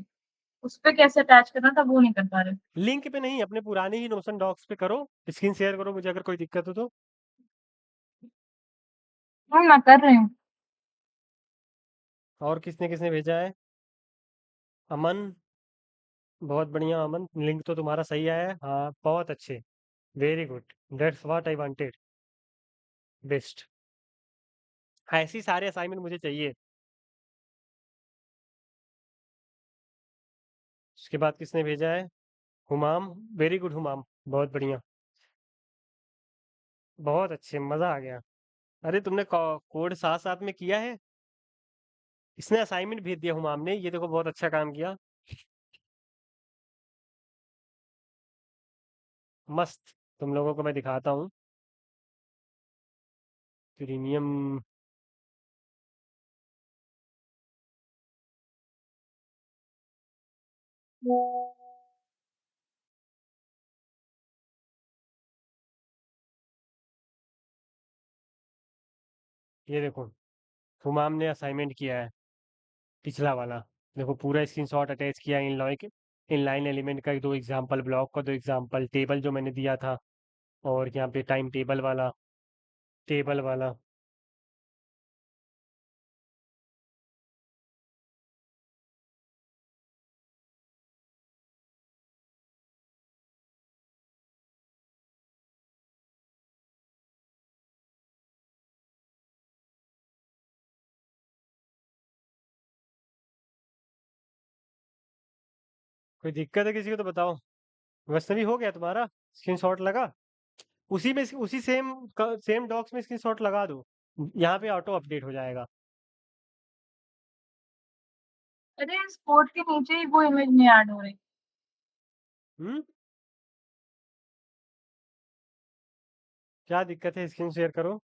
उस पे कैसे अटैच करना था वो नहीं कर पा रहे। लिंक पे नहीं, अपने पुराने ही नोशन डॉक्स पे करो, स्क्रीन शेयर करो मुझे अगर कोई दिक्कत हो तो। मैं कर रही हूँ। और किसने किसने भेजा है? अमन, बहुत बढ़िया अमन, लिंक तो तुम्हारा सही आया है, हाँ बहुत अच्छे, very good, that's what I wanted, best. ऐसे ही सारे असाइनमेंट मुझे चाहिए। उसके बाद किसने भेजा है? हुमाम, वेरी गुड हुमाम, बहुत बढ़िया, बहुत अच्छे, मजा आ गया। अरे तुमने कोड साथ साथ में किया है? इसने असाइनमेंट भेज दिया हुमाम ने, ये देखो बहुत अच्छा काम किया, मस्त। तुम लोगों को मैं दिखाता हूँ। प्रीमियम ये देखो, हुमाम ने असाइनमेंट किया है पिछला वाला। देखो पूरा स्क्रीनशॉट अटैच किया है इन लाइन एलिमेंट का दो एग्जांपल, ब्लॉक का दो एग्जांपल, टेबल जो मैंने दिया था, और यहाँ पे टाइम टेबल वाला। कोई दिक्कत है किसी को तो बताओ। वैष्णवी हो गया तुम्हारा? स्क्रीनशॉट लगा? उसी में उसी सेम डॉक्स में स्क्रीनशॉट लगा दो, यहाँ पे ऑटो अपडेट हो जाएगा। अरे इस कोड के नीचे ही वो इमेज नहीं ऐड हो रही। हम्म, क्या दिक्कत है? स्क्रीन शेयर करो।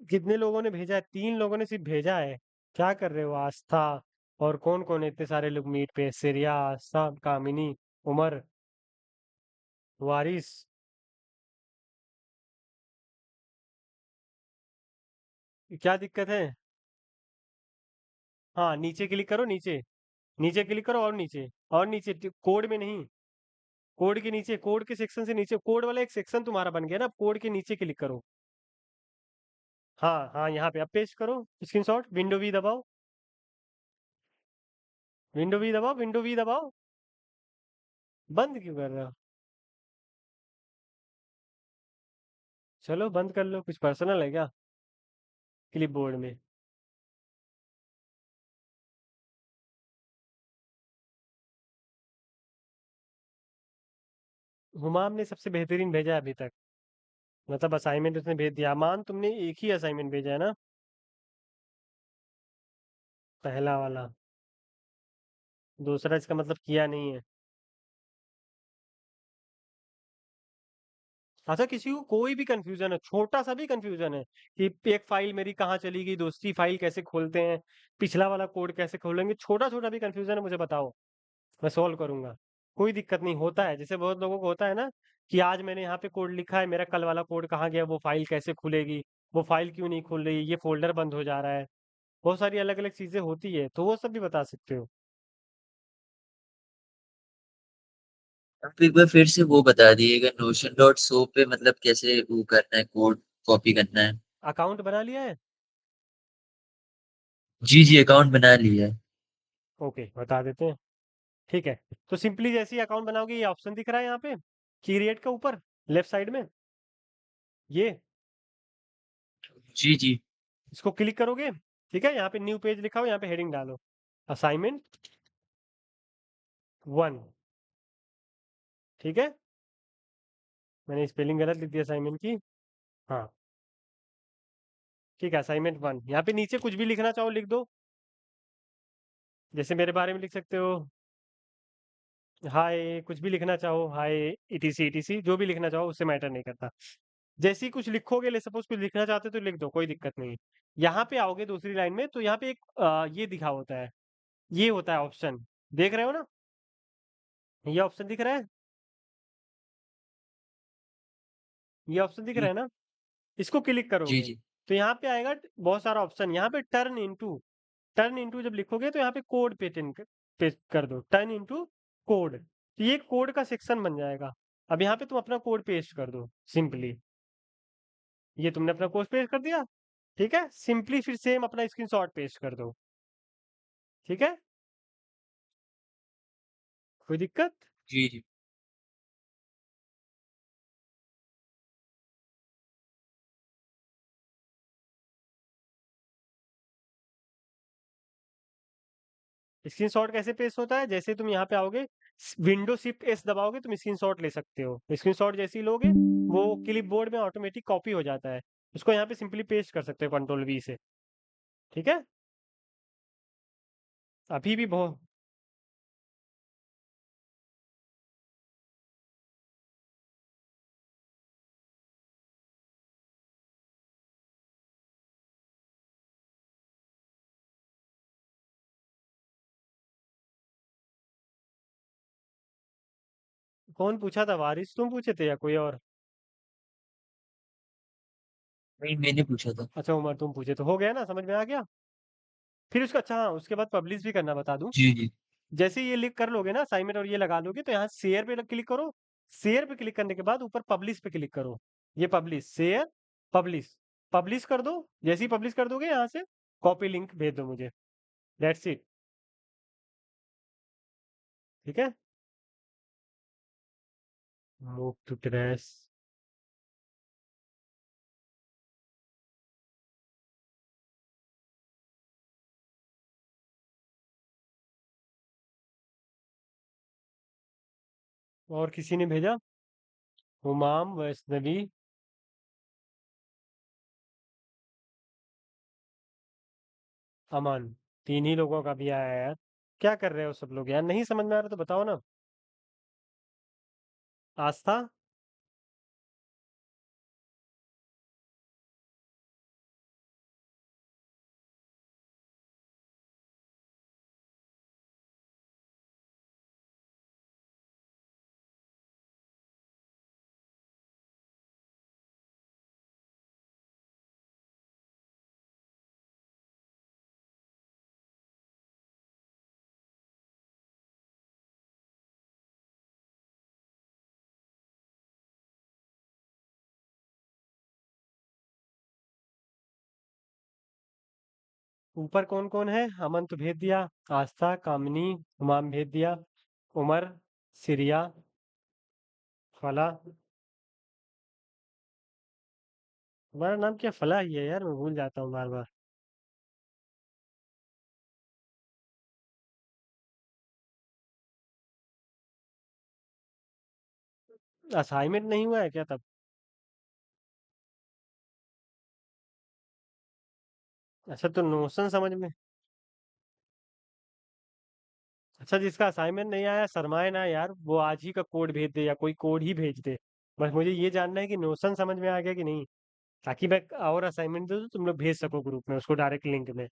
कितने लोगों ने भेजा है? 3 लोगों ने सिर्फ भेजा है। क्या कर रहे हो आस्था? और कौन कौन है इतने सारे लोग मीट पे? सिरिया, आस्था, कामिनी, उमर, वारिस। क्या दिक्कत है? हाँ, नीचे क्लिक करो, नीचे नीचे क्लिक करो, और नीचे, और नीचे, कोड में नहीं, कोड के नीचे, कोड के सेक्शन से नीचे, कोड वाला एक सेक्शन तुम्हारा बन गया ना, कोड के नीचे क्लिक करो। हाँ हाँ, यहाँ पे अब पेस्ट करो स्क्रीनशॉट, विंडो वी दबाओ, विंडो वी दबाओ, विंडो वी दबाओ। बंद क्यों कर रहे हो? चलो बंद कर लो, कुछ पर्सनल है क्या क्लिपबोर्ड में? हुमाम ने सबसे बेहतरीन भेजा है अभी तक, मतलब असाइनमेंट उसने भेज दिया। अमान तुमने एक ही असाइनमेंट भेजा है ना, पहला वाला, दूसरा इसका मतलब किया नहीं है। अच्छा, किसी को कोई भी कंफ्यूजन है, छोटा सा भी कंफ्यूजन है कि एक फाइल मेरी कहाँ चली गई, दूसरी फाइल कैसे खोलते हैं, पिछला वाला कोड कैसे खोलेंगे, छोटा छोटा भी कंफ्यूजन है मुझे बताओ, मैं सोल्व करूंगा। कोई दिक्कत नहीं, होता है जैसे बहुत लोगों को होता है ना कि आज मैंने यहाँ पे कोड लिखा है, मेरा कल वाला कोड कहाँ गया, वो फाइल कैसे खुलेगी, वो फाइल क्यों नहीं खुल रही, ये फोल्डर बंद हो जा रहा है, बहुत सारी अलग अलग चीजें होती है, तो वो सब भी बता सकते हो। आप एक बार फिर से वो बता दिएगा, नोशन डॉट सो पे मतलब कैसे वो करना है, कोड कॉपी करना है। अकाउंट बना लिया है? जी जी, अकाउंट बना लिया है। ओके, बता देते हैं। ठीक है, तो सिंपली जैसे ही अकाउंट बनाओगे, ये ऑप्शन दिख रहा है यहाँ पे क्रिएट का ऊपर लेफ्ट साइड में, ये जी जी। इसको क्लिक करोगे, ठीक है, यहाँ पे न्यू पेज लिखा हो, यहाँ पे हेडिंग डालो, असाइनमेंट 1। ठीक है, मैंने स्पेलिंग गलत लिख दिया असाइनमेंट की। हाँ, ठीक है, असाइनमेंट 1, यहाँ पे नीचे कुछ भी लिखना चाहो लिख दो, जैसे मेरे बारे में लिख सकते हो, हाय, कुछ भी लिखना चाहो, हाय, ईटीसी ईटीसी, जो भी लिखना चाहो, उससे मैटर नहीं करता। जैसे ही कुछ लिखोगे, ले सपोज कुछ लिखना चाहते हो तो लिख दो, कोई दिक्कत नहीं। यहाँ पे आओगे दूसरी लाइन में, तो यहाँ पे एक ये दिखा होता है, ये होता है ऑप्शन, देख रहे हो ना, ये ऑप्शन दिख रहा है, ये ऑप्शन दिख रहा जी है ना, इसको क्लिक जी करोगे जी। तो यहाँ पे आएगा बहुत सारा ऑप्शन, यहाँ पे टर्न इनटू जब लिखोगे तो यहाँ पे कोड पेस्ट कर दो, टर्न इनटू कोड, तो ये कोड का सेक्शन बन जाएगा। अब यहाँ पे तुम अपना कोड पेस्ट कर दो सिंपली, ये तुमने अपना कोड पेस्ट कर दिया, ठीक है, सिंपली फिर सेम अपना स्क्रीनशॉट पेस्ट कर दो, ठीक है, कोई दिक्कत? जी जी। स्क्रीनशॉट कैसे पेस्ट होता है? जैसे तुम यहाँ पे आओगे, विंडो शिफ्ट एस दबाओगे, तुम स्क्रीनशॉट ले सकते हो, स्क्रीनशॉट जैसे ही लोगे वो क्लिपबोर्ड में ऑटोमेटिक कॉपी हो जाता है, उसको यहाँ पे सिंपली पेस्ट कर सकते हो कंट्रोल वी से, ठीक है। अभी भी बहुत। कौन पूछा था, वारिस तुम पूछे थे या कोई और? नहीं, मैंने पूछा था। अच्छा उमर तुम पूछे, तो हो गया ना, समझ में आ गया। फिर उसका अच्छा हाँ, उसके बाद पब्लिश भी करना बता दूं। जी जी। जैसे ही ये लिख कर लोगे ना असाइनमेंट और ये लगा लोगे, तो यहाँ शेयर पे क्लिक करो। शेयर पे क्लिक करने के बाद ऊपर पब्लिश पे क्लिक करो। ये पब्लिश, शेयर, पब्लिश, पब्लिश कर दो। जैसे ही पब्लिश कर दोगे यहाँ से कॉपी लिंक भेज दो मुझे। That's it. ठीक है। Move to trace. और किसी ने भेजा? हुमाम, वैष्णवी, अमन। तीन ही लोगों का भी आया है यार। क्या कर रहे हो सब लोग यार, नहीं समझ में आ रहा तो बताओ ना। आस्था। ऊपर कौन कौन है? अमन तो भेज दिया। आस्था, कामिनी, हुमाम भेज दिया। उमर, सिरिया, फला। तुम्हारा नाम क्या फला ही है यार, मैं भूल जाता हूँ बार बार। असाइनमेंट नहीं हुआ है क्या तब? अच्छा तो नोशन समझ में। अच्छा जिसका असाइनमेंट नहीं आया शर्माए ना यार, वो आज ही का कोड भेज दे या कोई कोड ही भेज दे। बस मुझे ये जानना है कि नोशन समझ में आ गया कि नहीं, ताकि मैं और असाइनमेंट दे दूँ, तुम लोग भेज सको ग्रुप में उसको डायरेक्ट लिंक में।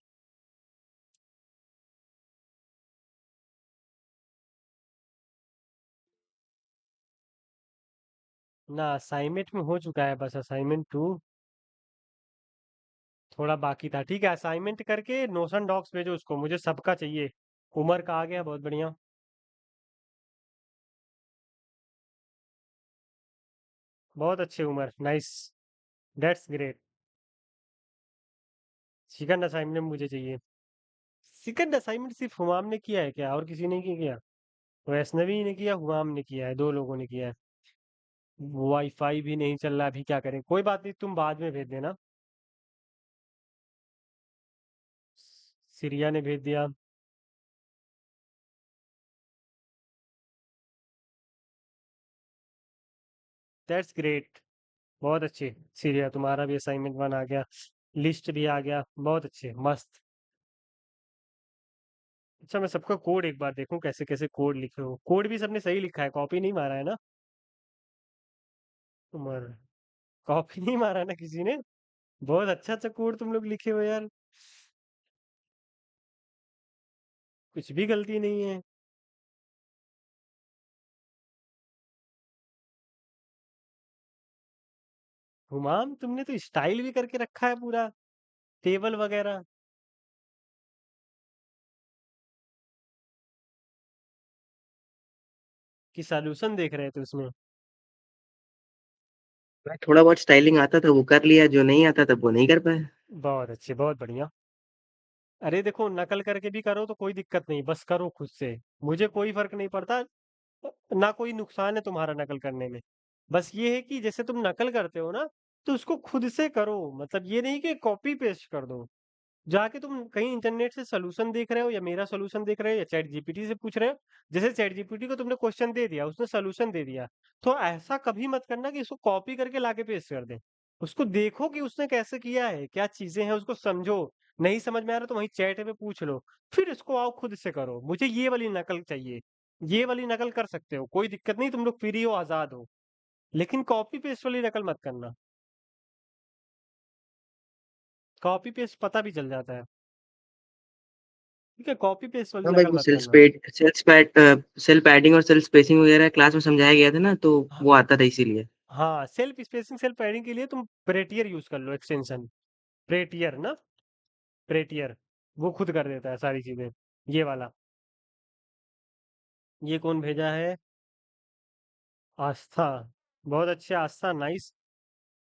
ना असाइनमेंट में हो चुका है, बस असाइनमेंट टू थोड़ा बाकी था। ठीक है, असाइनमेंट करके नोशन डॉक्स भेजो उसको, मुझे सबका चाहिए। उमर का आ गया, बहुत बढ़िया। बहुत अच्छे Umar, nice, that's great. Second assignment मुझे चाहिए। सेकंड असाइनमेंट सिर्फ हुमाम ने किया है क्या, और किसी ने नहीं किया? वैष्णवी ने किया, हुमाम ने किया है, दो लोगों ने किया है। वाईफाई भी नहीं चल रहा, अभी क्या करें, कोई बात नहीं, तुम बाद में भेज देना। सिरिया ने भेज दिया। दैट्स ग्रेट, बहुत अच्छे। सिरिया तुम्हारा भी असाइनमेंट वन आ गया, लिस्ट भी आ गया, बहुत अच्छे, मस्त। अच्छा मैं सबका कोड एक बार देखूं, कैसे कैसे कोड लिखे हो। कोड भी सबने सही लिखा है, कॉपी नहीं मारा है ना? उमर, कॉपी नहीं मारा है ना किसी ने? बहुत अच्छा अच्छा कोड तुम लोग लिखे हो यार, कुछ भी गलती नहीं है। हुमाम तुमने तो स्टाइल भी करके रखा है पूरा, टेबल वगैरह। की सॉल्यूशन देख रहे थे उसमें। भाई थोड़ा बहुत स्टाइलिंग आता था वो कर लिया, जो नहीं आता था वो नहीं कर पाया। बहुत अच्छे, बहुत बढ़िया। अरे देखो नकल करके भी करो तो कोई दिक्कत नहीं, बस करो खुद से। मुझे कोई फर्क नहीं पड़ता, ना कोई नुकसान है तुम्हारा नकल करने में। बस ये है कि जैसे तुम नकल करते हो ना, तो उसको खुद से करो। मतलब ये नहीं कि कॉपी पेस्ट कर दो। जाके तुम कहीं इंटरनेट से सोल्यूशन देख रहे हो, या मेरा सोल्यूशन देख रहे हो, या चैट जीपीटी से पूछ रहे हो। जैसे चैट जीपीटी को तुमने क्वेश्चन दे दिया, उसने सोल्यूशन दे दिया, तो ऐसा कभी मत करना कि इसको कॉपी करके लाके पेस्ट कर दे। उसको देखो कि उसने कैसे किया है, क्या चीजें हैं, उसको समझो। नहीं समझ में आ रहा तो वहीं चैट में पूछ लो, फिर इसको आओ खुद से करो। मुझे ये वाली नकल चाहिए, ये वाली नकल कर सकते हो, कोई दिक्कत नहीं, तुम लोग फ्री हो, आज़ाद हो, लेकिन कॉपी पेस्ट वाली नकल मत करना। कॉपी पेस्ट पता भी चल जाता है, ठीक है? कॉपी पेस्ट वाली हाँ भाई, नकल वो मत करना। सेल्फ पैडिंग और सेल्फ स्पेसिंग वगैरह क्लास में समझाया गया था ना, तो हाँ, वो आता था इसीलिए। हाँ, सेल्फ स्पेसिंग, सेल्फ पैडिंग के लिए तुम प्रेटियर यूज़ कर लो, एक्सटेंशन, प्रेटियर ना, प्रेटियर, वो खुद कर देता है सारी चीज़ें, ये वाला। ये कौन भेजा है? आस्था, बहुत अच्छे आस्था, नाइस।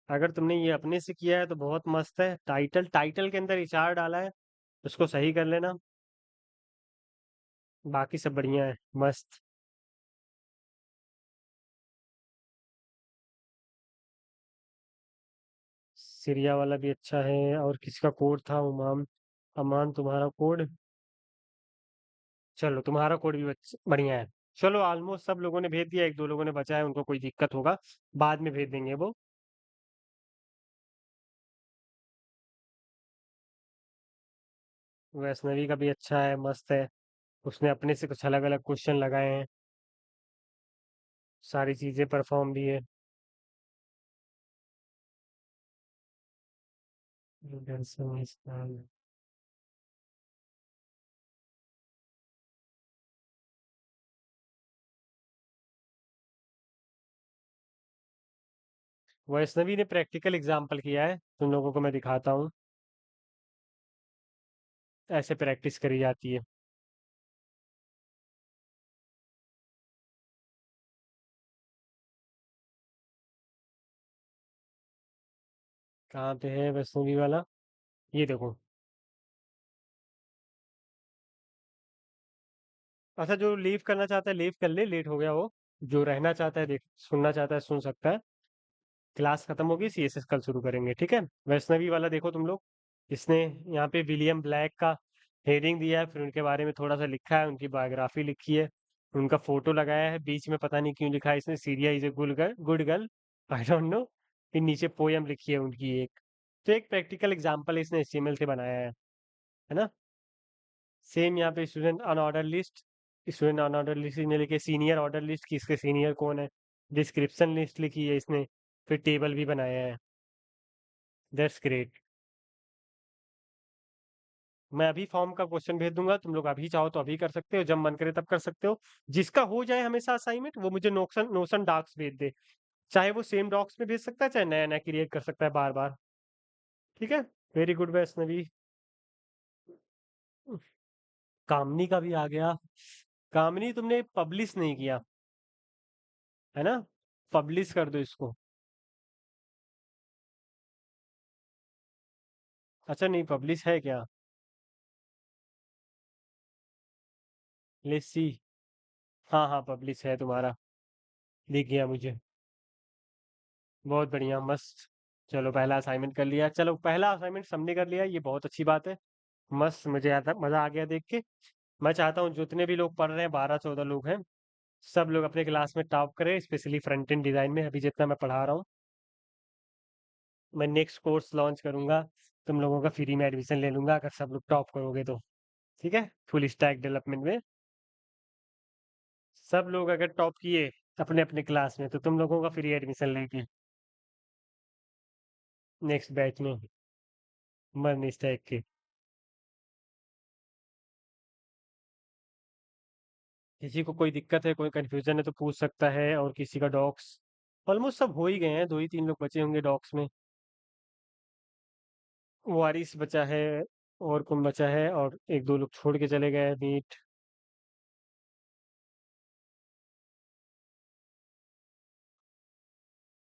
अगर तुमने ये अपने से किया है तो बहुत मस्त है। टाइटल, टाइटल के अंदर एचआर डाला है, उसको सही कर लेना, बाकी सब बढ़िया है, मस्त। सीरिया वाला भी अच्छा है। और किसका कोड था? उमाम, अमान, तुम्हारा कोड, चलो तुम्हारा कोड भी बढ़िया है। चलो ऑलमोस्ट सब लोगों ने भेज दिया, एक दो लोगों ने बचा है, उनको कोई दिक्कत होगा बाद में भेज देंगे वो। वैष्णवी का भी अच्छा है, मस्त है, उसने अपने से कुछ अलग अलग क्वेश्चन लगाए हैं, सारी चीजें परफॉर्म भी है। वैष्णवी ने प्रैक्टिकल एग्जाम्पल किया है, तुम लोगों को मैं दिखाता हूँ, ऐसे प्रैक्टिस करी जाती है। कहाँ पे है वैष्णवी वाला? ये देखो। अच्छा, जो लीव करना चाहता है लीव कर ले, लेट हो गया वो। जो रहना चाहता है, देख, सुनना चाहता है सुन सकता है। क्लास खत्म होगी, सीएसएस कल शुरू करेंगे, ठीक है? वैष्णवी वाला देखो तुम लोग, इसने यहाँ पे विलियम ब्लैक का हेडिंग दिया है, फिर उनके बारे में थोड़ा सा लिखा है, उनकी बायोग्राफी लिखी है, उनका फोटो लगाया है, बीच में पता नहीं क्यों लिखा है इसने Syria is a good girl, I don't know. फिर नीचे पोयम लिखी है उनकी एक। तो एक प्रैक्टिकल एग्जाम्पल इसने HTML से बनाया है ना? सेम यहाँ पे student unordered list, student unordered list ने लिखे, सीनियर ऑर्डर लिस्ट की, इसके सीनियर कौन है, डिस्क्रिप्शन लिस्ट लिखी है इसने, फिर टेबल भी बनाया है। That's great. मैं अभी फॉर्म का क्वेश्चन भेज दूंगा, तुम लोग अभी चाहो तो अभी कर सकते हो, जब मन करे तब कर सकते हो। जिसका हो जाए हमेशा असाइनमेंट, वो मुझे नोशन नोशन डॉक्स भेज दे, चाहे वो सेम डॉक्स में भेज सकता है, चाहे नया नया क्रिएट कर सकता है बार बार, ठीक है? Very good Vaishnavi. कामनी का भी आ गया। कामनी, तुमने पब्लिश नहीं किया है ना? पब्लिश कर दो इसको। अच्छा, नहीं पब्लिश है क्या? Let's see. हाँ हाँ, पब्लिश है तुम्हारा, दिख गया मुझे। बहुत बढ़िया, मस्त। चलो पहला असाइनमेंट कर लिया, चलो पहला असाइनमेंट सबने कर लिया, ये बहुत अच्छी बात है। मस्त, मुझे आता मजा आ गया देख के। मैं चाहता हूँ जितने भी लोग पढ़ रहे हैं, 12-14 लोग हैं, सब लोग अपने क्लास में टॉप करें, स्पेशली फ्रंट एंड डिजाइन में, अभी जितना मैं पढ़ा रहा हूँ। मैं नेक्स्ट कोर्स लॉन्च करूंगा, तुम लोगों का फ्री में एडमिशन ले लूंगा अगर सब लोग टॉप करोगे तो, ठीक है? फुल स्टैक डेवलपमेंट में सब लोग अगर टॉप किए अपने अपने क्लास में, तो तुम लोगों का फ्री एडमिशन लेंगे नेक्स्ट बैच में, मर्न स्टैक के। किसी को कोई दिक्कत है, कोई कंफ्यूजन है तो पूछ सकता है, और किसी का डॉक्स ऑलमोस्ट सब हो ही गए हैं, 2 ही 3 लोग बचे होंगे डॉक्स में। वारिस बचा है, और कौन बचा है, और एक दो लोग छोड़ के चले गए, मीट,